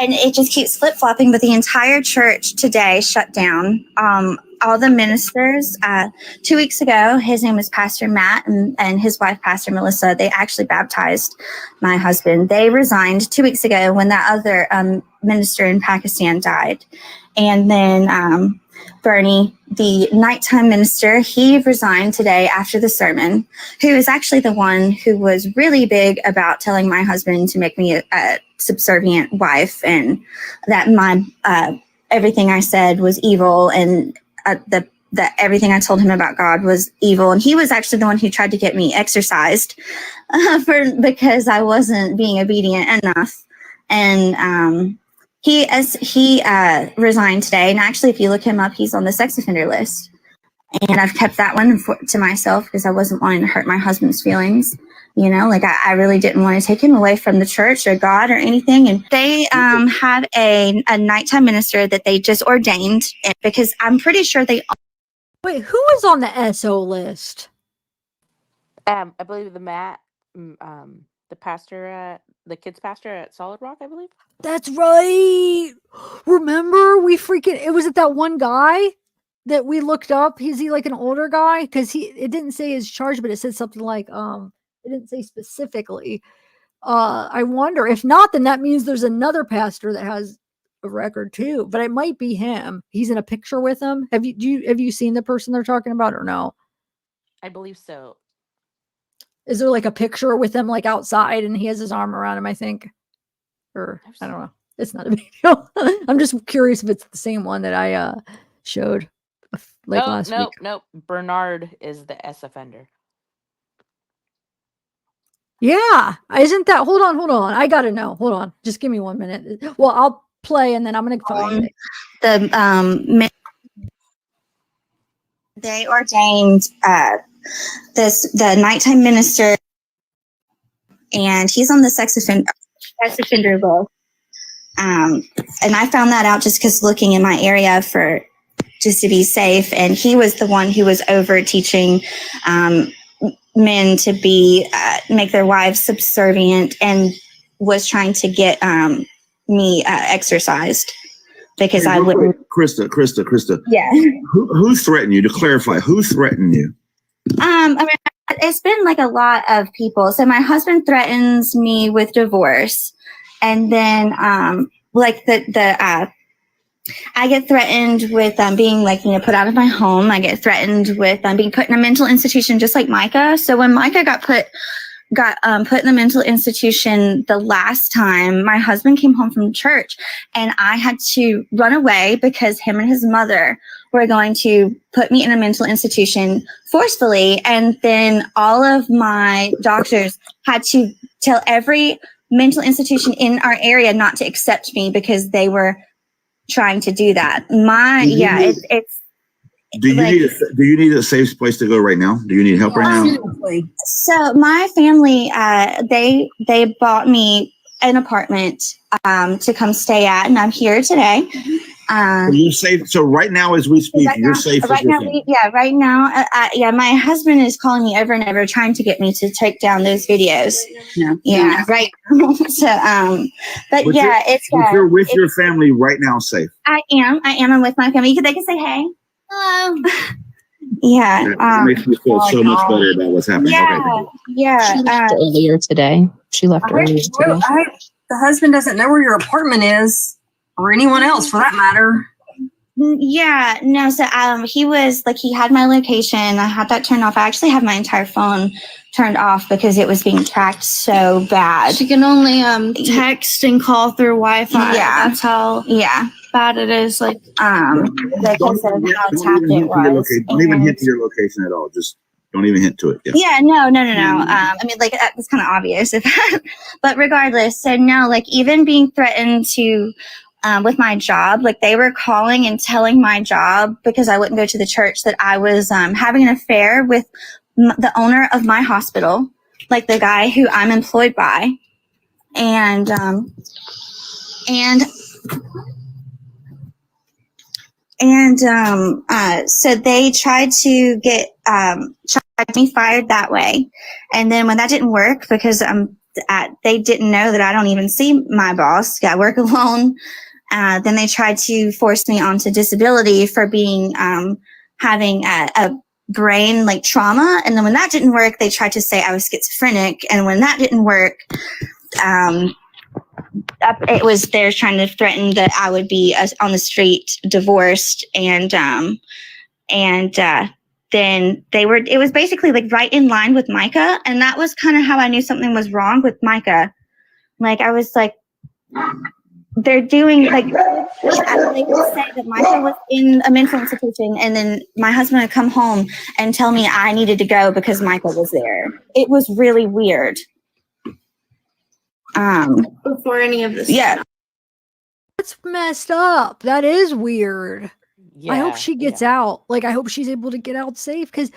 and it just keeps flip-flopping, but the entire church today shut down. All the ministers, 2 weeks ago, his name was Pastor Matt, and his wife, Pastor Melissa, they actually baptized my husband. They resigned 2 weeks ago when that other minister in Pakistan died. And then Bernie, the nighttime minister, he resigned today after the sermon, who is actually the one who was really big about telling my husband to make me a subservient wife, and that my everything I said was evil, and that everything I told him about God was evil. And he was actually the one who tried to get me exorcised because I wasn't being obedient enough. And he resigned today. And actually, if you look him up, he's on the sex offender list. And I've kept that one to myself because I wasn't wanting to hurt my husband's feelings. I really didn't want to take him away from the church or God or anything. And they have a nighttime minister that they just ordained, because I'm pretty sure they. Wait, who was on the SO list? I believe the pastor, the kids pastor at Solid Rock, I believe. That's right. Remember, it was that one guy that we looked up. Is he like an older guy? Because it didn't say his charge, but it said something like it didn't say specifically. I wonder if not, then that means there's another pastor that has a record too, but it might be him. He's in a picture with him. Have you seen the person they're talking about or no? I believe so. Is there like a picture with him like outside and he has his arm around him, I think? Or I don't know. It's not a big deal. I'm just curious if it's the same one that I showed last week. Nope. Bernard is the S offender. Yeah. Isn't that hold on. I gotta know. Hold on. Just give me 1 minute. Well, I'll play and then I'm gonna find it. They ordained the nighttime minister, and he's on the sex offender list. And I found that out just because looking in my area just to be safe. And he was the one who was over teaching men to make their wives subservient, and was trying to get me exorcised because I wouldn't. Krista. Yeah. Who threatened you? To clarify, who threatened you? It's been like a lot of people. So my husband threatens me with divorce, and then I get threatened with being put out of my home. I get threatened with being put in a mental institution, just like Micah. So when Micah got put in a mental institution the last time, my husband came home from church, and I had to run away because him and his mother were going to put me in a mental institution forcefully. And then all of my doctors had to tell every mental institution in our area not to accept me because they were trying to do that. Do you need a safe place to go right now? Do you need help right now? So my family, they bought me an apartment to come stay at, and I'm here today. You're safe. So right now, as we speak, you're safe. Right now, my husband is calling me over and over, trying to get me to take down those videos. Yeah, right. So, you're with your family right now, safe. I am. I'm with my family. They can say hey. Hello. Yeah. That makes me feel so much better about what's happening. Yeah. She left earlier today. The husband doesn't know where your apartment is, or anyone else for that matter. Yeah, no, so he was like, he had my location. I had that turned off. I actually have my entire phone turned off because it was being tracked so bad. She can only text and call through Wi-Fi. Yeah. That's how Yeah. bad it is. Like Because of how Don't tapped even it hint to your was. location. Don't even hint to your location at all. Just don't even hint to it. Yeah. Yeah, no. I mean, like, that's kind of obvious. But regardless, so no, like, even being threatened to, with my job, like, they were calling and telling my job, because I wouldn't go to the church, that I was having an affair with the owner of my hospital, like the guy who I'm employed by. And so they tried to get me fired that way. And then when that didn't work, because they didn't know that I don't even see my boss, I work alone. Then they tried to force me onto disability for being having a brain like trauma. And then when that didn't work, they tried to say I was schizophrenic. And when that didn't work, it was they're trying to threaten that I would be on the street, divorced, and then it was basically like right in line with Micah, and that was kind of how I knew something was wrong with Micah. Like, I was like, they're doing like, they would say that Micah was in a mental institution, and then my husband would come home and tell me I needed to go because Micah was there. It was really weird. before any of this. Yeah. That's messed up. That is weird. I hope she gets out. Like, I hope she's able to get out safe, because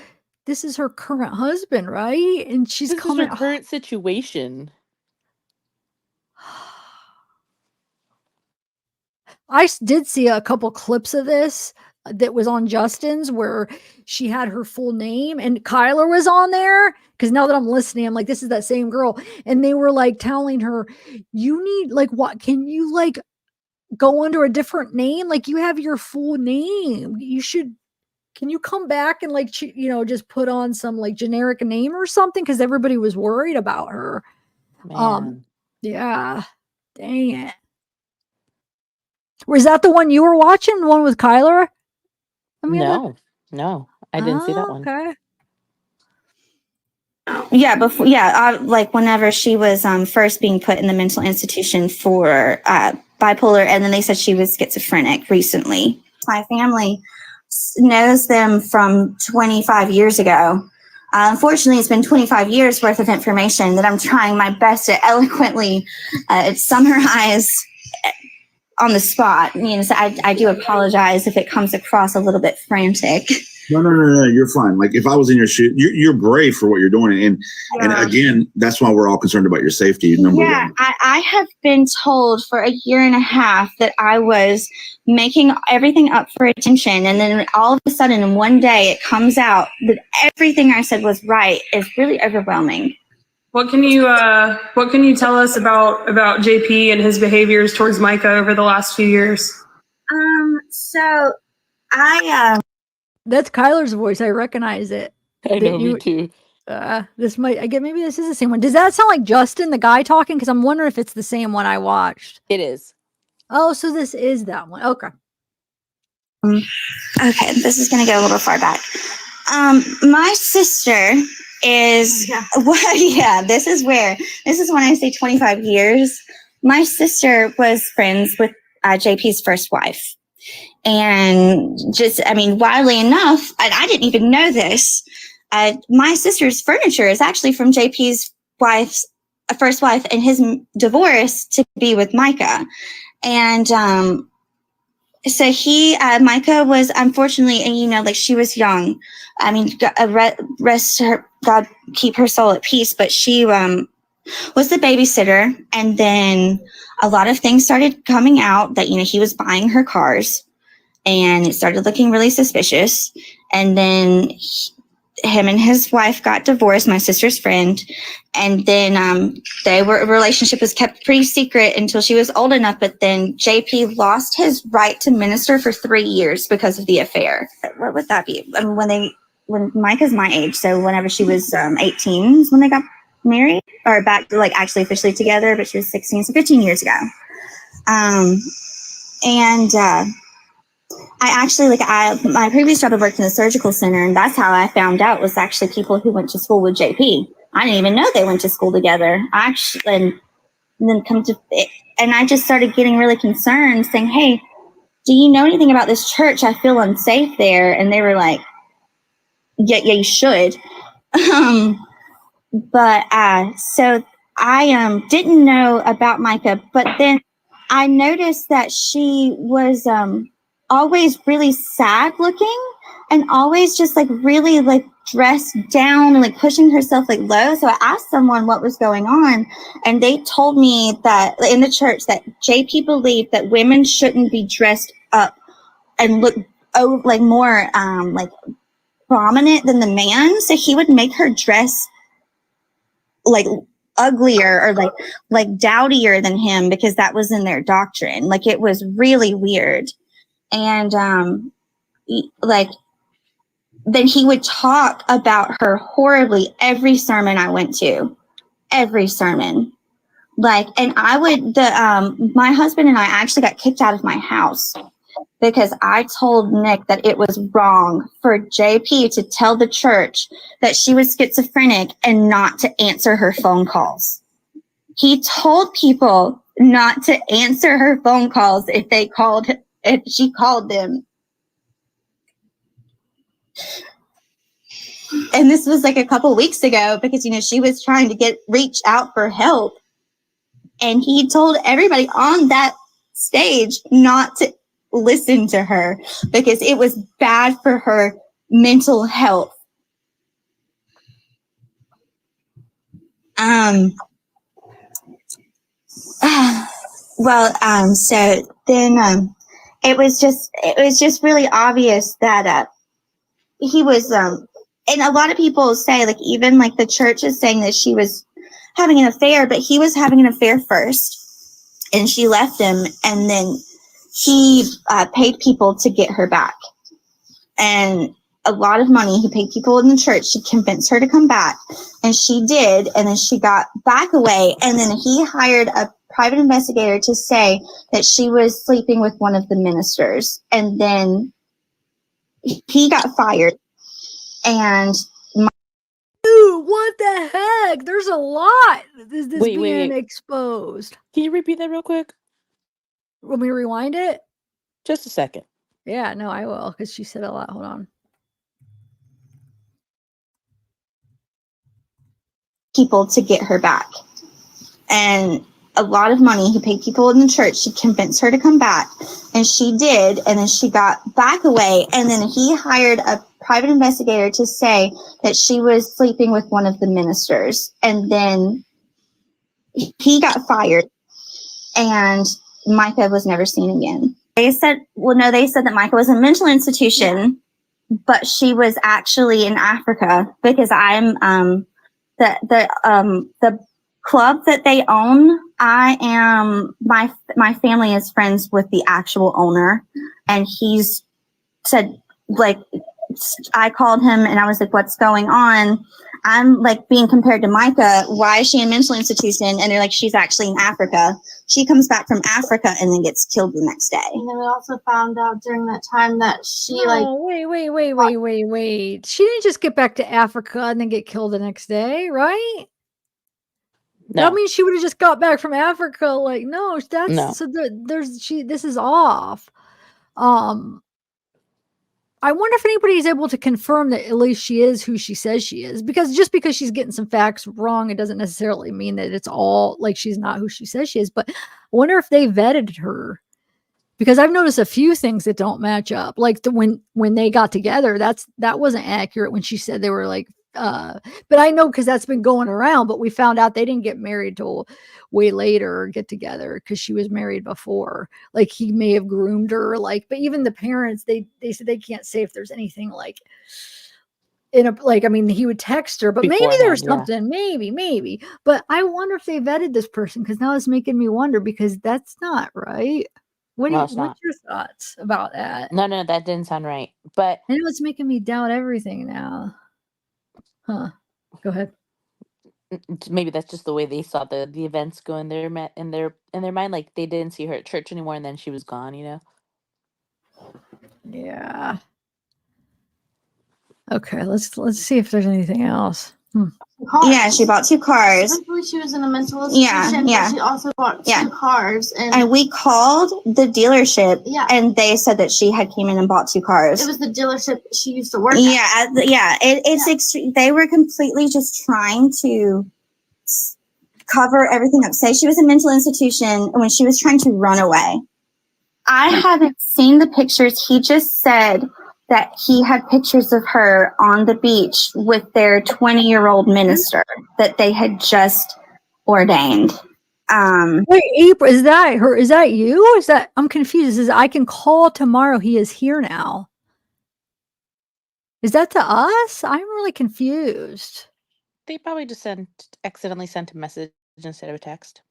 this is her current husband, right? And she's This is her current situation. I did see a couple clips of this that was on Justin's, where she had her full name and Kyler was on there. Because now that I'm listening, I'm like, this is that same girl. And they were like telling her, you need, like, what? Can you, like, go under a different name? Like, you have your full name. You should, can you come back and, like, just put on some, like, generic name or something? Because everybody was worried about her. Man. Yeah. Dang it. Was that the one you were watching? The one with Kyler? No, I didn't see that one. Okay. Yeah, like whenever she was first being put in the mental institution for bipolar, and then they said she was schizophrenic recently. My family knows them from 25 years ago. Unfortunately, it's been 25 years worth of information that I'm trying my best to eloquently summarize on the spot. So I do apologize if it comes across a little bit frantic. No. You're fine. Like, if I was in your shoes, you're brave for what you're doing, and again, that's why we're all concerned about your safety. Number one. I have been told for a year and a half that I was making everything up for attention, and then all of a sudden, in one day, it comes out that everything I said was right. Is really overwhelming. What can you tell us about JP and his behaviors towards Micah over the last few years? So I that's Kyler's voice. I recognize it. I know, me too. This might, I get, maybe this is the same one. Does that sound like Justin, the guy talking? Because I'm wondering if it's the same one I watched. It is. Oh, so this is that one. Okay. Okay, this is going to go a little far back. My sister is, this is when I say 25 years. My sister was friends with JP's first wife. And widely enough, I didn't even know this. My sister's furniture is actually from JP's first wife, and his divorce to be with Micah. And so Micah was, unfortunately, and she was young. I mean, rest her, God keep her soul at peace. But she was the babysitter, and then a lot of things started coming out that he was buying her cars, and it started looking really suspicious. And then him and his wife got divorced, my sister's friend, and then relationship was kept pretty secret until she was old enough. But then JP lost his right to minister for 3 years because of the affair. What would that be? When Micah's my age, so whenever she was 18 is when they got married, or back, like, actually officially together, but she was 16, so 15 years ago. I actually my previous job I worked in the surgical center, and that's how I found out was actually people who went to school with JP. I didn't even know they went to school together. And then and I just started getting really concerned, saying, "Hey, do you know anything about this church? I feel unsafe there." And they were like, "Yeah, you should." But so I didn't know about Micah, but then I noticed that she was always really sad looking and always just really dressed down and pushing herself low. So I asked someone what was going on, and they told me that in the church that JP believed that women shouldn't be dressed up and look more prominent than the man. So he would make her dress uglier or dowdier than him because that was in their doctrine. It was really weird. And then he would talk about her horribly every sermon I went to, every sermon. And I would my husband and I actually got kicked out of my house because I told Nick that it was wrong for JP to tell the church that she was schizophrenic and not to answer her phone calls. He told people not to answer her phone calls if she called them. And this was a couple weeks ago because, she was trying to reach out for help. And he told everybody on that stage not to listen to her because it was bad for her mental health. So then it was just really obvious that he was and a lot of people say even the church is saying that she was having an affair, but he was having an affair first and she left him, and then he paid people to get her back, and a lot of money. He paid people in the church to convince her to come back, and she did, and then she got back away, and then he hired a private investigator to say that she was sleeping with one of the ministers, and then he got fired. And Dude, what the heck? There's a lot. This Wait. being exposed. Can you repeat that real quick? Want me to rewind it? Just a second. Yeah, no, I will, because she said a lot. Hold on. People to get her back, and a lot of money. He paid people in the church to convince her to come back, and she did, and then she got back away, and then he hired a private investigator to say that she was sleeping with one of the ministers, and then he got fired, and Micah was never seen again. They said that Micah was in a mental institution, but she was actually in Africa because I'm the club that they own. I am my family is friends with the actual owner, and he's said I called him and I was like, "What's going on?" I'm being compared to Micah. Why is she in a mental institution? And they're like, "She's actually in Africa." She comes back from Africa and then gets killed the next day. And then we also found out during that time that she wait. She didn't just get back to Africa and then get killed the next day, right? No. That means she would have just got back from Africa. No, that's No. so this is off. I wonder if anybody's able to confirm that at least she is who she says she is, because just because she's getting some facts wrong, it doesn't necessarily mean that it's all she's not who she says she is. But I wonder if they vetted her, because I've noticed a few things that don't match up. When they got together, that wasn't accurate when she said they were but I know because that's been going around, but we found out they didn't get married till way later or get together because she was married before. He may have groomed her, but even the parents, they said they can't say if there's anything in a he would text her, but maybe there's something, maybe. But I wonder if they vetted this person, because now it's making me wonder, because that's not right. What's your thoughts about that? No, that didn't sound right. But I know it's making me doubt everything now. Huh. Go ahead. Maybe that's just the way they saw the events go in their mind. They didn't see her at church anymore, and then she was gone. Yeah. Okay, let's see if there's anything else. Yeah, she bought 2 cars. Luckily, she was in a mental institution, Yeah. but she also bought 2 cars. And we called the dealership, Yeah. and they said that she had came in and bought 2 cars. It was the dealership she used to work at. Yeah. It's extreme. They were completely just trying to cover everything up. Say she was in a mental institution when she was trying to run away. I haven't seen the pictures. He just said that he had pictures of her on the beach with their 20-year-old minister that they had just ordained. Wait, April, is that her? Is that you? Is that I'm confused? It says I can call tomorrow. He is here now. Is that to us? I'm really confused. They probably just accidentally sent a message instead of a text.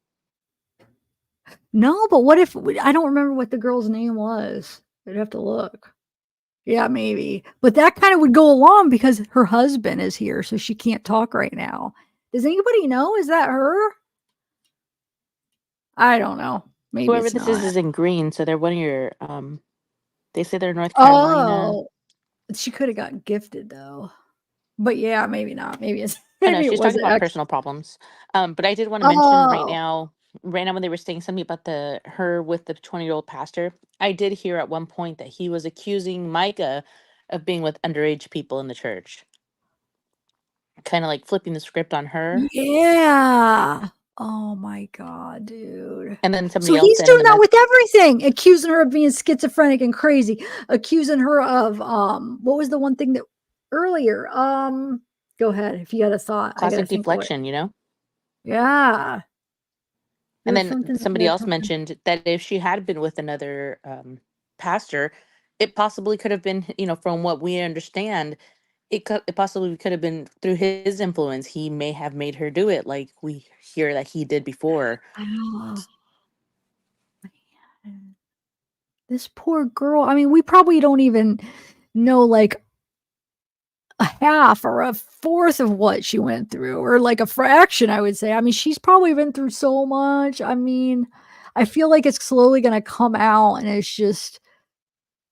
No, but what if I don't remember what the girl's name was? I'd have to look. Yeah, maybe. But that kind of would go along because her husband is here, so she can't talk right now. Does anybody know? Is that her? I don't know. Maybe Whoever it's this not. is in green, so they're one of your they say they're North Carolina. Oh, she could have gotten gifted though. But yeah, maybe not. Maybe it's I know maybe it she's talking wasn't about actually. personal problems. But I did want to mention right Oh, now when they were saying something about her with the 20-year-old pastor, I did hear at one point that he was accusing Micah of being with underage people in the church. Kind of like flipping the script on her. yeah. Oh my God, dude. And then So somebody else he's said in doing the that mess with everything, accusing her of being schizophrenic and crazy, accusing her of what was the one thing that earlier? Go ahead if you got a thought. I gotta classic think of it. deflection, you know? Yeah. And There's then something that somebody you guys else talking. mentioned that if she had been with another pastor, it possibly could have been, from what we understand, it possibly could have been through his influence. He may have made her do it, like we hear that he did before. Oh, man. This poor girl. I mean, we probably don't even know like a half or a fourth of what she went through, or like a fraction, I would say. I mean, she's probably been through so much. I mean, I feel like it's slowly going to come out, and it's just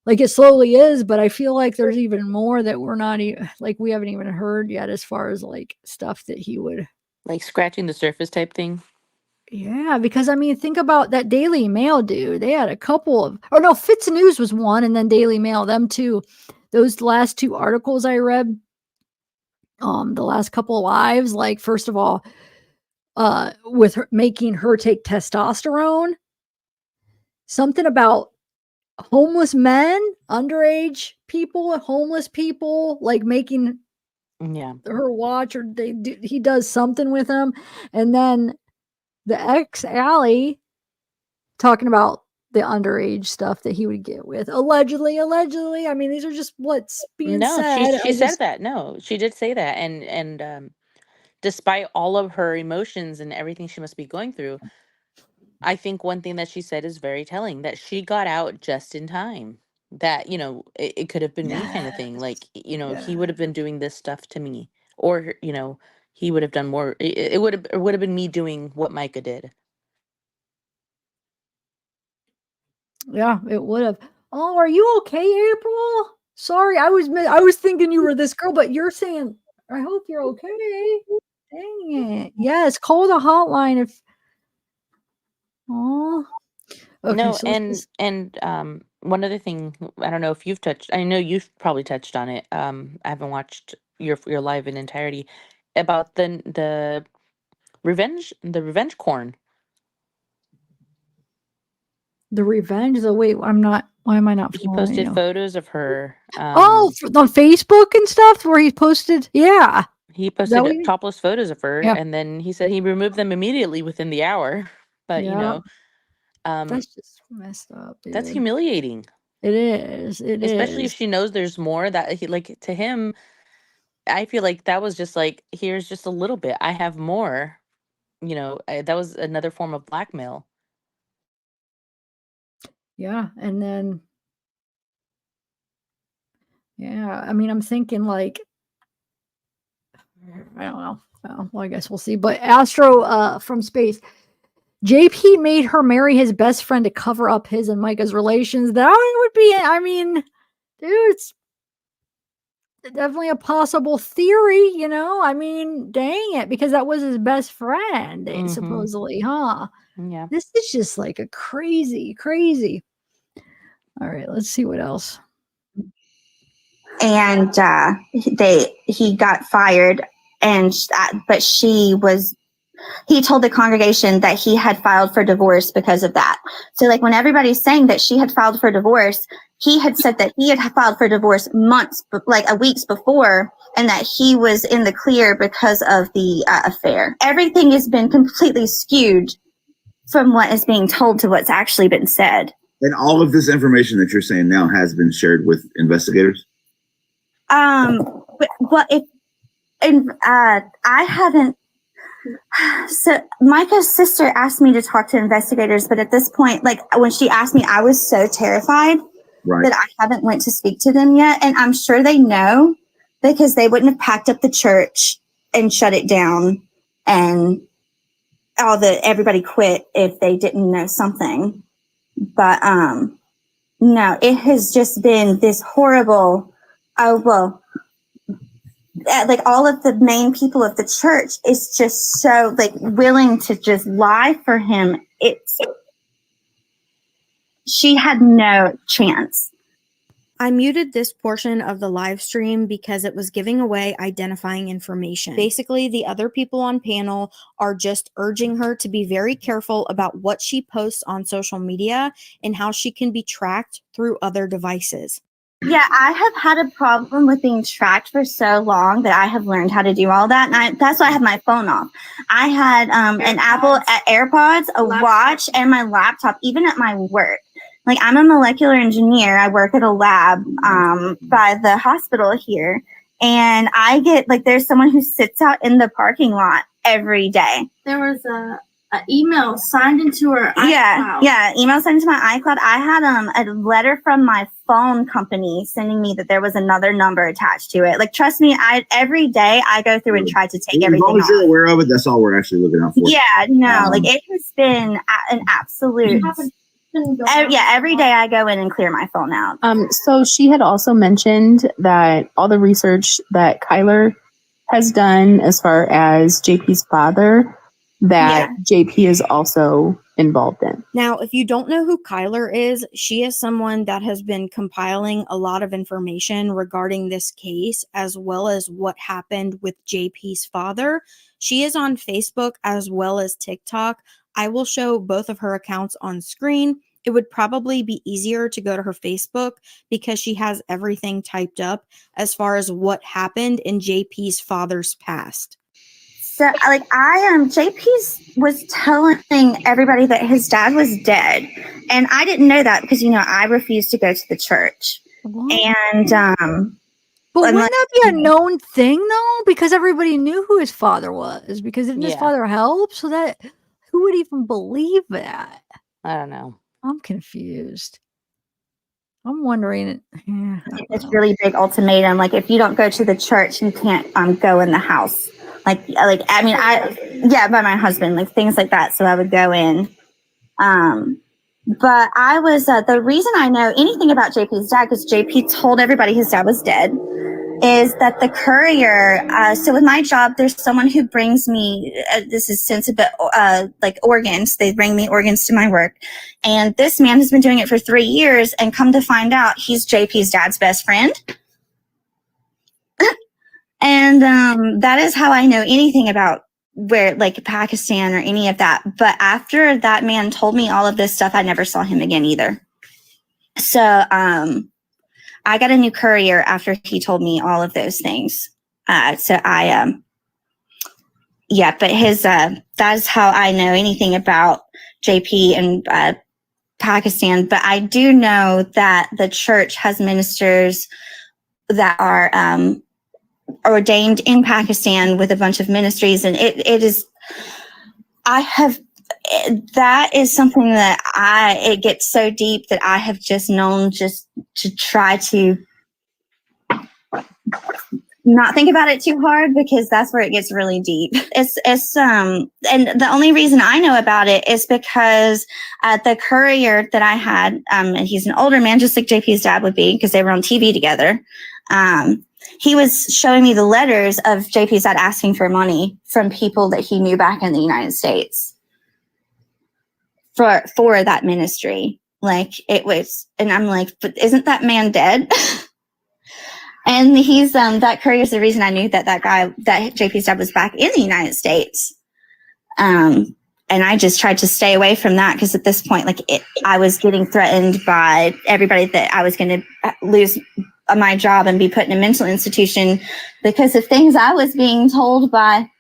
like it slowly is, but I feel like there's even more that we're not even like we haven't even heard yet as far as like stuff that he would. Like scratching the surface type thing. Yeah, because I mean, think about that Daily Mail dude. They had a couple of, or no, Fitz News was one, and then Daily Mail, them two. Those last 2 articles I read, the last couple of lives, like first of all, with her, making her take testosterone, something about homeless men, underage people, homeless people, like making Yeah. her watch, or he does something with them, and then the ex Allie talking about the underage stuff that he would get with allegedly. I mean, these are just what's being No, she said. she said that. No, she did say that. And despite all of her emotions and everything she must be going through, I think one thing that she said is very telling, that she got out just in time. That, it could have been me kind of thing. Like, he would have been doing this stuff to me. Or, he would have done more. It would have been me doing what Micah did. Yeah, it would have. Oh, are you okay, April? Sorry, I was thinking you were this girl, but you're saying I hope you're okay. Dang it. Yes, call the hotline if. Oh, okay. No, So let's and just, and one other thing, I don't know if you've touched. I know you've probably touched on it. I haven't watched your live in entirety about the revenge corn. the revenge. The wait, I'm not. Why am I not He following posted you? photos of her. Oh, on Facebook and stuff where he posted. Yeah, He is that posted what you? topless photos of her, Yeah, and then he said he removed them immediately within the hour. But yeah. um, That's just messed up, that's dude. humiliating, It is. It especially if is. she knows there's more. That he like to him. I feel like that was just like, here's just a little bit. I have more. That was another form of blackmail. Yeah, and then yeah, I mean, I'm thinking like I don't know. Well, I guess we'll see. But Astro from space, JP made her marry his best friend to cover up his and Micah's relations. That one would be. I mean, dude, it's definitely a possible theory, I mean, dang it, because that was his best friend, supposedly, huh? Yeah. This is just like a crazy. All right, let's see what else. And he got fired, but he told the congregation that he had filed for divorce because of that. So like when everybody's saying that she had filed for divorce, he had said that he had filed for divorce weeks before, and that he was in the clear because of the affair. Everything has been completely skewed from what is being told to what's actually been said. And all of this information that you're saying now has been shared with investigators? I haven't. So Micah's sister asked me to talk to investigators, but at this point, like when she asked me, I was so terrified that I haven't went to speak to them yet. And I'm sure they know, because they wouldn't have packed up the church and shut it down and everybody quit if they didn't know something. But no, it has just been this horrible, like all of the main people of the church is just so like willing to just lie for him. She had no chance. I muted this portion of the live stream because it was giving away identifying information. Basically, the other people on panel are just urging her to be very careful about what she posts on social media and how she can be tracked through other devices. Yeah, I have had a problem with being tracked for so long that I have learned how to do all that. And that's why I have my phone off. I had an Apple AirPods, a watch, and my laptop, even at my work. Like, I'm a molecular engineer. I work at a lab by the hospital here. And I get, like, there's someone who sits out in the parking lot every day. There was an email signed into her iCloud. Yeah, email signed into my iCloud. I had a letter from my phone company sending me that there was another number attached to it. Like, trust me, every day I go through and try to take everything off. As long as you're aware of it, that's all we're actually looking out for. Yeah, no, like it has been an absolute. Every day I go in and clear my phone out. So she had also mentioned that all the research that Kyler has done as far as JP's father, that JP is also involved in. Now, if you don't know who Kyler is, she is someone that has been compiling a lot of information regarding this case, as well as what happened with JP's father. She is on Facebook as well as TikTok. I will show both of her accounts on screen. It would probably be easier to go to her Facebook because she has everything typed up as far as what happened in JP's father's past. So, like, JP's was telling everybody that his dad was dead. And I didn't know that because, I refused to go to the church. What? And, but wouldn't that be a known thing, though? Because everybody knew who his father was. Because didn't his father help? So that, who would even believe that? I don't know. I'm confused. I'm wondering. It's really big ultimatum. Like, if you don't go to the church, you can't go in the house. By my husband, like things like that. So I would go in. But I was, the reason I know anything about JP's dad, because JP told everybody his dad was dead, is that the courier, so with my job, there's someone who brings me, this is sensitive, like organs. They bring me organs to my work. And this man has been doing it for 3 years, and come to find out, he's JP's dad's best friend. And that is how I know anything about where, like, Pakistan or any of that. But after that man told me all of this stuff, I never saw him again either. So I got a new courier after he told me all of those things. But his that's how I know anything about JP and Pakistan. But I do know that the church has ministers that are ordained in Pakistan with a bunch of ministries, and it is, that is something that it gets so deep that I have just known just to try to not think about it too hard because that's where it gets really deep. And the only reason I know about it is because the courier that I had, and he's an older man, just like JP's dad would be, because they were on TV together. He was showing me the letters of JP's dad asking for money from people that he knew back in the United States for that ministry. Like it was, and I'm like, but isn't that man dead? And he's that courier is the reason I knew that JP's dad was back in the United States. And I just tried to stay away from that because at this point, I was getting threatened by everybody that I was going to lose my job and be put in a mental institution because of things I was being told by.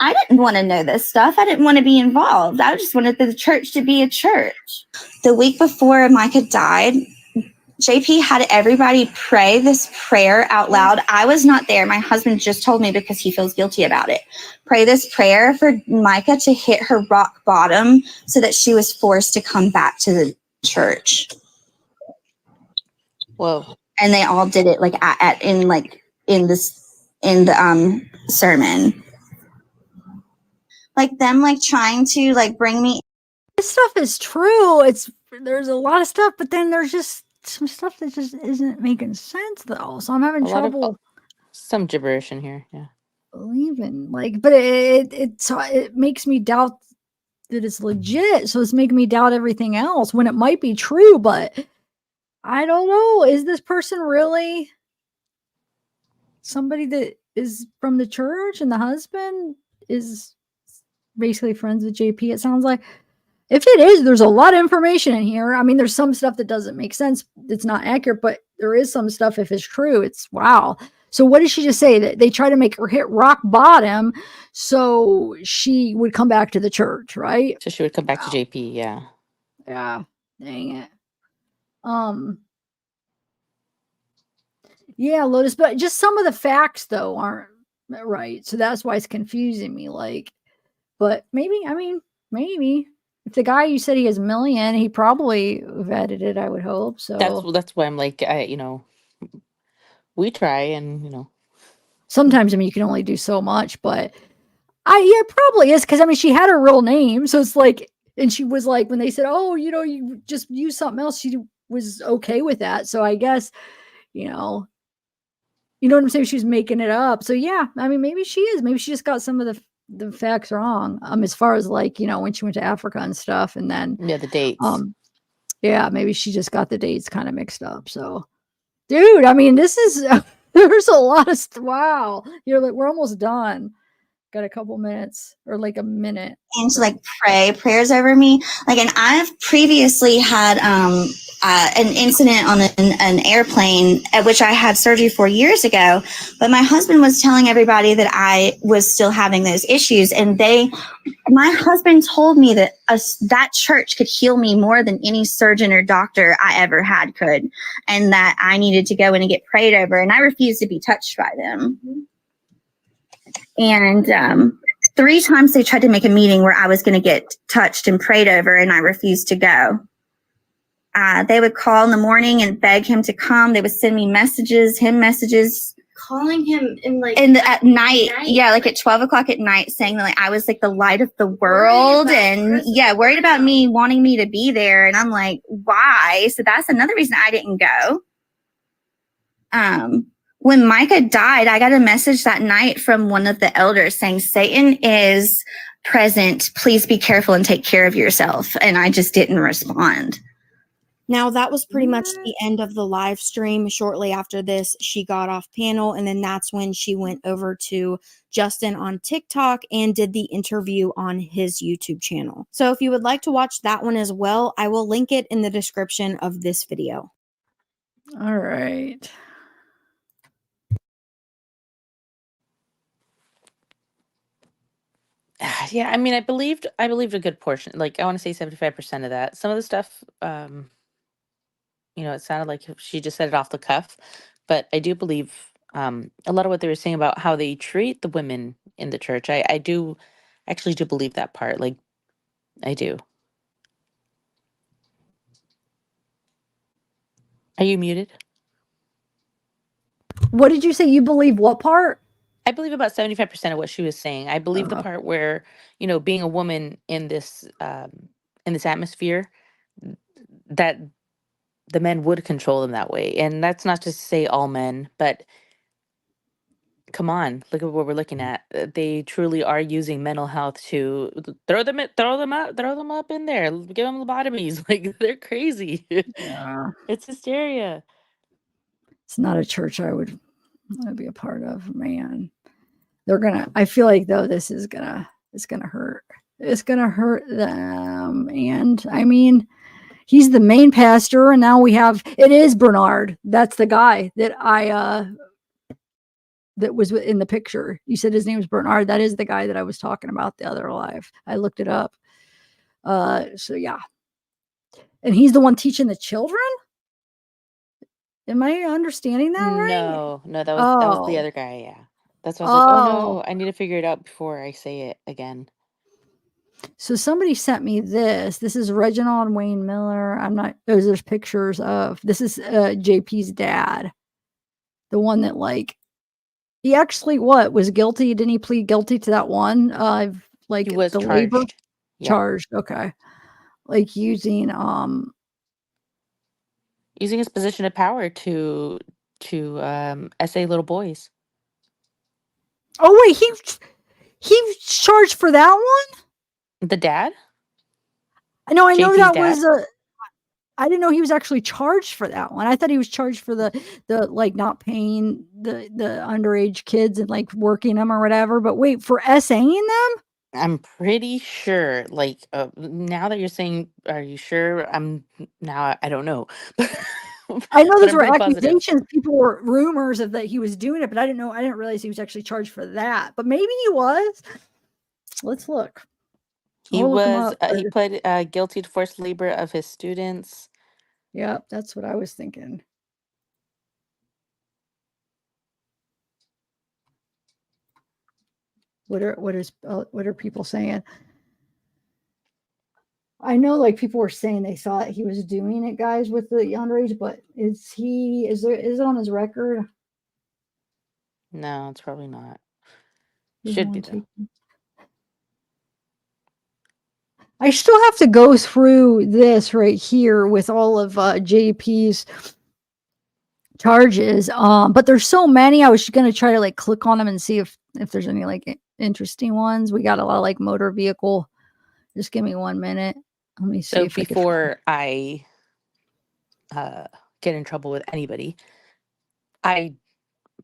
I didn't want to know this stuff. I didn't want to be involved. I just wanted the church to be a church. The week before Micah died, JP had everybody pray this prayer out loud. I was not there. My husband just told me because he feels guilty about it. Pray this prayer for Micah to hit her rock bottom so that she was forced to come back to the church. Whoa. And they all did it in the sermon. Like them trying to bring me. This stuff is true. There's a lot of stuff, but then there's just some stuff that just isn't making sense though. So I'm having trouble. Some gibberish in here, yeah. Believing but it makes me doubt that it's legit. So it's making me doubt everything else when it might be true, but I don't know. Is this person really somebody that is from the church and the husband is basically friends with JP? It sounds like. If it is, there's a lot of information in here. I mean, there's some stuff that doesn't make sense. It's not accurate, but there is some stuff. If it's true, it's wow. So what did she just say? That they try to make her hit rock bottom so she would come back to the church, right? So she would come back to JP, yeah. Yeah. Dang it. Yeah, Lotus, but just some of the facts though aren't right. So that's why it's confusing me. But maybe, if the guy you said he has a million, he probably vetted it, I would hope. So that's why I'm like, we try and sometimes you can only do so much, but it probably is because she had her real name, so it's and she was when they said, oh, you just use something else, she was okay with that. So I guess you know what I'm saying, she was making it up. So yeah, maybe she is. Maybe she just got some of the facts wrong. As far as when she went to Africa and stuff, and then the dates. Yeah, maybe she just got the dates kind of mixed up. So, dude, this is there's a lot of wow. You're we're almost done. Got a couple minutes or a minute. And to pray prayers over me. And I've previously had an incident on an airplane at which I had surgery 4 years ago, but my husband was telling everybody that I was still having those issues, and my husband told me that that church could heal me more than any surgeon or doctor I ever had could, and that I needed to go in and get prayed over, and I refused to be touched by them. And 3 times they tried to make a meeting where I was going to get touched and prayed over, and I refused to go. They would call in the morning and beg him to come. They would send me messages. Calling him at night. Yeah, at 12 o'clock at night, saying that I was the light of the world, and worried about me, wanting me to be there. And I'm like, why? So that's another reason I didn't go. When Micah died, I got a message that night from one of the elders saying, Satan is present. Please be careful and take care of yourself. And I just didn't respond. Now, that was pretty much the end of the live stream. Shortly after this, she got off panel, and then that's when she went over to Justin on TikTok and did the interview on his YouTube channel. So if you would like to watch that one as well, I will link it in the description of this video. All right. Yeah, I believed a good portion. I want to say 75% of that. Some of the stuff, it sounded like she just said it off the cuff, but I do believe a lot of what they were saying about how they treat the women in the church. I actually do believe that part. I do. Are you muted? What did you say? You believe what part? I believe about 75% of what she was saying. I believe the part where, being a woman in this atmosphere, that the men would control them that way. And that's not to say all men, but come on, look at what we're looking at. They truly are using mental health to throw them up in there, give them lobotomies. Like, they're crazy. Yeah. It's hysteria. It's not a church I would want to be a part of, man. I feel like though it's gonna hurt. It's gonna hurt them. And I mean, he's the main pastor, and now it is Bernard. That's the guy that that was in the picture. You said his name was Bernard. That is the guy that I was talking about the other live. I looked it up. So yeah. And he's the one teaching the children? Am I understanding that right? No, that was the other guy, yeah. That's why I was like, oh no, I need to figure it out before I say it again. So somebody sent me this. This is Reginald Wayne Miller. There's pictures of, this is JP's dad. The one that he actually was guilty? Didn't he plead guilty to that one? He was the charged. labor? Yeah. Charged, okay. Using his position of power to essay little boys. Oh wait, he charged for that one? The dad? No, I know JP's that dad? was I didn't know he was actually charged for that one. I thought he was charged for the not paying the underage kids and working them or whatever. But wait, for essaying them? I'm pretty sure. Now that you're saying, are you sure? I don't know. I know But those I'm were pretty positive. accusations. People were rumors of that he was doing it, but I didn't realize he was actually charged for that. But maybe he was. Let's look. He I'll look him was. up, He pled guilty to forced labor of his students. Yep, that's what I was thinking. What are people saying? I know people were saying they thought he was doing it, guys, with the underage, but is it on his record? No, it's probably not. He's Should the be one though. taking- I still have to go through this right here with all of JP's charges. But there's so many. I was going to try to click on them and see if there's any interesting ones. We got a lot of motor vehicle. Just give me 1 minute. Let me see So if before I get in trouble with anybody, I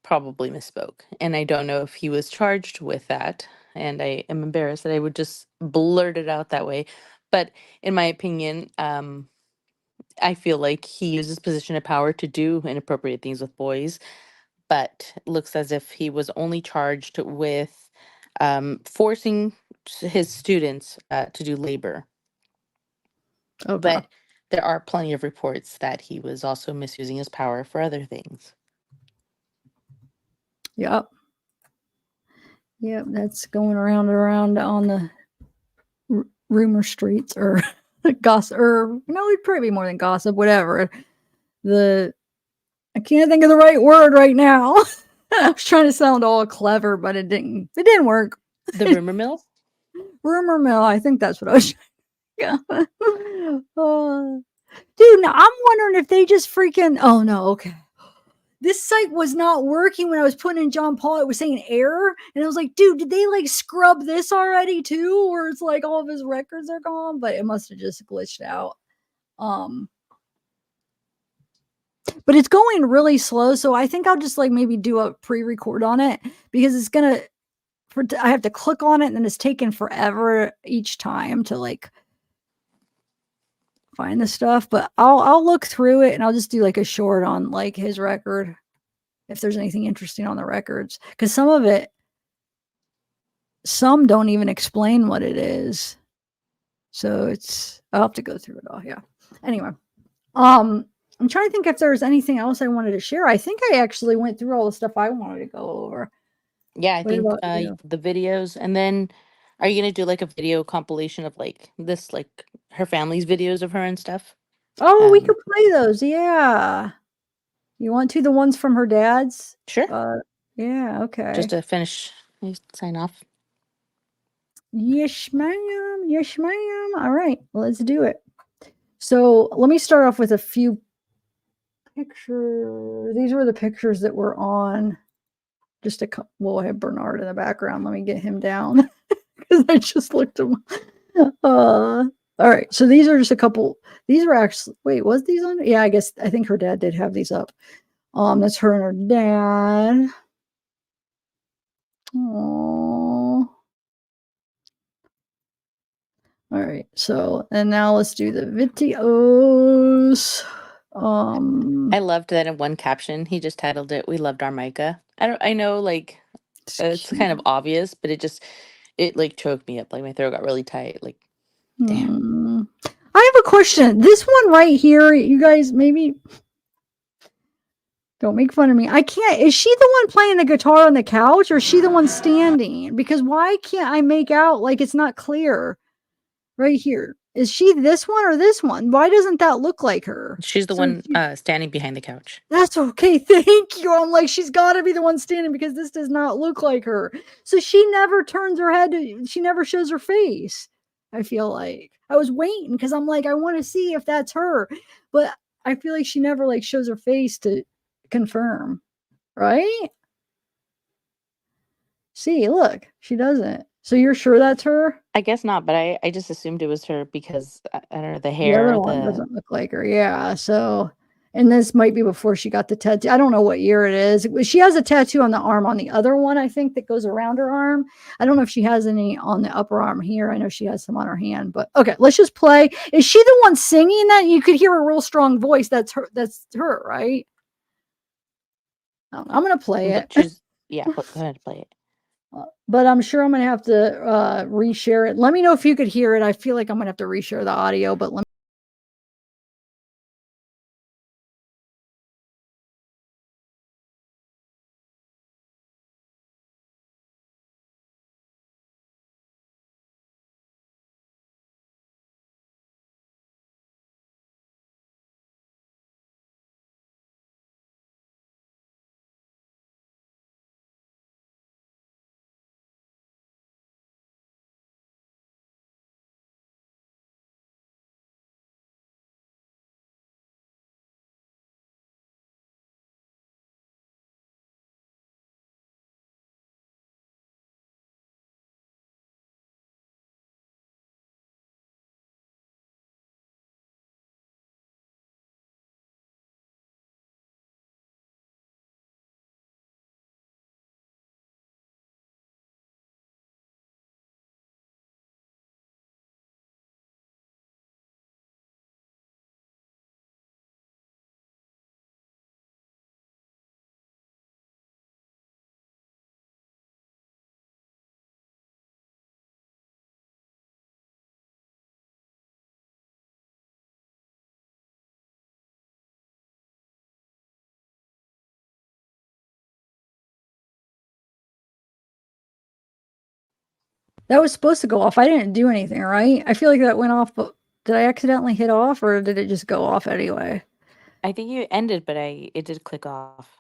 probably misspoke, and I don't know if he was charged with that, and I am embarrassed that I would just blurt it out that way. But in my opinion, I feel like he used his position of power to do inappropriate things with boys, but it looks as if he was only charged with forcing his students to do labor. Okay. But there are plenty of reports that he was also misusing his power for other things. Yep. Yep, that's going around and around on the rumor streets or gossip, or it'd probably be more than gossip, whatever. I can't think of the right word right now. I was trying to sound all clever, but it didn't work. The rumor mill? Rumor mill, I think that's what I was trying to dude, now I'm wondering if they just freaking, oh no, okay. This site was not working when I was putting in John Paul. It was saying error. And I was like, dude, did they scrub this already too? Or it's all of his records are gone, but it must have just glitched out. But it's going really slow. So I think I'll just maybe do a pre-record on it, because it's going to, I have to click on it and then it's taking forever each time to find the stuff, but I'll look through it and I'll just do a short on his record, if there's anything interesting on the records, because some don't even explain what it is. So I'll have to go through it all. Yeah. Anyway, I'm trying to think if there's anything else I wanted to share. I think I actually went through all the stuff I wanted to go over. Yeah, I What think about you? the videos, and then are you gonna do a video compilation of this, her family's videos of her and stuff? Oh, we could play those. Yeah. You want to the ones from her dad's? Sure. Yeah, okay. Just to finish, you sign off. Yes, ma'am. Yes, ma'am. All right, let's do it. So let me start off with a few pictures. These were the pictures that were on. Just a couple. We'll have Bernard in the background. Let me get him down because I just looked at him. All right, so these are just a couple. These are actually. Wait, was these on? Yeah, I think her dad did have these up. That's her and her dad. Aww. All right, so and now let's do the videos. I loved that in one caption he just titled it "We loved our Micah." I know like it's kind of obvious, but it like choked me up. Like my throat got really tight. Like damn. I have a question. This one right here, you guys maybe don't make fun of me. I can't. Is she the one playing the guitar on the couch, or is she the one standing? Because why can't I make out? Like it's not clear. Right here. Is she this one or this one? Why doesn't that look like her? She's the one standing behind the couch. That's okay. Thank you. I'm like, she's got to be the one standing because this does not look like her. So she never turns her head. She never shows her face. I feel like I was waiting because I'm like, I want to see if that's her, but I feel like she never like shows her face to confirm. Right? See, look, she doesn't. So you're sure that's her? I guess not, but I just assumed it was her because I don't know the The hair. other one doesn't look like her. Yeah. So, and this might be before she got the tattoo. I don't know what year it is. She has a tattoo on the arm on the other one, I think, that goes around her arm. I don't know if she has any on the upper arm here. I know she has some on her hand, but okay, let's just play. Is she the one singing that? You could hear a real strong voice. That's her, right? I'm going to play it. Yeah, go ahead, play it. But I'm sure I'm going to have to reshare it. Let me know if you could hear it. I feel like I'm going to have to reshare the audio, but let me. That was supposed to go off. I didn't do anything, right? I feel like that went off, but did I accidentally hit off or did it just go off anyway? I think you ended, but it did click off.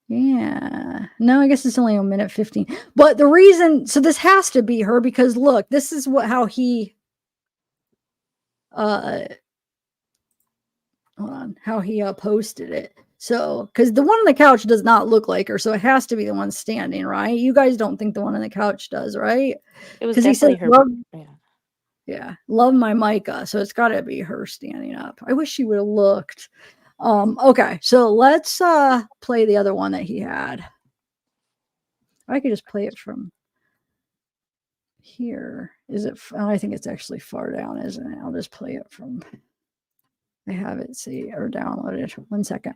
Yeah. No, I guess it's only a minute 15. But the reason, so this has to be her because look, this is how he hold on, how he posted it. So, because the one on the couch does not look like her, so it has to be the one standing, right? You guys don't think the one on the couch does, right? It was definitely her. Yeah, love my Micah. So it's got to be her standing up. I wish she would have looked. Okay, so let's play the other one that he had. I could just play it from here. Is it? I think it's actually far down, isn't it? I'll just play it from. I have it or downloaded. 1 second.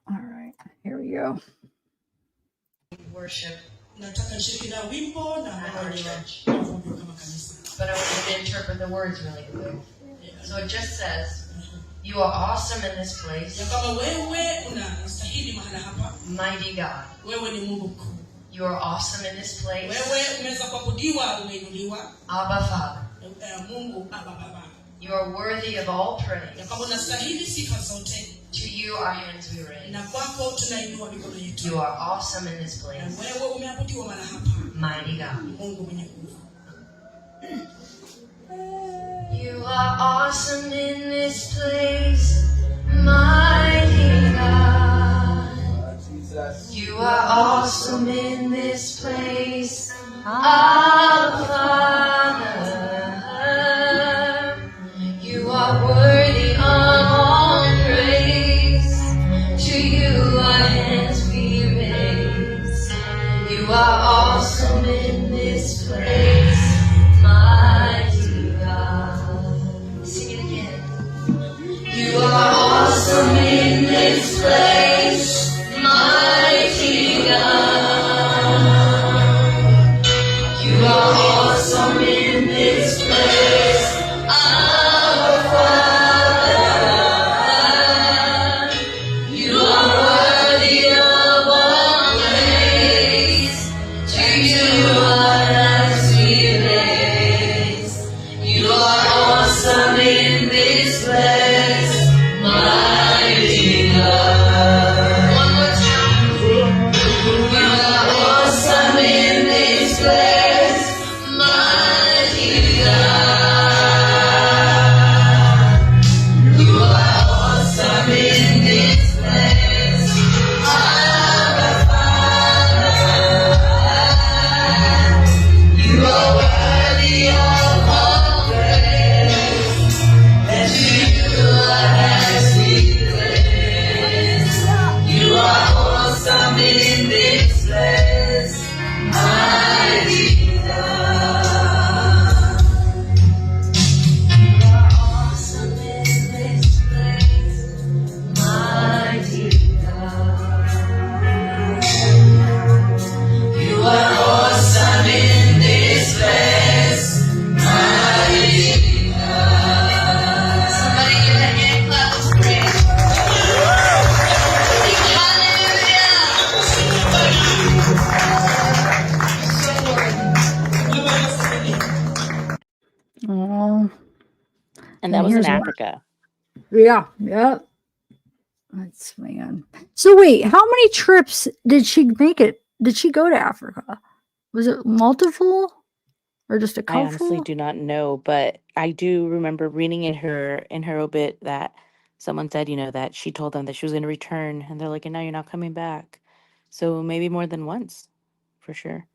All right, here we go. Worship at our church, but I want you to interpret the words really quick. So it just says, "You are awesome in this place, mighty God. You are awesome in this place, Abba Father. You are worthy of all praise. To you our hands we raise. You are awesome in this place. Mighty God. You are awesome in this place, mighty God. You are awesome in this place, our Father. You are worthy of all praise. To you our hands we raise. You are awesome in this place, mighty God. Sing it again. You are awesome in this place, mighty God. You are awesome in this place, our Father. You are worthy of all praise. To you our hands we raise. You are awesome in this place, mighty God. One more time. You are awesome in this place, mighty God. You are awesome in this place, our Father. You are worthy of all praise. And to you our hands we raise. You are awesome in this place, mighty God. You are awesome in this place, mighty God. You are awesome in this place, mighty God. Somebody give a hand clap of praise. Oh, And that was in here's one. Africa. Yeah, yeah. That's man. So wait, how many trips did she make it? Did she go to Africa? Was it multiple or just a I honestly couple? do not know, but I do remember reading in her obit that someone said, that she told them that she was going to return, and they're like, "And now you're not coming back." So maybe more than once, for sure.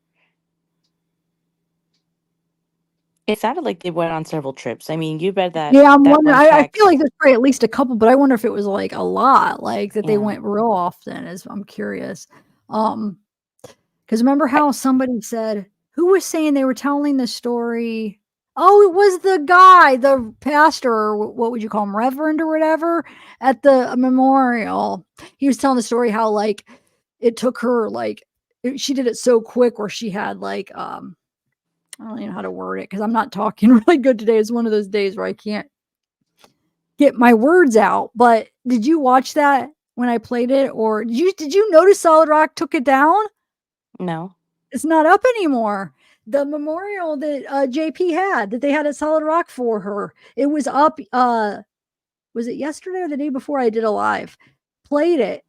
It sounded like they went on several trips. I mean, you read that Yeah, I'm that wondering. one I feel like text. there's probably at least a couple, but I wonder if it was like a lot, like that they Yeah. went real often. As I'm curious, because remember how somebody said who was saying they were telling the story? Oh, it was the guy, the pastor, or what would you call him, reverend or whatever, at the memorial. He was telling the story how like it took her she did it so quick where she had I don't even know how to word it because I'm not talking really good today. It's one of those days where I can't get my words out. But did you watch that when I played it, or did you notice Solid Rock took it down? No. It's not up anymore. The memorial that JP had that they had at Solid Rock for her, it was up. Was it yesterday or the day before? I did a live, played it.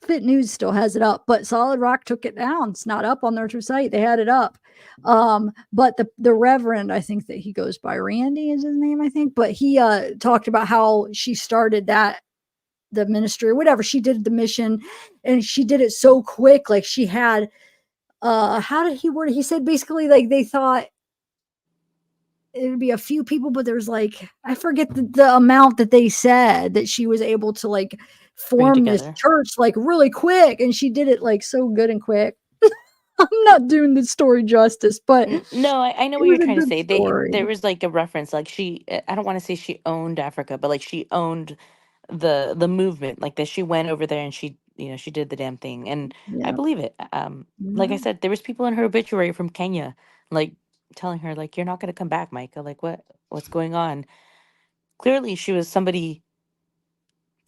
Fit News still has it up, but Solid Rock took it down. It's not up on their site. They had it up. But the Reverend, I think that he goes by Randy is his name, I think. But he talked about how she started the ministry or whatever. She did the mission and she did it so quick. Like she had how did he word it? He said basically like they thought it would be a few people, but there's like I forget the amount that they said that she was able to like form this together. church like really quick, and she did it like so good and quick. I'm not doing the story justice, but No, I know it what you're was a trying to good say. story. There was like a reference, like I don't want to say she owned Africa, but like she owned the movement, like that she went over there and she did the damn thing, and I Yeah. believe it. Like I said, there was people in her obituary from Kenya, like telling her like you're not going to come back, Micah. Like what's going on? Clearly, she was somebody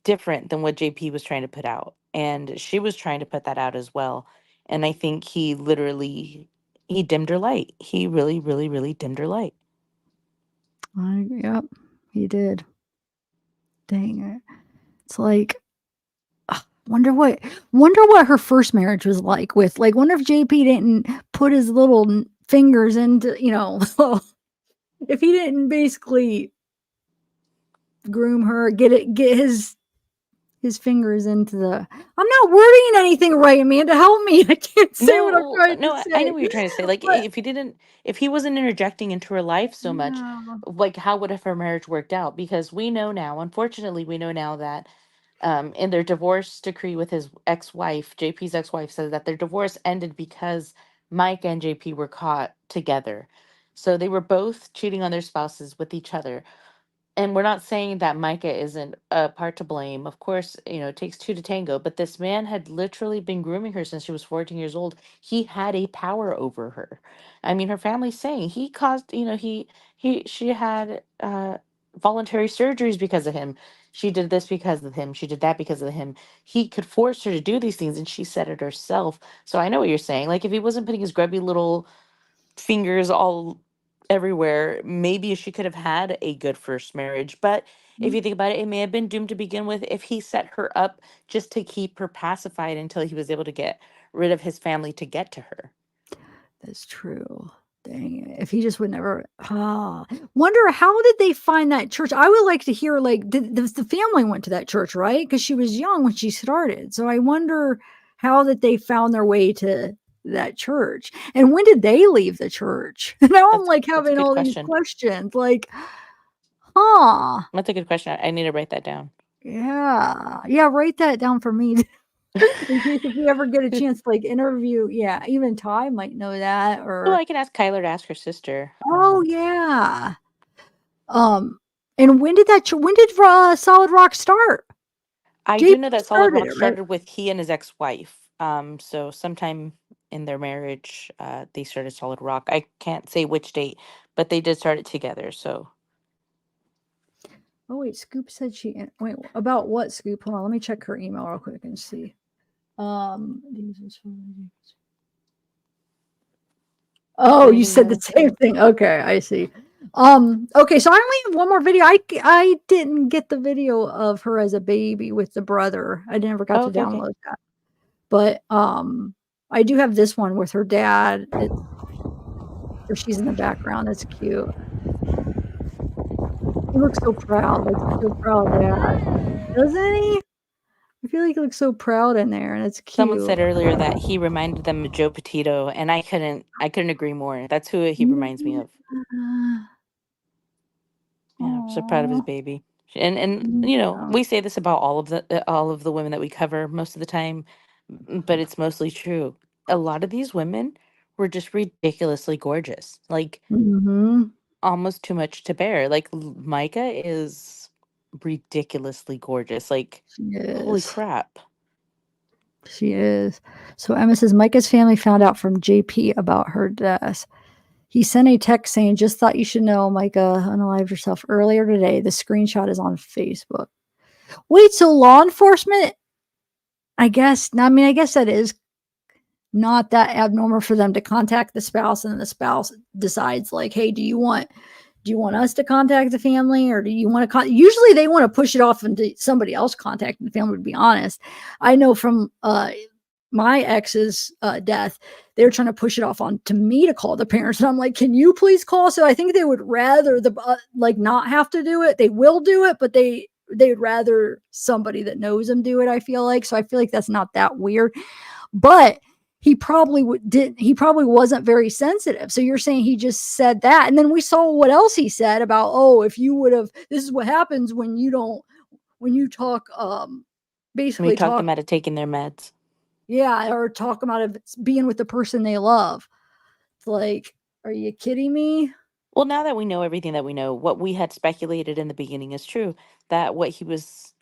different than what JP was trying to put out, and she was trying to put that out as well. And I think he dimmed her light. He really, really, really dimmed her light. Yep. He did. Dang it. It's like, wonder what her first marriage was like with, like, wonder if JP didn't put his little fingers into, if he didn't basically groom her, get his fingers into the. I'm not wording anything right, Amanda. Help me. I can't say what I'm trying No, to say. I know what you're trying to say. Like, But, if he wasn't interjecting into her life so much, yeah. like, how would have her marriage worked out? Because we know now, unfortunately, we know now that in their divorce decree with his ex-wife, JP's ex-wife says that their divorce ended because Mike and JP were caught together. So they were both cheating on their spouses with each other. And we're not saying that Micah isn't a part to blame. Of course, it takes two to tango, but this man had literally been grooming her since she was 14 years old. He had a power over her. I mean, her family's saying he caused, she had voluntary surgeries because of him. She did this because of him. She did that because of him. He could force her to do these things, and she said it herself. So I know what you're saying. Like, if he wasn't putting his grubby little fingers all everywhere, maybe she could have had a good first marriage. But if you think about it, it may have been doomed to begin with if he set her up just to keep her pacified until he was able to get rid of his family to get to her. That's true. Dang it. If he just would never. Wonder how did they find that church? I would like to hear, like, the family went to that church, right? Because she was young when she started. So I wonder how that they found their way to that church. And when did they leave the church? Now I'm like That's a having good all these question. questions. Like, That's a good question. I need to write that down. Yeah. Yeah, write that down for me. In case if we ever get a chance to, like, interview, even Ty might know that, Well, or I can ask Kyler to ask her sister. oh yeah. And when did Solid Rock start? I do know JP that Solid started Rock it, right? started with he and his ex-wife. So sometime in their marriage, they started Solid Rock. I can't say which date, but they did start it together. So Oh wait, Scoop said wait, about what, Scoop? Hold on, let me check her email real quick and see. Oh, you said the same thing. Okay, I see. Okay, so I only have one more video. I didn't get the video of her as a baby with the brother. I never got to okay. download that. But I do have this one with her dad. It's where she's in the background. It's cute. He looks so proud, like so proud dad. Doesn't he? I feel like he looks so proud in there, and it's Someone cute. said earlier that he reminded them of Joe Petito, and I couldn't agree more. That's who he reminds me of. Yeah, I'm so proud of his Aw. baby. And Yeah. we say this about all of the women that we cover most of the time, but it's mostly true. A lot of these women were just ridiculously gorgeous. Like Mhm. almost too much to bear. Like Micah is ridiculously gorgeous. Like She holy is. crap. She is. So Emma says Micah's family found out from JP about her death. He sent a text saying, "Just thought you should know, Micah unalived herself earlier today." The screenshot is on Facebook. Wait, so law enforcement? I guess. I mean, I guess that is not that abnormal for them to contact the spouse, and then the spouse decides, like, "Hey, do you want us to contact the family, or do you want to?" Usually, they want to push it off into somebody else contacting the family. To be honest, I know from my ex's death, they're trying to push it off on to me to call the parents, and I'm like, "Can you please call?" So I think they would rather like not have to do it. They will do it, but they'd rather somebody that knows them do it. I feel like that's not that weird, but he probably didn't. He probably wasn't very sensitive. So you're saying he just said that, and then we saw what else he said about, oh, if you would have, this is what happens when you talk, We basically talked talk, them out of taking their meds. yeah, or talk about it being with the person they love. It's like, are you kidding me? Well, now that we know everything that we know, what we had speculated in the beginning is true. That what he was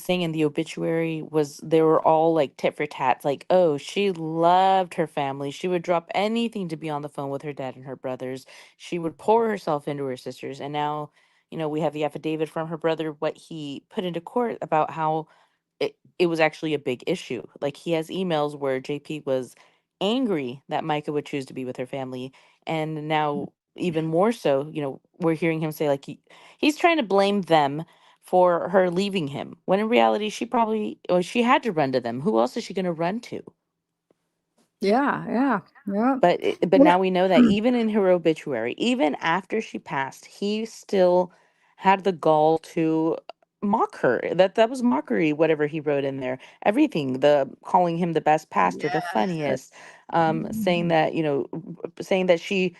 saying in the obituary was they were all like tit for tat. Like, oh, she loved her family. She would drop anything to be on the phone with her dad and her brothers. She would pour herself into her sisters. And now, we have the affidavit from her brother, what he put into court about how it was actually a big issue. Like he has emails where JP was angry that Micah would choose to be with her family. And now even more so, we're hearing him say, like, he's trying to blame them for her leaving him, when in reality she had to run to them. Who else is she going to run to? Yeah. But now we know that even in her obituary, even after she passed, he still had the gall to mock her. That was mockery, whatever he wrote in there. Everything, the calling him the best pastor, the funniest, saying that, saying that she,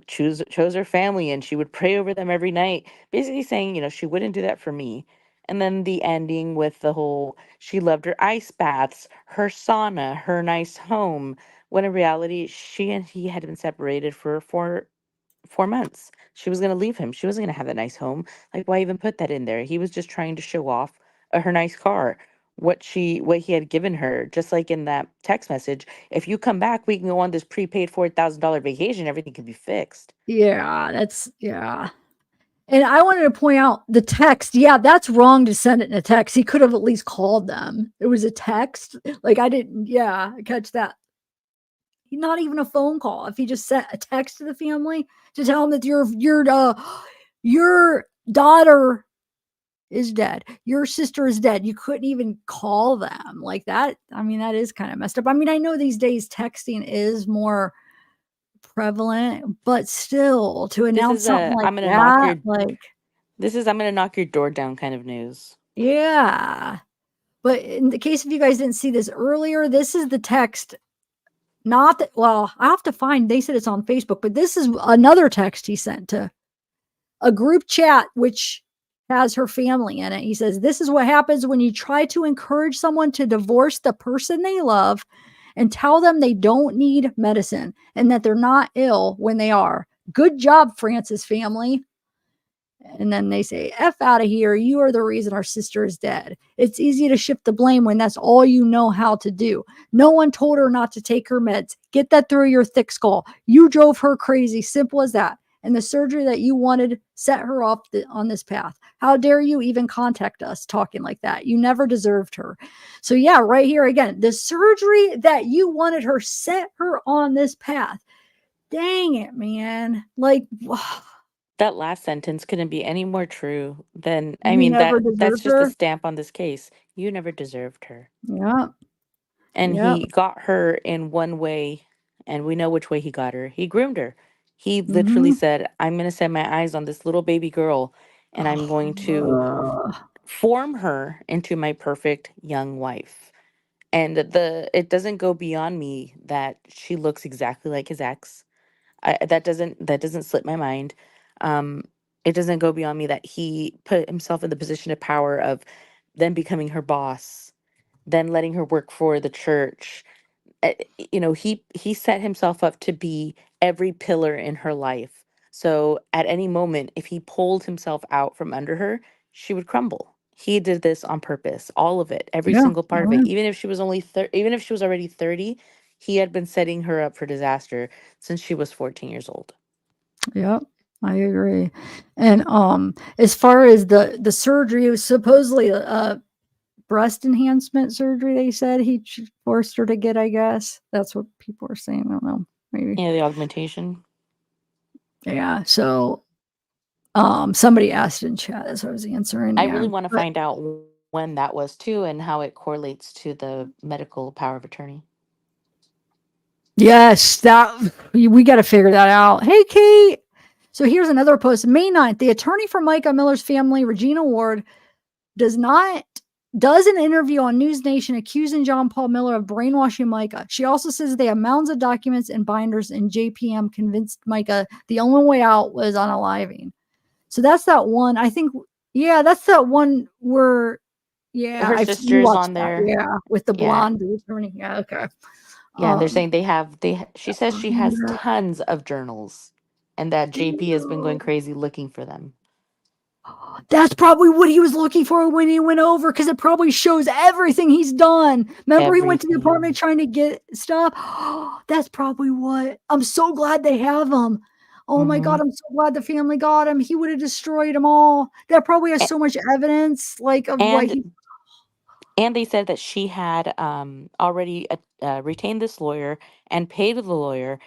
chose her family and she would pray over them every night. Basically saying, she wouldn't do that for me. And then the ending with the whole, she loved her ice baths, her sauna, her nice home, when in reality, she and he had been separated for 4 months. She was going to leave him. She wasn't going to have that nice home. Like, why even put that in there? He was just trying to show off her nice car, what he had given her. Just like in that text message, if you come back, we can go on this prepaid $4,000 vacation. Everything can be fixed. Yeah. And I wanted to point out the text. Yeah, that's wrong to send it in a text. He could have at least called them. It was a text. Like, I didn't, catch that. Not even a phone call. If he just sent a text to the family to tell them that your daughter is dead, your sister is dead, you couldn't even call them like that. I mean, that is kind of messed up. I mean, I know these days texting is more prevalent, but still, to announce something like that, this is I'm gonna knock your door down kind of news. Yeah. But in the case of you guys didn't see this earlier, this is the text. Not that, well, I have to find, they said it's on Facebook, but this is another text he sent to a group chat, which has her family in it. He says, this is what happens when you try to encourage someone to divorce the person they love and tell them they don't need medicine and that they're not ill when they are. Good job, Francis family. And then they say, F out of here. You are the reason our sister is dead. It's easy to shift the blame when that's all you know how to do. No one told her not to take her meds. Get that through your thick skull. You drove her crazy. Simple as that. And the surgery that you wanted set her off on this path. How dare you even contact us talking like that? You never deserved her. So yeah, right here again, the surgery that you wanted her set her on this path. Dang it, man. Like, that last sentence couldn't be any more true than, that's just a stamp on this case. You never deserved her. Yeah. And he got her in one way, and we know which way he got her. He groomed her. He literally said, I'm going to set my eyes on this little baby girl, and I'm going to form her into my perfect young wife. And it doesn't go beyond me that she looks exactly like his ex. That doesn't slip my mind. It doesn't go beyond me that he put himself in the position of power of then becoming her boss, then letting her work for the church. He set himself up to be every pillar in her life. So at any moment, if he pulled himself out from under her, she would crumble. He did this on purpose, all of it, every single part of it. Even if she was even if she was already 30, he had been setting her up for disaster since she was 14 years old. Yep, I agree. And as far as the surgery, it was supposedly a breast enhancement surgery. They said he forced her to get. I guess that's what people are saying. I don't know. Maybe. Yeah, the augmentation. Yeah. So, somebody asked in chat as I was answering. I really want to find out when that was too, and how it correlates to the medical power of attorney. Yes, we got to figure that out. Hey, Kate. So here's another post. May 9th, the attorney for Micah Miller's family, Regina Ward, does an interview on News Nation accusing John Paul Miller of brainwashing Micah. She also says they have mounds of documents and binders, and JPM convinced Micah the only way out was unaliving. So that's that one. I think, that's that one where, her sister's on there. Yeah, with the blonde attorney. Yeah, okay. Yeah, they're saying she says she has tons of journals, and that JP has been going crazy looking for them. That's probably what he was looking for when he went over, because it probably shows everything he's done. Remember, he went to the apartment trying to get stuff. That's probably what. I'm so glad they have him. Oh my God, I'm so glad the family got him. He would have destroyed them all. That probably has so much evidence, like of what he. And they said that she had already retained this lawyer and paid the lawyer,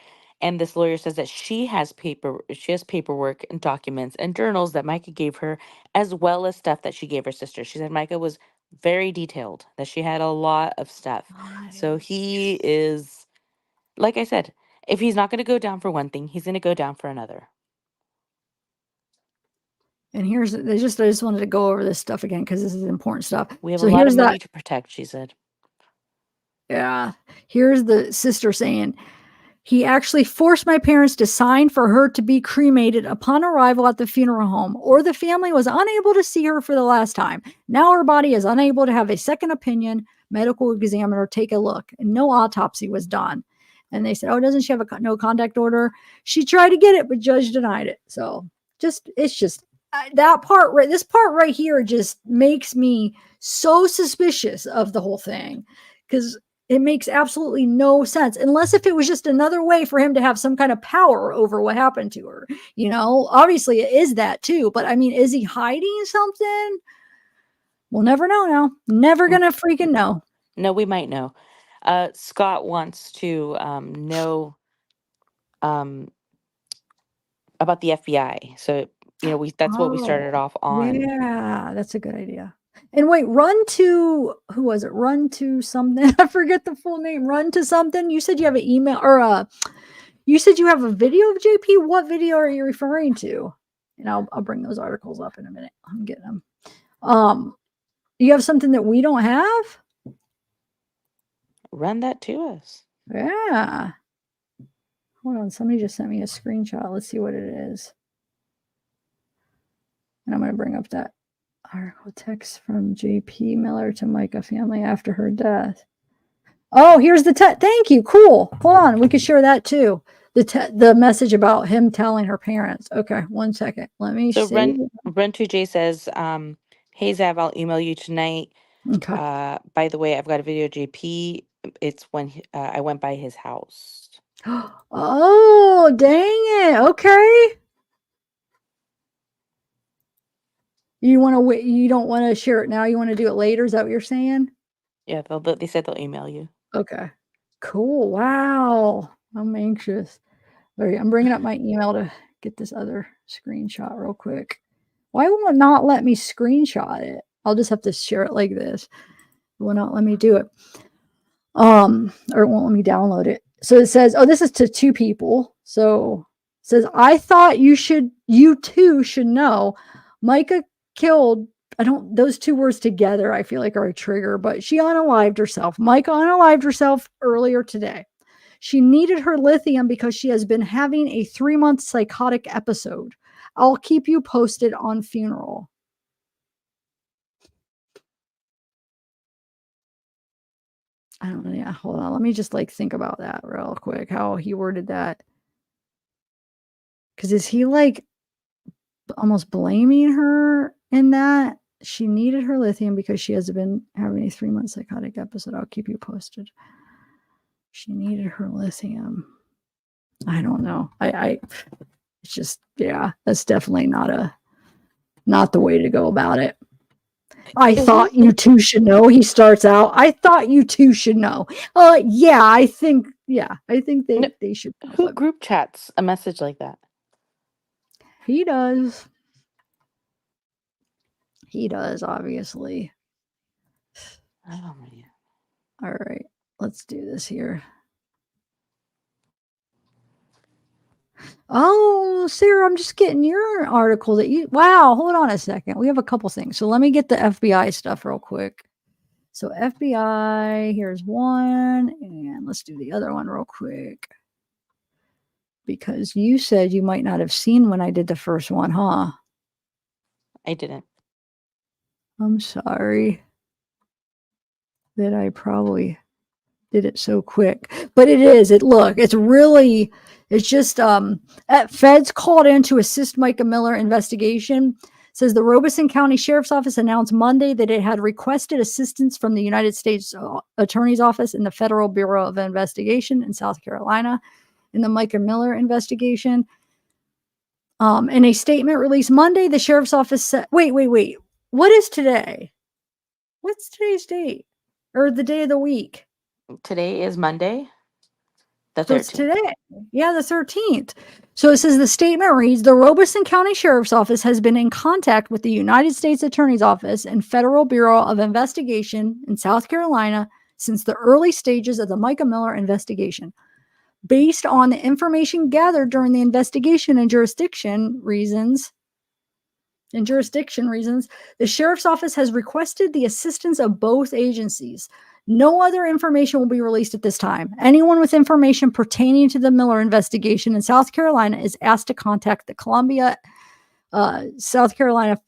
And this lawyer says that she has paperwork and documents and journals that Micah gave her, as well as stuff that she gave her sister. She said Micah was very detailed, that she had a lot of stuff. So he is, like I said, if he's not going to go down for one thing, he's going to go down for another. And here's, I just wanted to go over this stuff again because this is important stuff. We have So a lot of here's money that. to protect, she said. Yeah. Here's the sister saying, he actually forced my parents to sign for her to be cremated upon arrival at the funeral home, or the family was unable to see her for the last time. Now her body is unable to have a second opinion, medical examiner take a look, and no autopsy was done. And they said, oh, doesn't she have a no contact order? She tried to get it, but judge denied it. So it's just that part, right? This part right here just makes me so suspicious of the whole thing, because it makes absolutely no sense, unless if it was just another way for him to have some kind of power over what happened to her. You know, obviously it is that too, but I mean, is he hiding something? We'll never know now. Never gonna freaking know. No, we might know. Scott wants to know about the FBI. So, that's what we started off on. Yeah, that's a good idea. And wait, run to, who was it? Run to something. I forget the full name. Run to something. You said you have an email, or you said you have a video of JP. What video are you referring to? And I'll bring those articles up in a minute. I'm getting them. You have something that we don't have? Run that to us. Yeah. Hold on. Somebody just sent me a screenshot. Let's see what it is. And I'm going to bring up that article. Text from JP Miller to Micah family after her death. Oh, here's the thank you. Cool. Hold on. We could share that too. The message about him telling her parents. Okay, 1 second. Let me So see. Run to Jay says, hey Zav, I'll email you tonight. Okay. By the way, I've got a video of JP. It's when I went by his house. Oh, dang it. Okay. You want to wait? You don't want to share it now? You want to do it later? Is that what you're saying? Yeah, they said they'll email you. Okay. Cool. Wow. I'm anxious. All right, I'm bringing up my email to get this other screenshot real quick. Why will it not let me screenshot it? I'll just have to share it like this. It will not let me do it. Or it won't let me download it. So it says, oh, this is to 2 people. So it says, I thought you too should know Micah killed, those 2 words together, I feel like are a trigger, but she unalived herself. Micah unalived herself earlier today. She needed her lithium because she has been having a 3-month psychotic episode. I'll keep you posted on funeral. I don't know. Yeah, hold on. Let me just think about that real quick, how he worded that. Because is he almost blaming her in that? She needed her lithium because she has been having a 3-month psychotic episode. I'll keep you posted. She needed her lithium. I don't know. It's just, yeah, that's definitely not the way to go about it. I thought you two should know. He starts out, I thought you two should know. Yeah, I think they should know. Who group chats a message like that? He does. He does, obviously. Oh, man. All right, let's do this here. Oh, Sarah, I'm just getting your article wow, hold on a second. We have a couple things. So let me get the FBI stuff real quick. So FBI, here's one, and let's do the other one real quick. Because you said you might not have seen when I did the first one, huh? I didn't. I'm sorry that I probably did it so quick, but it's just feds called in to assist Micah Miller investigation. Says the Robeson County Sheriff's Office announced Monday that it had requested assistance from the United States Attorney's Office in the Federal Bureau of Investigation in South Carolina in the Micah Miller investigation. In a statement released Monday, the Sheriff's Office said, wait. What is today? What's today's date? Or the day of the week? Today is Monday. The So it's 13th. today. Yeah, the 13th. So it says the statement reads, the Robeson County Sheriff's Office has been in contact with the United States Attorney's Office and Federal Bureau of Investigation in South Carolina since the early stages of the Micah Miller investigation. Based on the information gathered during the investigation and jurisdiction reasons, the Sheriff's Office has requested the assistance of both agencies. No other information will be released at this time. Anyone with information pertaining to the Miller investigation in South Carolina is asked to contact the Columbia, South Carolina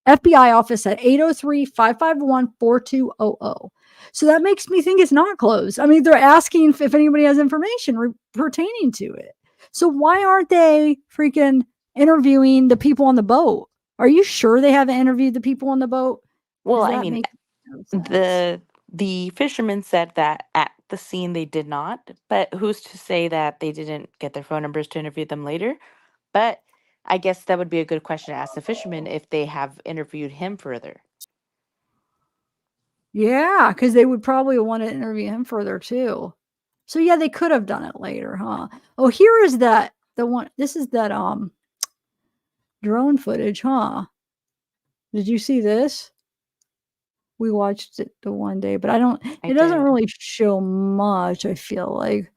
FBI office at 803-551-4200. So that makes me think it's not closed. I mean, they're asking if anybody has information pertaining to it. So why aren't they freaking interviewing the people on the boat? Are you sure they haven't interviewed the people on the boat? Well, Does I that mean, make no sense? the fishermen said that at the scene they did not, but who's to say that they didn't get their phone numbers to interview them later? But I guess that would be a good question to ask the fishermen if they have interviewed him further. Yeah, because they would probably want to interview him further too. So yeah, they could have done it later, huh? Oh, here is that this is that drone footage, huh? Did you see this? We watched it the one day, but it doesn't really show much, I feel like.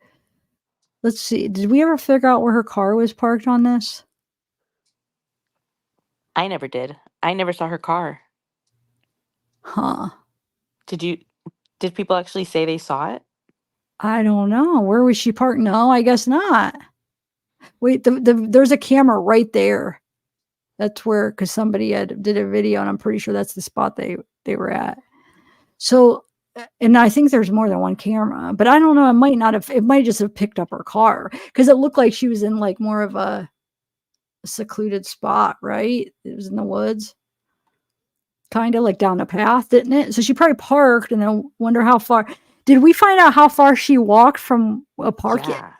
Let's see. Did we ever figure out where her car was parked on this? I never did. I never saw her car. Huh. Did people actually say they saw it? I don't know. Where was she parked? No, I guess not. Wait, there's a camera right there. That's where, because somebody did a video, and I'm pretty sure that's the spot they were at. So, and I think there's more than one camera, but I don't know. It might just have picked up her car because it looked like she was in like more of a secluded spot, right? It was in the woods, kind of like down the path, didn't it? So she probably parked, and then wonder how far. Did we find out how far she walked from a parking lot?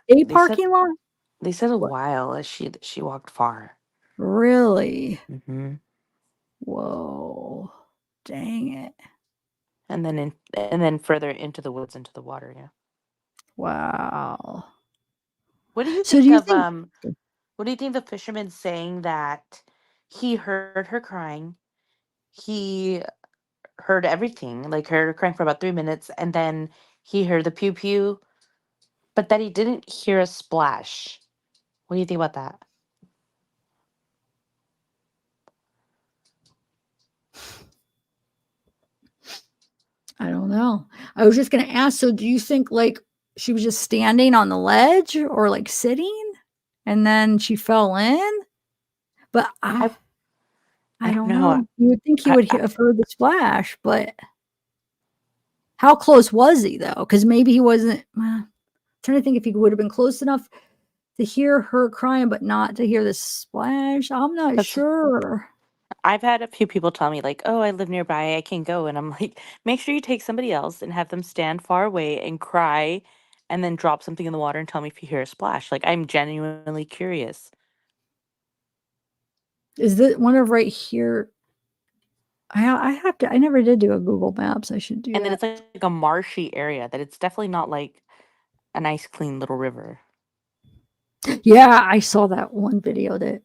They said a while as she walked far. Really? Mm-hmm. Whoa. Dang it. And then further into the woods, into the water, yeah. Wow. What do you So think do you of think what do you think the fisherman saying that he heard her crying? He heard everything, like heard her crying for about 3 minutes, and then he heard the pew pew, but that he didn't hear a splash. What do you think about that? I don't know. I was just going to ask, so do you think like she was just standing on the ledge or like sitting and then she fell in? But I don't know. You would think he would have heard the splash, but how close was he though? Because maybe he wasn't. Trying to think if he would have been close enough to hear her crying, but not to hear the splash. I'm not sure. I've had a few people tell me like, "Oh, I live nearby, I can go," and I'm like, "Make sure you take somebody else and have them stand far away and cry, and then drop something in the water and tell me if you hear a splash." Like, I'm genuinely curious. Is this one of right here? I have to. I never did do a Google Maps. I should do And then that. it's like a marshy area that it's definitely not like a nice clean little river. Yeah, I saw that one video that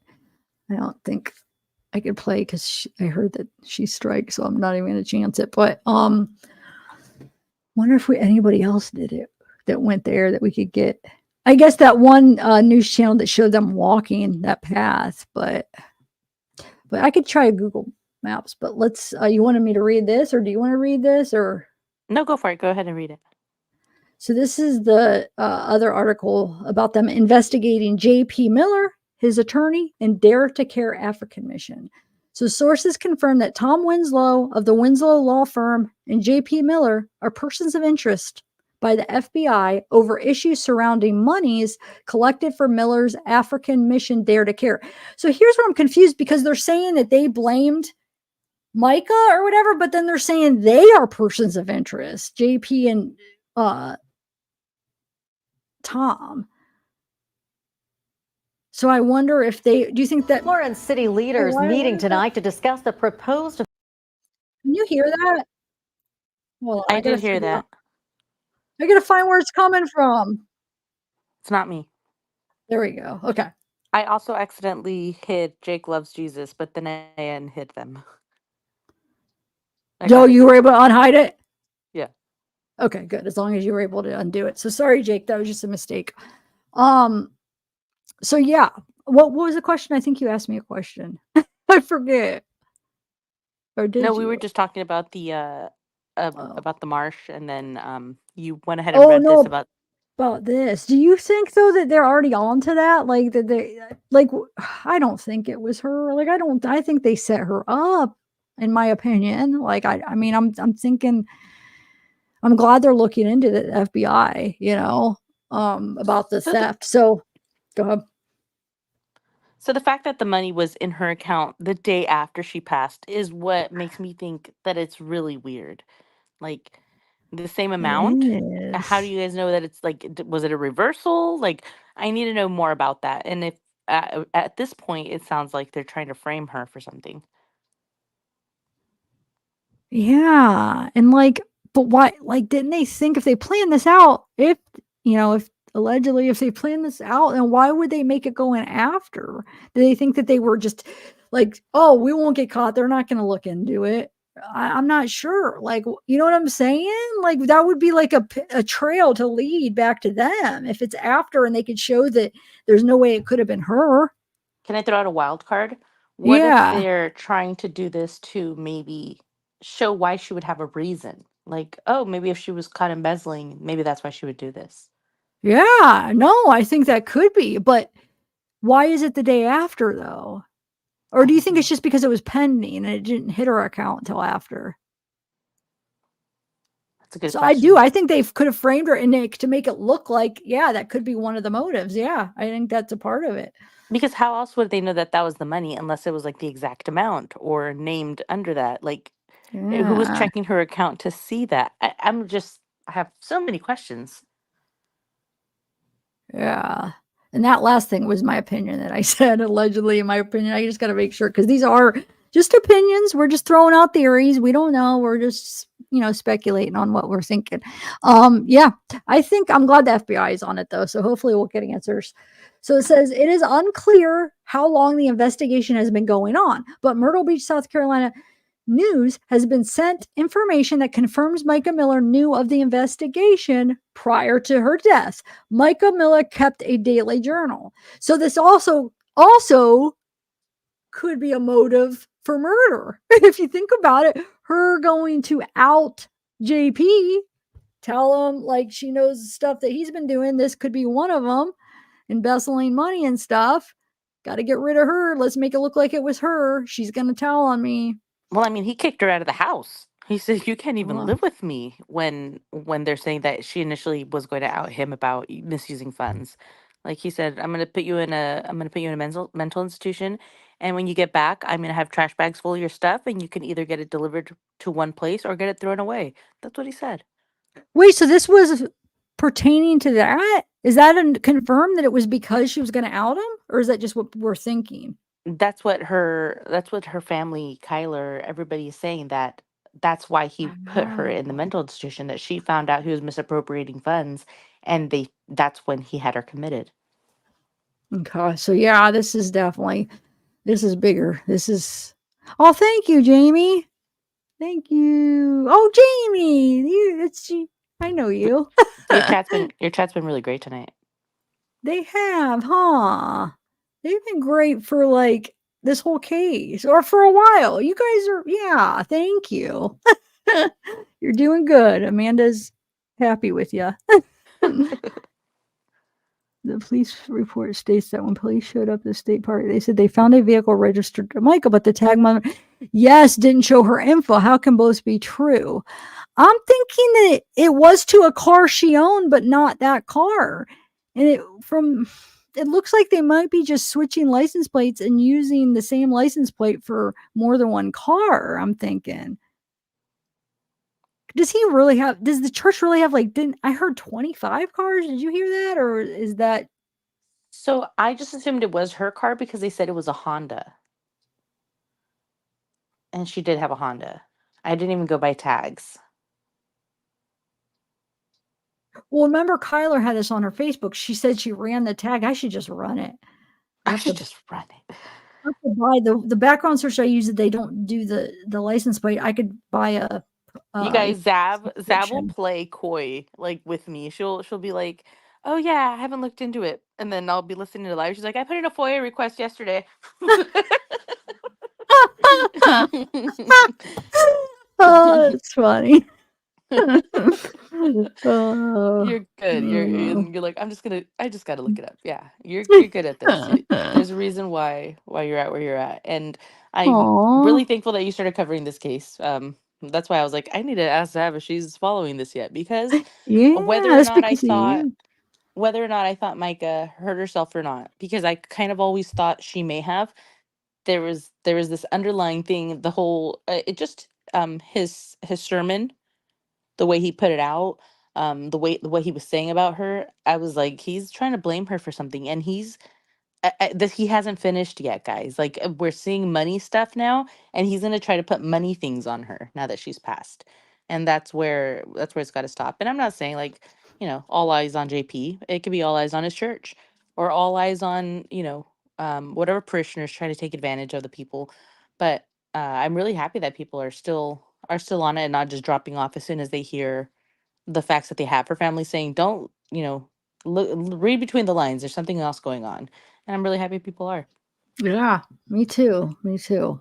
I don't think I could play because I heard that she strikes, so I'm not even going to chance it. But wonder if anybody else did it that went there that we could get. I guess that one news channel that showed them walking that path, but I could try Google Maps. But let's. You wanted me to read this, or do you want to read this, or? No, go for it. Go ahead and read it. So this is the other article about them investigating J.P. Miller, his attorney, and Dare to Care African Mission. So sources confirm that Tom Winslow of the Winslow Law Firm and J.P. Miller are persons of interest by the FBI over issues surrounding monies collected for Miller's African Mission Dare to Care. So here's where I'm confused because they're saying that they blamed Micah or whatever, but then they're saying they are persons of interest, JP and Tom. So I wonder if do you think that Florence city leaders meeting tonight to discuss the proposed. Can you hear that? Well, I did hear that. I gotta find where it's coming from. It's not me. There we go. Okay. I also accidentally hid Jake Loves Jesus, but then I unhid them. I Joe, got it. you were able to unhide it? Yeah. Okay, good. As long as you were able to undo it. So sorry, Jake. That was just a mistake. So yeah. What was the question? I think you asked me a question. I forget. Or did No, you? we were just talking about the Oh. about the marsh, and then you went ahead and Oh read this no, about. about this. Do you think though that they're already on to that? Like that they like I don't think it was her. Like I think they set her up, in my opinion. Like I mean I'm thinking I'm glad they're looking into the FBI, about the So the theft. So go ahead. so the fact that the money was in her account the day after she passed is what makes me think that it's really weird. Like the same amount. It How do is. you guys know that it's like? Was it a reversal? Like I need to know more about that. And if at this point it sounds like they're trying to frame her for something. Yeah. And like, but why like didn't they think if they planned this out, if allegedly if they planned this out, then why would they make it go in after? Do they think that they were just like, oh, we won't get caught. They're not gonna look into it. I'm not sure. Like, you know what I'm saying? Like that would be like a trail to lead back to them if it's after and they could show that there's no way it could have been her. Can I throw out a wild card? What if Yeah. they're trying to do this to maybe show why she would have a reason? Like, oh, maybe if she was caught embezzling, maybe that's why she would do this. Yeah. No, I think that could be, but why is it the day after though? Or do you think it's just because it was pending and it didn't hit her account until after? That's a good So question. I think they could have framed her and to make it look like, yeah, that could be one of the motives. Yeah, I think that's a part of it. Because how else would they know that that was the money unless it was like the exact amount or named under that? Like, who was Yeah. checking her account to see that? I have so many questions. Yeah. And that last thing was my opinion that I said, allegedly, in my opinion. I just got to make sure because these are just opinions. We're just throwing out theories. We don't know. We're just, speculating on what we're thinking. Yeah, I think I'm glad the FBI is on it though. So hopefully we'll get answers. So it says it is unclear how long the investigation has been going on, but Myrtle Beach, South Carolina News has been sent information that confirms Micah Miller knew of the investigation prior to her death. Micah Miller kept a daily journal. So this also could be a motive for murder. If you think about it, her going to out JP, tell him like she knows the stuff that he's been doing. This could be one of them, embezzling money and stuff. Got to get rid of her. Let's make it look like it was her. She's going to tell on me. Well, I mean, he kicked her out of the house. He said, "You can't even Oh. live with me." When they're saying that she initially was going to out him about misusing funds, like he said, I'm going to put you in a mental institution, and when you get back, I'm going to have trash bags full of your stuff, and you can either get it delivered to one place or get it thrown away. That's what he said. Wait, so this was pertaining to that? Is that confirmed that it was because she was going to out him, or is that just what we're thinking? That's what her family, Kyler, everybody is saying that that's why he put her in the mental institution, that she found out he was misappropriating funds, and that's when he had her committed. Okay, so yeah, this is bigger. This is. Oh, thank you, Jamie. Thank you. Oh, Jamie, I know you. Your chat's been really great tonight. They have, huh? They've been great for like this whole case or for a while. You guys are, yeah, thank you. You're doing good. Amanda's happy with you. The police report states that when police showed up at the state park, they said they found a vehicle registered to Michael, but the tag mother, yes, didn't show her info. How can both be true? I'm thinking that it was to a car she owned, but not that car. And it looks like they might be just switching license plates and using the same license plate for more than one car. I'm thinking. Does the church really have I heard 25 cars? Did you hear that? Or is that? So I just assumed it was her car because they said it was a Honda. And she did have a Honda. I didn't even go by tags. Well, remember Kyler had this on her Facebook. She said she ran the tag. I should just run it. I should just run it. I could buy the background search I use that they don't do the license plate. I could buy a You guys, Zav will subscription. play coy like with me. She'll be like, "Oh yeah, I haven't looked into it," and then I'll be listening to live. She's like, "I put in a FOIA request yesterday." Oh, that's funny. You're Oh, good. You're no. you're like, I just gotta look it up. Yeah, you're good at this. There's a reason why you're at where you're at, and I'm Aw. really thankful that you started covering this case. That's why I was like, I need to ask Zav if she's following this yet, because Yeah, whether or that's not because of you. I thought Micah hurt herself or not, because I kind of always thought she may have. There was this underlying thing, the whole it just his sermon, the way he put it out, the way he was saying about her, I was like, he's trying to blame her for something, and that he hasn't finished yet, guys. Like, we're seeing money stuff now, and he's gonna try to put money things on her now that she's passed, and that's where it's got to stop. And I'm not saying, like, all eyes on JP. It could be all eyes on his church, or all eyes on whatever parishioners try to take advantage of the people. But I'm really happy that people are still on it and not just dropping off as soon as they hear the facts that they have. Her family saying, don't, read between the lines. There's something else going on. And I'm really happy people are. Yeah, me too. Me too.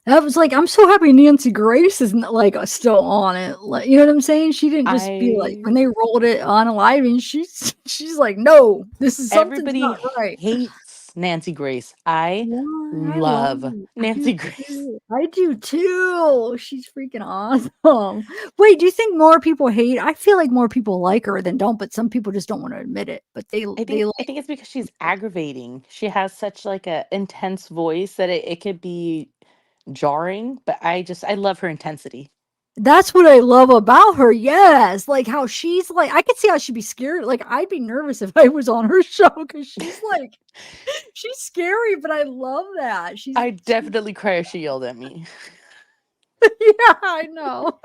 That was like, I'm so happy Nancy Grace is not like still on it. Like, you know what I'm saying? She didn't just be like when they rolled it on live, and she's like, no, something's Everybody not right. hates Nancy Grace. I What? I love love her. I Nancy do Grace. too. I do too. She's freaking awesome. Wait, do you think more people hate? I feel like more people like her than don't, but some people just don't want to admit it. But they I they think like. I think it's because she's aggravating. She has such like a intense voice that it could be jarring, but I love her intensity. That's what I love about her. Yes, like how she's like. I could see how she'd be scared. Like I'd be nervous if I was on her show because she's like, she's scary, but I love that. I'd definitely cry if she yelled at me. Yeah, I know.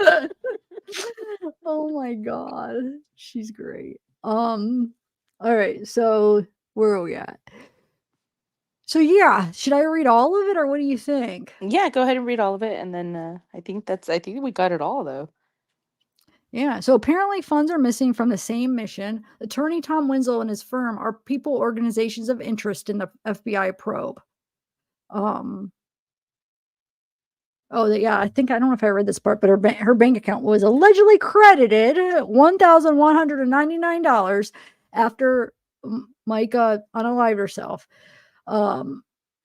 Oh my god, she's great. All right, so where are we at? So yeah, should I read all of it or what do you think? Yeah, go ahead and read all of it, and then I think we got it all though. Yeah, so apparently funds are missing from the same mission. Attorney Tom Winslow and his firm are people organizations of interest in the FBI probe. Yeah, I think I don't know if I read this part, but her bank account was allegedly credited $1,199 after Micah unalived herself. All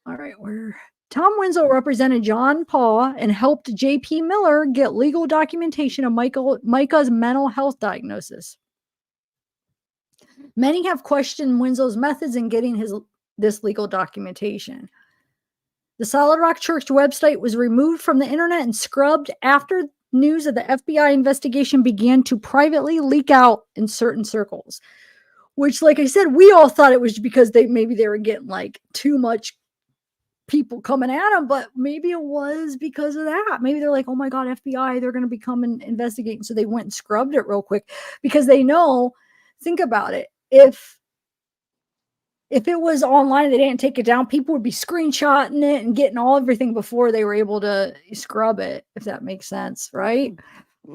right, where Tom Winslow represented John Paul and helped J.P. Miller get legal documentation of Micah's mental health diagnosis. Many have questioned Winslow's methods in getting this legal documentation. The Solid Rock Church website was removed from the internet and scrubbed after news of the FBI investigation began to privately leak out in certain circles. Which, like I said, we all thought it was because they were getting like too much people coming at them, but maybe it was because of that. Maybe they're like, oh my God, FBI, they're going to be coming investigating. So they went and scrubbed it real quick because they know, think about it. If it was online, they didn't take it down, people would be screenshotting it and getting everything before they were able to scrub it, if that makes sense, right?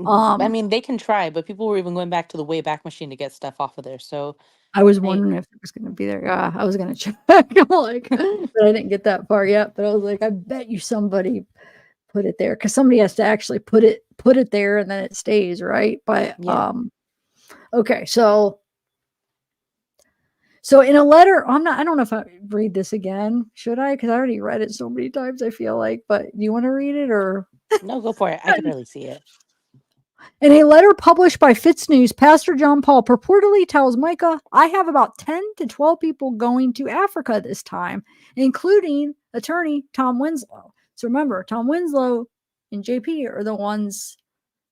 I mean, they can try, but people were even going back to the Wayback Machine to get stuff off of there. So I was wondering if it was going to be there. Yeah, I was going to check. But I didn't get that far yet. But I was like, I bet you somebody put it there because somebody has to actually put it there, and then it stays, right? But yeah. Okay, so in a letter, I don't know if I read this again. Should I? Because I already read it so many times, I feel like. But do you want to read it or? No, go for it. I can barely see it. In a letter published by Fitz News, Pastor John Paul purportedly tells Micah, I have about 10 to 12 people going to Africa this time, including attorney Tom Winslow. So remember, Tom Winslow and JP are the ones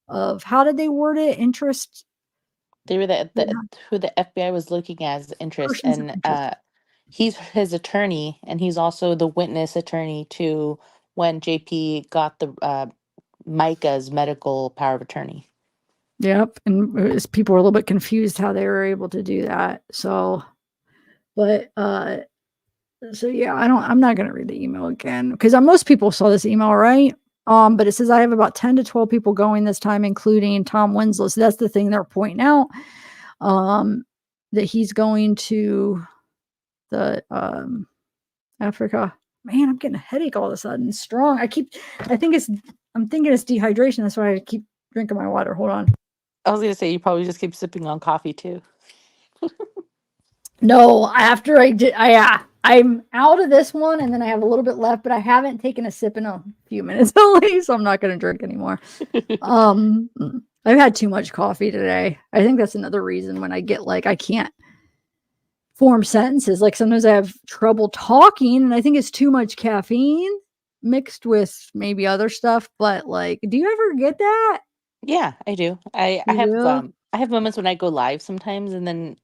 of, how did they word it? Interest. They were who the FBI was looking as interest, and he's his attorney, and he's also the witness attorney to when JP got the Micah's medical power of attorney. Yep. And people were a little bit confused how they were able to do that. So, but, so yeah, I'm not going to read the email again because most people saw this email, right? But it says I have about 10 to 12 people going this time, including Tom Winslow. So that's the thing they're pointing out, that he's going to the, Africa. Man, I'm getting a headache all of a sudden. Strong. I'm thinking it's dehydration. That's why I keep drinking my water. Hold on. I was going to say, you probably just keep sipping on coffee too. No, after I'm out of this one and then I have a little bit left, but I haven't taken a sip in a few minutes only, so I'm not going to drink anymore. I've had too much coffee today. I think that's another reason when I get I can't form sentences. Like sometimes I have trouble talking and I think it's too much caffeine mixed with maybe other stuff. But do you ever get that? Yeah, I do. I have moments when I go live sometimes, and then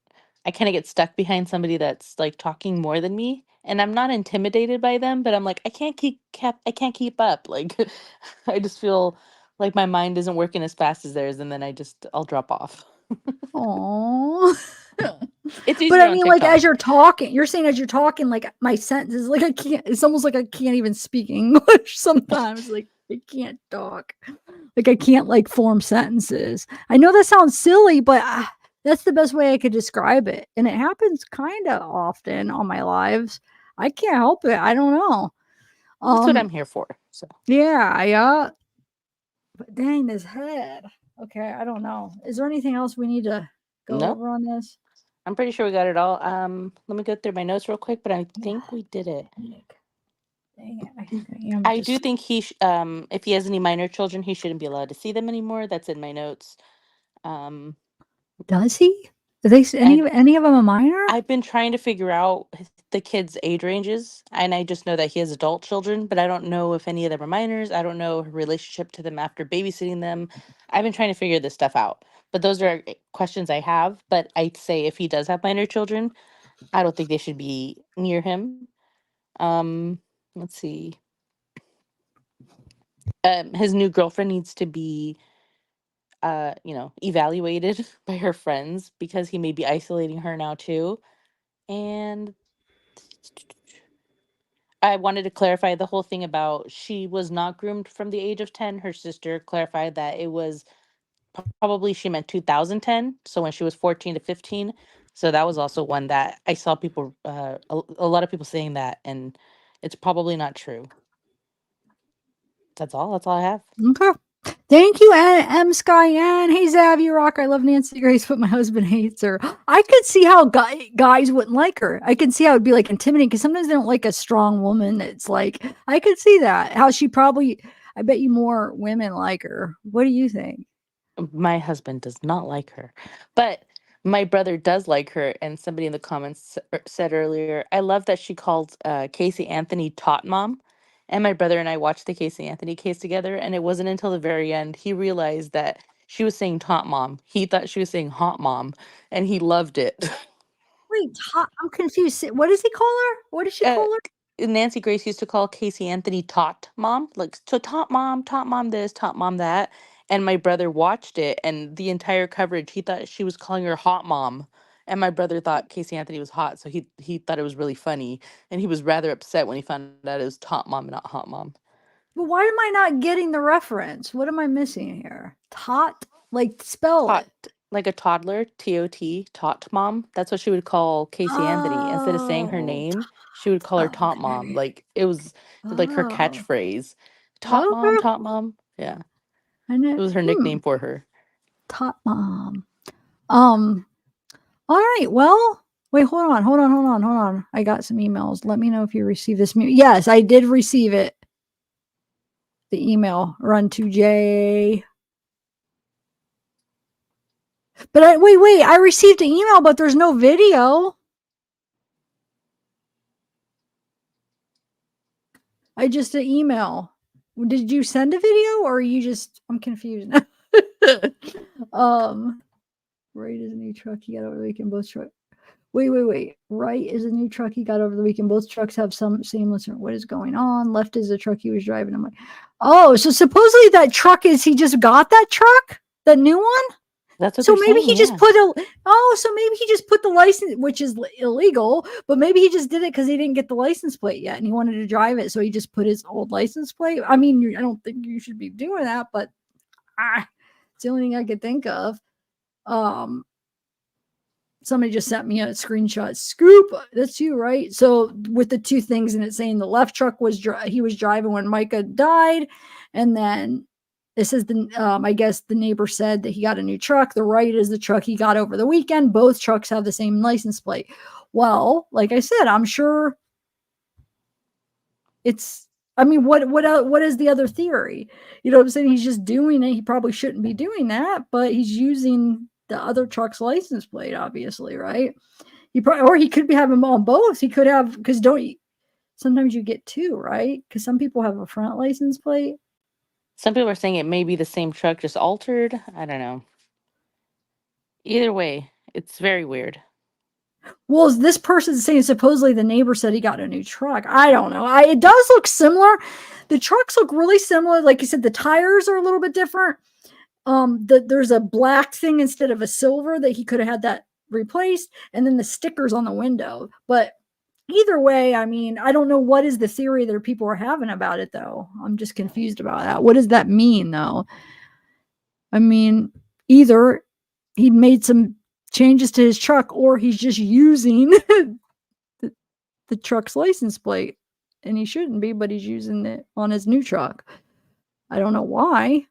I kind of get stuck behind somebody that's talking more than me, and I'm not intimidated by them, but I'm like, I can't keep up. I just feel like my mind isn't working as fast as theirs, and then I'll drop off. Aww. It's easier But I on mean, TikTok. as you're talking, you're saying as you're talking, my sentences, I can't, it's almost like I can't even speak English sometimes. I can't talk. I can't form sentences. I know that sounds silly, but that's the best way I could describe it. And it happens kind of often on my lives. I can't help it. I don't know. That's what I'm here for. So yeah. But dang, this head. Okay, I don't know. Is there anything else we need to go no, over on this? I'm pretty sure we got it all. Let me go through my notes real quick, but I think we did it. Dang it, I think I am. I do think if he has any minor children, he shouldn't be allowed to see them anymore. That's in my notes. Does he? Are they any of them a minor? I've been trying to figure out the kids' age ranges, and I just know that he has adult children, but I don't know if any of them are minors. I don't know her relationship to them after babysitting them. I've been trying to figure this stuff out. But those are questions I have. But I'd say if he does have minor children, I don't think they should be near him. Let's see. His new girlfriend needs to be evaluated by her friends because he may be isolating her now too. And I wanted to clarify the whole thing about she was not groomed from the age of 10. Her sister clarified that it was probably she meant 2010, so when she was 14 to 15. So that was also one that I saw people a lot of people saying that, and it's probably not true. That's all I have. Okay. Thank you, M. Sky N. Hey, Zavvy Rock. I love Nancy Grace, but my husband hates her. I could see how guys wouldn't like her. I can see how it'd be intimidating because sometimes they don't like a strong woman. It's I could see that. How she probably, I bet you more women like her. What do you think? My husband does not like her, but my brother does like her. And somebody in the comments said earlier, I love that she called Casey Anthony Tot Mom. And my brother and I watched the Casey Anthony case together, and it wasn't until the very end he realized that she was saying Tot Mom. He thought she was saying Hot Mom, and he loved it. Wait, I'm confused. What does he call her? What does she call her? Nancy Grace used to call Casey Anthony Tot Mom, so Tot Mom this, Tot Mom that. And my brother watched it, and the entire coverage, he thought she was calling her Hot Mom. And my brother thought Casey Anthony was hot, so he thought it was really funny. And he was rather upset when he found out it was Tot Mom, not Hot Mom. But why am I not getting the reference? What am I missing here? Tot? Spell Tot, it. like a toddler, T-O-T, Tot Mom. That's what she would call Casey Anthony. Instead of saying her name, she would call her Tot Mom. It was her catchphrase. Tot Mom, Tot Mom. Yeah. It was her nickname for her. Tot Mom. All right. Well, wait, hold on. I got some emails. Let me know if you received this. Yes, I did receive it. The email, run to J. But wait, I received an email, but there's no video. I just an email. Did you send a video or are you just, I'm confused now. Right is a new truck he got over the weekend. Both trucks. Wait. Right is a new truck he got over the weekend. Both trucks have some same listener. What is going on? Left is the truck he was driving. I'm like, oh, so supposedly that truck he just got that truck? The new one? That's what So they're maybe saying, he just yeah. put so maybe he just put the license, which is illegal, but maybe he just did it because he didn't get the license plate yet and he wanted to drive it. So he just put his old license plate. I mean, I don't think you should be doing that, but it's the only thing I could think of. Somebody just sent me a screenshot. Scoop, that's you, right? So with the two things, and it's saying the left truck was he was driving when Micah died, and then it says I guess the neighbor said that he got a new truck. The right is the truck he got over the weekend. Both trucks have the same license plate. Well, like I said, I'm sure it's. I mean, what is the other theory? You know what I'm saying? He's just doing it. He probably shouldn't be doing that, but he's using the other truck's license plate, obviously, right? Or he could be having them on both. He could have, because sometimes you get two, right? Because some people have a front license plate. Some people are saying it may be the same truck, just altered. I don't know. Either way, it's very weird. Well, this person's saying supposedly the neighbor said he got a new truck. I don't know. It does look similar. The trucks look really similar. Like you said, the tires are a little bit different. There's a black thing instead of a silver that he could have had that replaced, and then the stickers on the window. But either way, I mean, I don't know what is the theory that people are having about it, though. I'm just confused about that. What does that mean, though? I mean, either he made some changes to his truck, or he's just using the truck's license plate, and he shouldn't be, but he's using it on his new truck. I don't know why.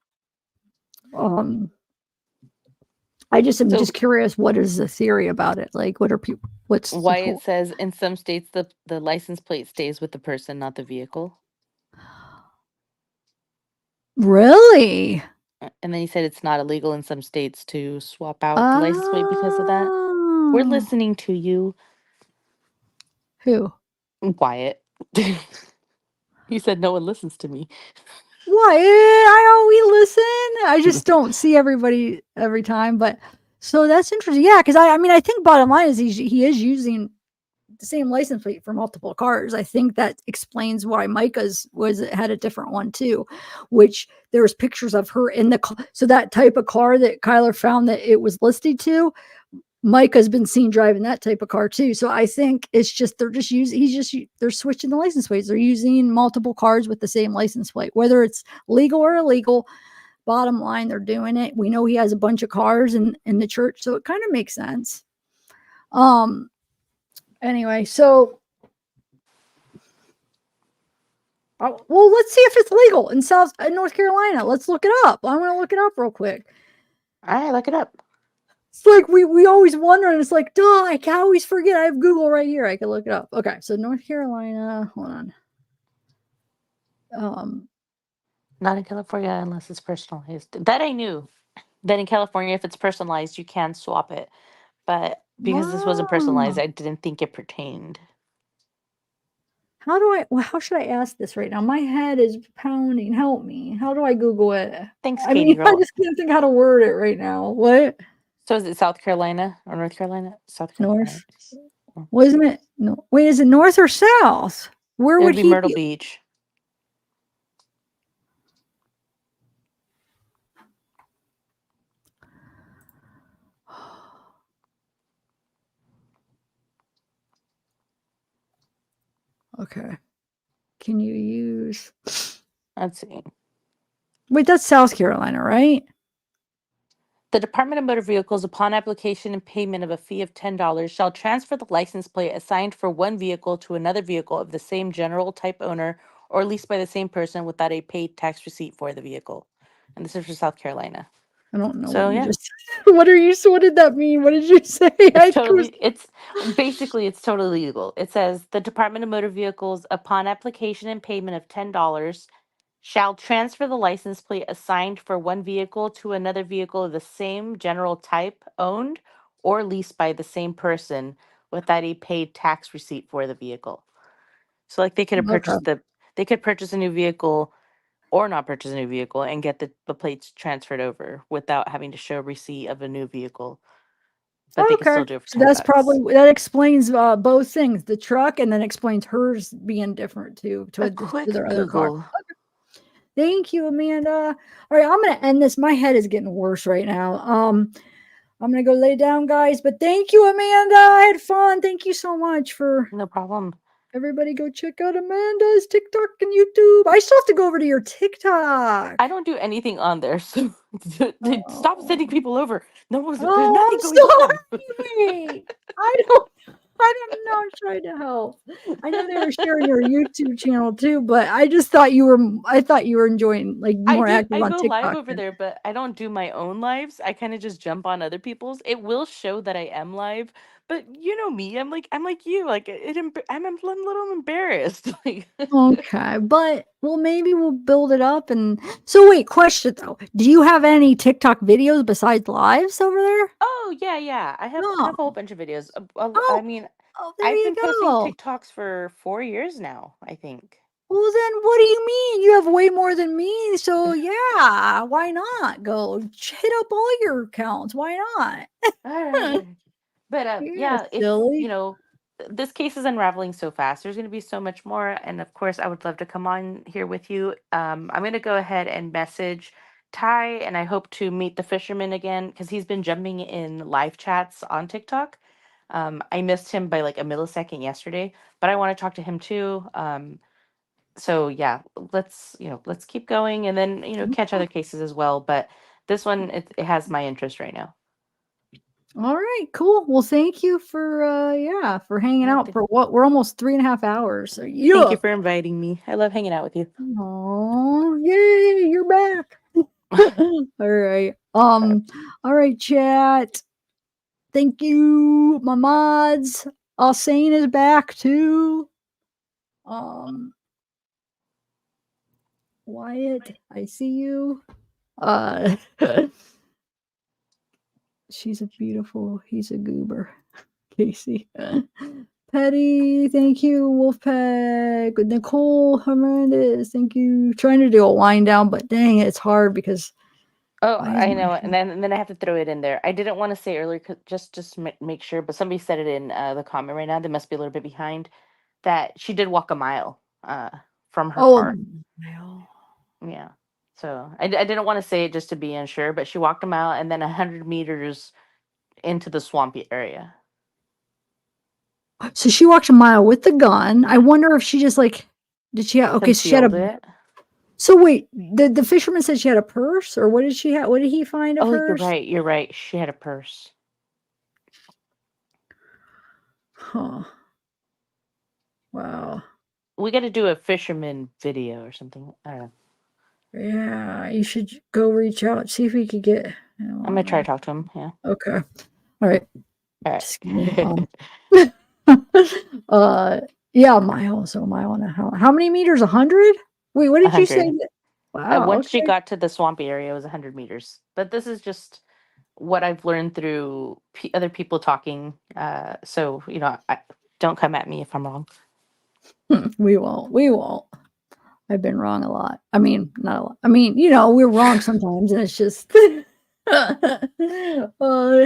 I'm just curious, what is the theory about it? Like, what are people, what's Why it says in some states the license plate stays with the person, not the vehicle. Really? And then he said it's not illegal in some states to swap out the license plate because of that. We're listening to you. Who? Wyatt. He said no one listens to me. Why? I know we listen. I just don't see everybody every time. But so that's interesting. Yeah, because I mean, I think bottom line is he is using the same license plate for multiple cars. I think that explains why Micah's had a different one too, which there was pictures of her in the car. So that type of car that Kyler found that it was listed to, Micah's been seen driving that type of car too. So I think it's just they're switching the license plates. They're using multiple cars with the same license plate, whether it's legal or illegal. Bottom line, they're doing it. We know he has a bunch of cars in the church, so it kind of makes sense. Anyway, so well, let's see if it's legal in North Carolina. Let's look it up. I want to look it up real quick. All right, look it up. It's like we always wonder, and it's like, duh, I can always forget. I have Google right here. I can look it up. Okay, so North Carolina. Hold on. Not in California unless it's personalized. That I knew. That in California, if it's personalized, you can swap it. But because this wasn't personalized, I didn't think it pertained. How should I ask this right now? My head is pounding. Help me. How do I Google it? Thanks, I Katie mean, I girl. just can't think how to word it right now. What? So is it South Carolina or North Carolina? South Carolina. North. Wasn't it? No. Wait, is it north or south? Where It would be he Myrtle be? Beach. Okay. Can you use? Let's see. Wait, that's South Carolina, right? The Department of Motor Vehicles, upon application and payment of a fee of $10, shall transfer the license plate assigned for one vehicle to another vehicle of the same general type owner or leased by the same person without a paid tax receipt for the vehicle. And this is for South Carolina. I don't know So what you yeah, just. What did that mean? What did you say? it's totally legal. It says the Department of Motor Vehicles, upon application and payment of $10, shall transfer the license plate assigned for one vehicle to another vehicle of the same general type owned or leased by the same person without a paid tax receipt for the vehicle. So like they could have purchased they could purchase a new vehicle or not purchase a new vehicle and get the plates transferred over without having to show receipt of a new vehicle. But they can still do it for So $10. that's probably that explains both things, the truck, and then explains hers being different too to their other car. Google. Okay. Thank you, Amanda. All right, I'm gonna end this. My head is getting worse right now. I'm gonna go lay down, guys. But thank you, Amanda. I had fun. Thank you so much for No problem. everybody. Go check out Amanda's TikTok and YouTube. I still have to go over to your TikTok. I don't do anything on there, so stop sending people over. There's Oh, nothing I'm going on. sorry. I'm not trying to help. I know they were sharing your YouTube channel too, but I just thought you were enjoying like more active I on go live TikTok. over there, but I don't do my own lives. I kind of just jump on other people's. It will show that I am live, but you know me. I'm like you. Like I'm a little embarrassed. Like, Okay, but well, maybe we'll build it up. And so, wait, question though: do you have any TikTok videos besides lives over there? oh yeah. I No. have a whole bunch of videos. I Oh, mean, there I've you been posting go. TikToks for 4 years now, I think. Well, then what do you mean? You have way more than me. So yeah, why not go hit up all your accounts? Why not? All right. But You're yeah, if silly. this case is unraveling so fast, there's going to be so much more. And of course, I would love to come on here with you. I'm going to go ahead and message Ty, and I hope to meet the fisherman again because he's been jumping in live chats on TikTok. I missed him by like a millisecond yesterday, but I want to talk to him too. So yeah, let's keep going and then catch other cases as well. But this one, it has my interest right now. All right, cool. Well, thank you for for hanging out for what we're almost 3.5 hours. So Thank yeah. you for inviting me. I love hanging out with you. Oh, yay, you're back. All right. All right, chat. Thank you, my mods. Alsane is back too. Wyatt, I see you. He's a goober. Casey. Petty, thank you. Wolfpack. Nicole Hernandez, thank you. Trying to do a wind down, but dang, it's hard because Oh, why is I my know, and then I have to throw it in there. I didn't want to say earlier, just make sure, but somebody said it in the comment right now. They must be a little bit behind. That she did walk a mile from her car. Yeah. So I didn't want to say it just to be unsure, but she walked a mile and then 100 meters into the swampy area. So she walked a mile with the gun. I wonder if she just like did she have okay, so she had Concealed a it. so wait, the fisherman said she had a purse, or what did she have? What did he find of Oh, you're hers? right. You're right. She had a purse. Huh. Wow. We got to do a fisherman video or something. I don't know. Yeah, you should go reach out, see if we could get. I'm gonna try to talk to him. Yeah. Okay. All right. All right. Just kidding. Yeah, a mile. So a mile and a half. How many meters? 100? Wait, what did you say? 100. Wow. Once she Okay. got to the swampy area, it was 100 meters. But this is just what I've learned through other people talking. So don't come at me if I'm wrong. We won't. We won't. I've been wrong a lot. I mean, not a lot. I mean, we're wrong sometimes, and it's just it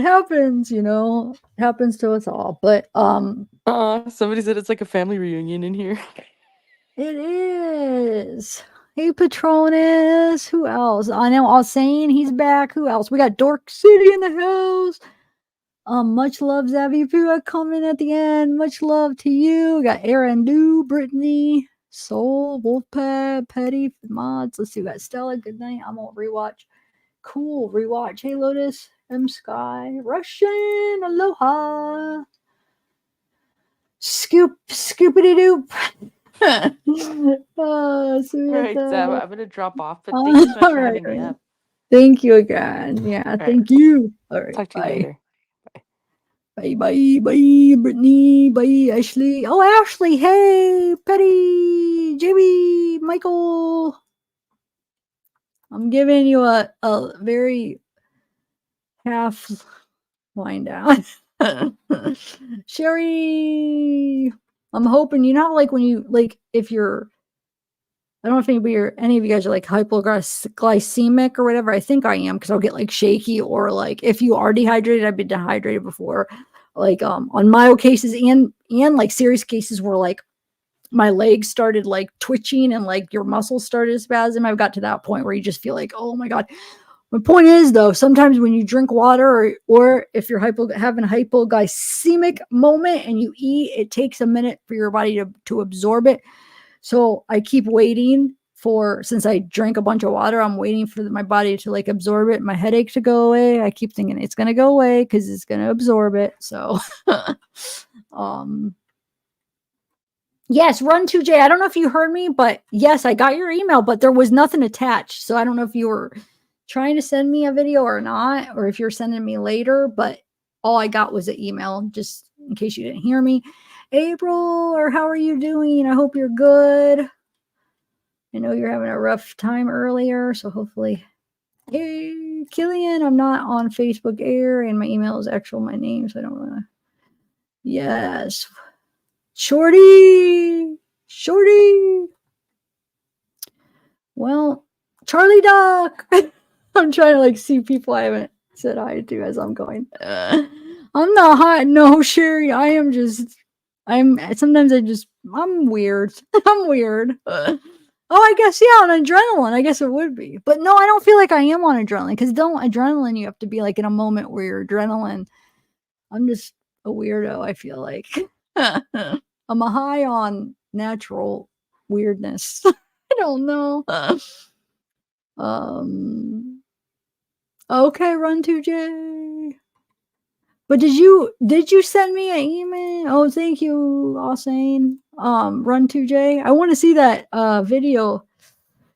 happens. It happens to us all. But Somebody said it's like a family reunion in here. it is. Hey, Patronus. Who else? I know Alsane, he's back. Who else? We got Dork City in the house. Much love, Zavi Pua coming at the end. Much love to you. We got Aaron New, Brittany, Soul, Wolfpack, Petty, Mods. Let's see. We got Stella. Good night. I'm gonna rewatch. Cool. Rewatch. Hey, Lotus, M Sky, Russian, Aloha. Scoopity doop. All right, Sam, I'm gonna drop off, but thank you so much for having me up. Thank you again. Yeah, thank you. All right. Talk to you later. Bye, Brittany. Bye, Ashley. Oh, Ashley. Hey, Petty, JB, Michael. I'm giving you a very half wind down. Sherry, I'm hoping like when you if you're I don't know if any of you guys are like hypoglycemic or whatever. I think I am because I'll get like shaky, or like if you are dehydrated, I've been dehydrated before. Like on mild cases and like serious cases where like my legs started like twitching and like your muscles started to spasm. I've got to that point where you just feel like, oh my God. My point is, though, sometimes when you drink water or if you're having a hypoglycemic moment and you eat, it takes a minute for your body to absorb it. So I keep waiting since I drank a bunch of water, I'm waiting for my body to like absorb it, my headache to go away. I keep thinking it's going to go away because it's going to absorb it. So, yes, Run 2J. I don't know if you heard me, but yes, I got your email, but there was nothing attached. So I don't know if you were trying to send me a video or not, or if you're sending me later, but all I got was an email, just in case you didn't hear me. April, or how are you doing? I hope you're good. I know you're having a rough time earlier, so hopefully. Hey, Killian, I'm not on Facebook Air, and my email is my name, so I don't want to. Yes. Shorty. Well, Charlie Duck. I'm trying to like see people I haven't said hi to as I'm going. I'm not hot. No, Sherry. I'm weird. I'm weird. I guess, yeah, on adrenaline. I guess it would be. But no, I don't feel like I am on adrenaline because adrenaline, you have to be like in a moment where you're adrenaline. I'm just a weirdo, I feel like. I'm a high on natural weirdness. I don't know. Okay, Run 2J. But did you send me an email? Oh, thank you, Ausane. Run 2J. I want to see that video.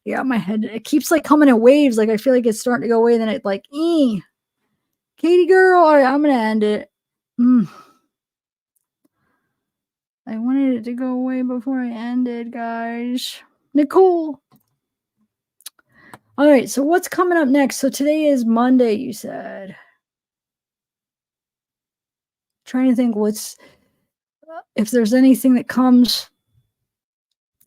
Yeah, my head, it keeps like coming in waves. Like I feel like it's starting to go away. Then it like, Katie girl. All right, I'm gonna end it. I wanted it to go away before I ended, guys. Nicole. All right, so what's coming up next? So today is Monday, you said. Trying to think if there's anything that comes,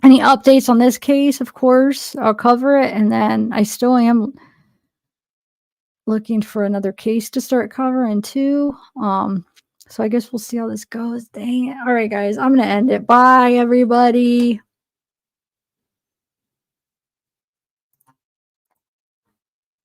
any updates on this case, of course, I'll cover it. And then I still am looking for another case to start covering too. So I guess we'll see how this goes. Dang it. All right, guys, I'm going to end it. Bye, everybody.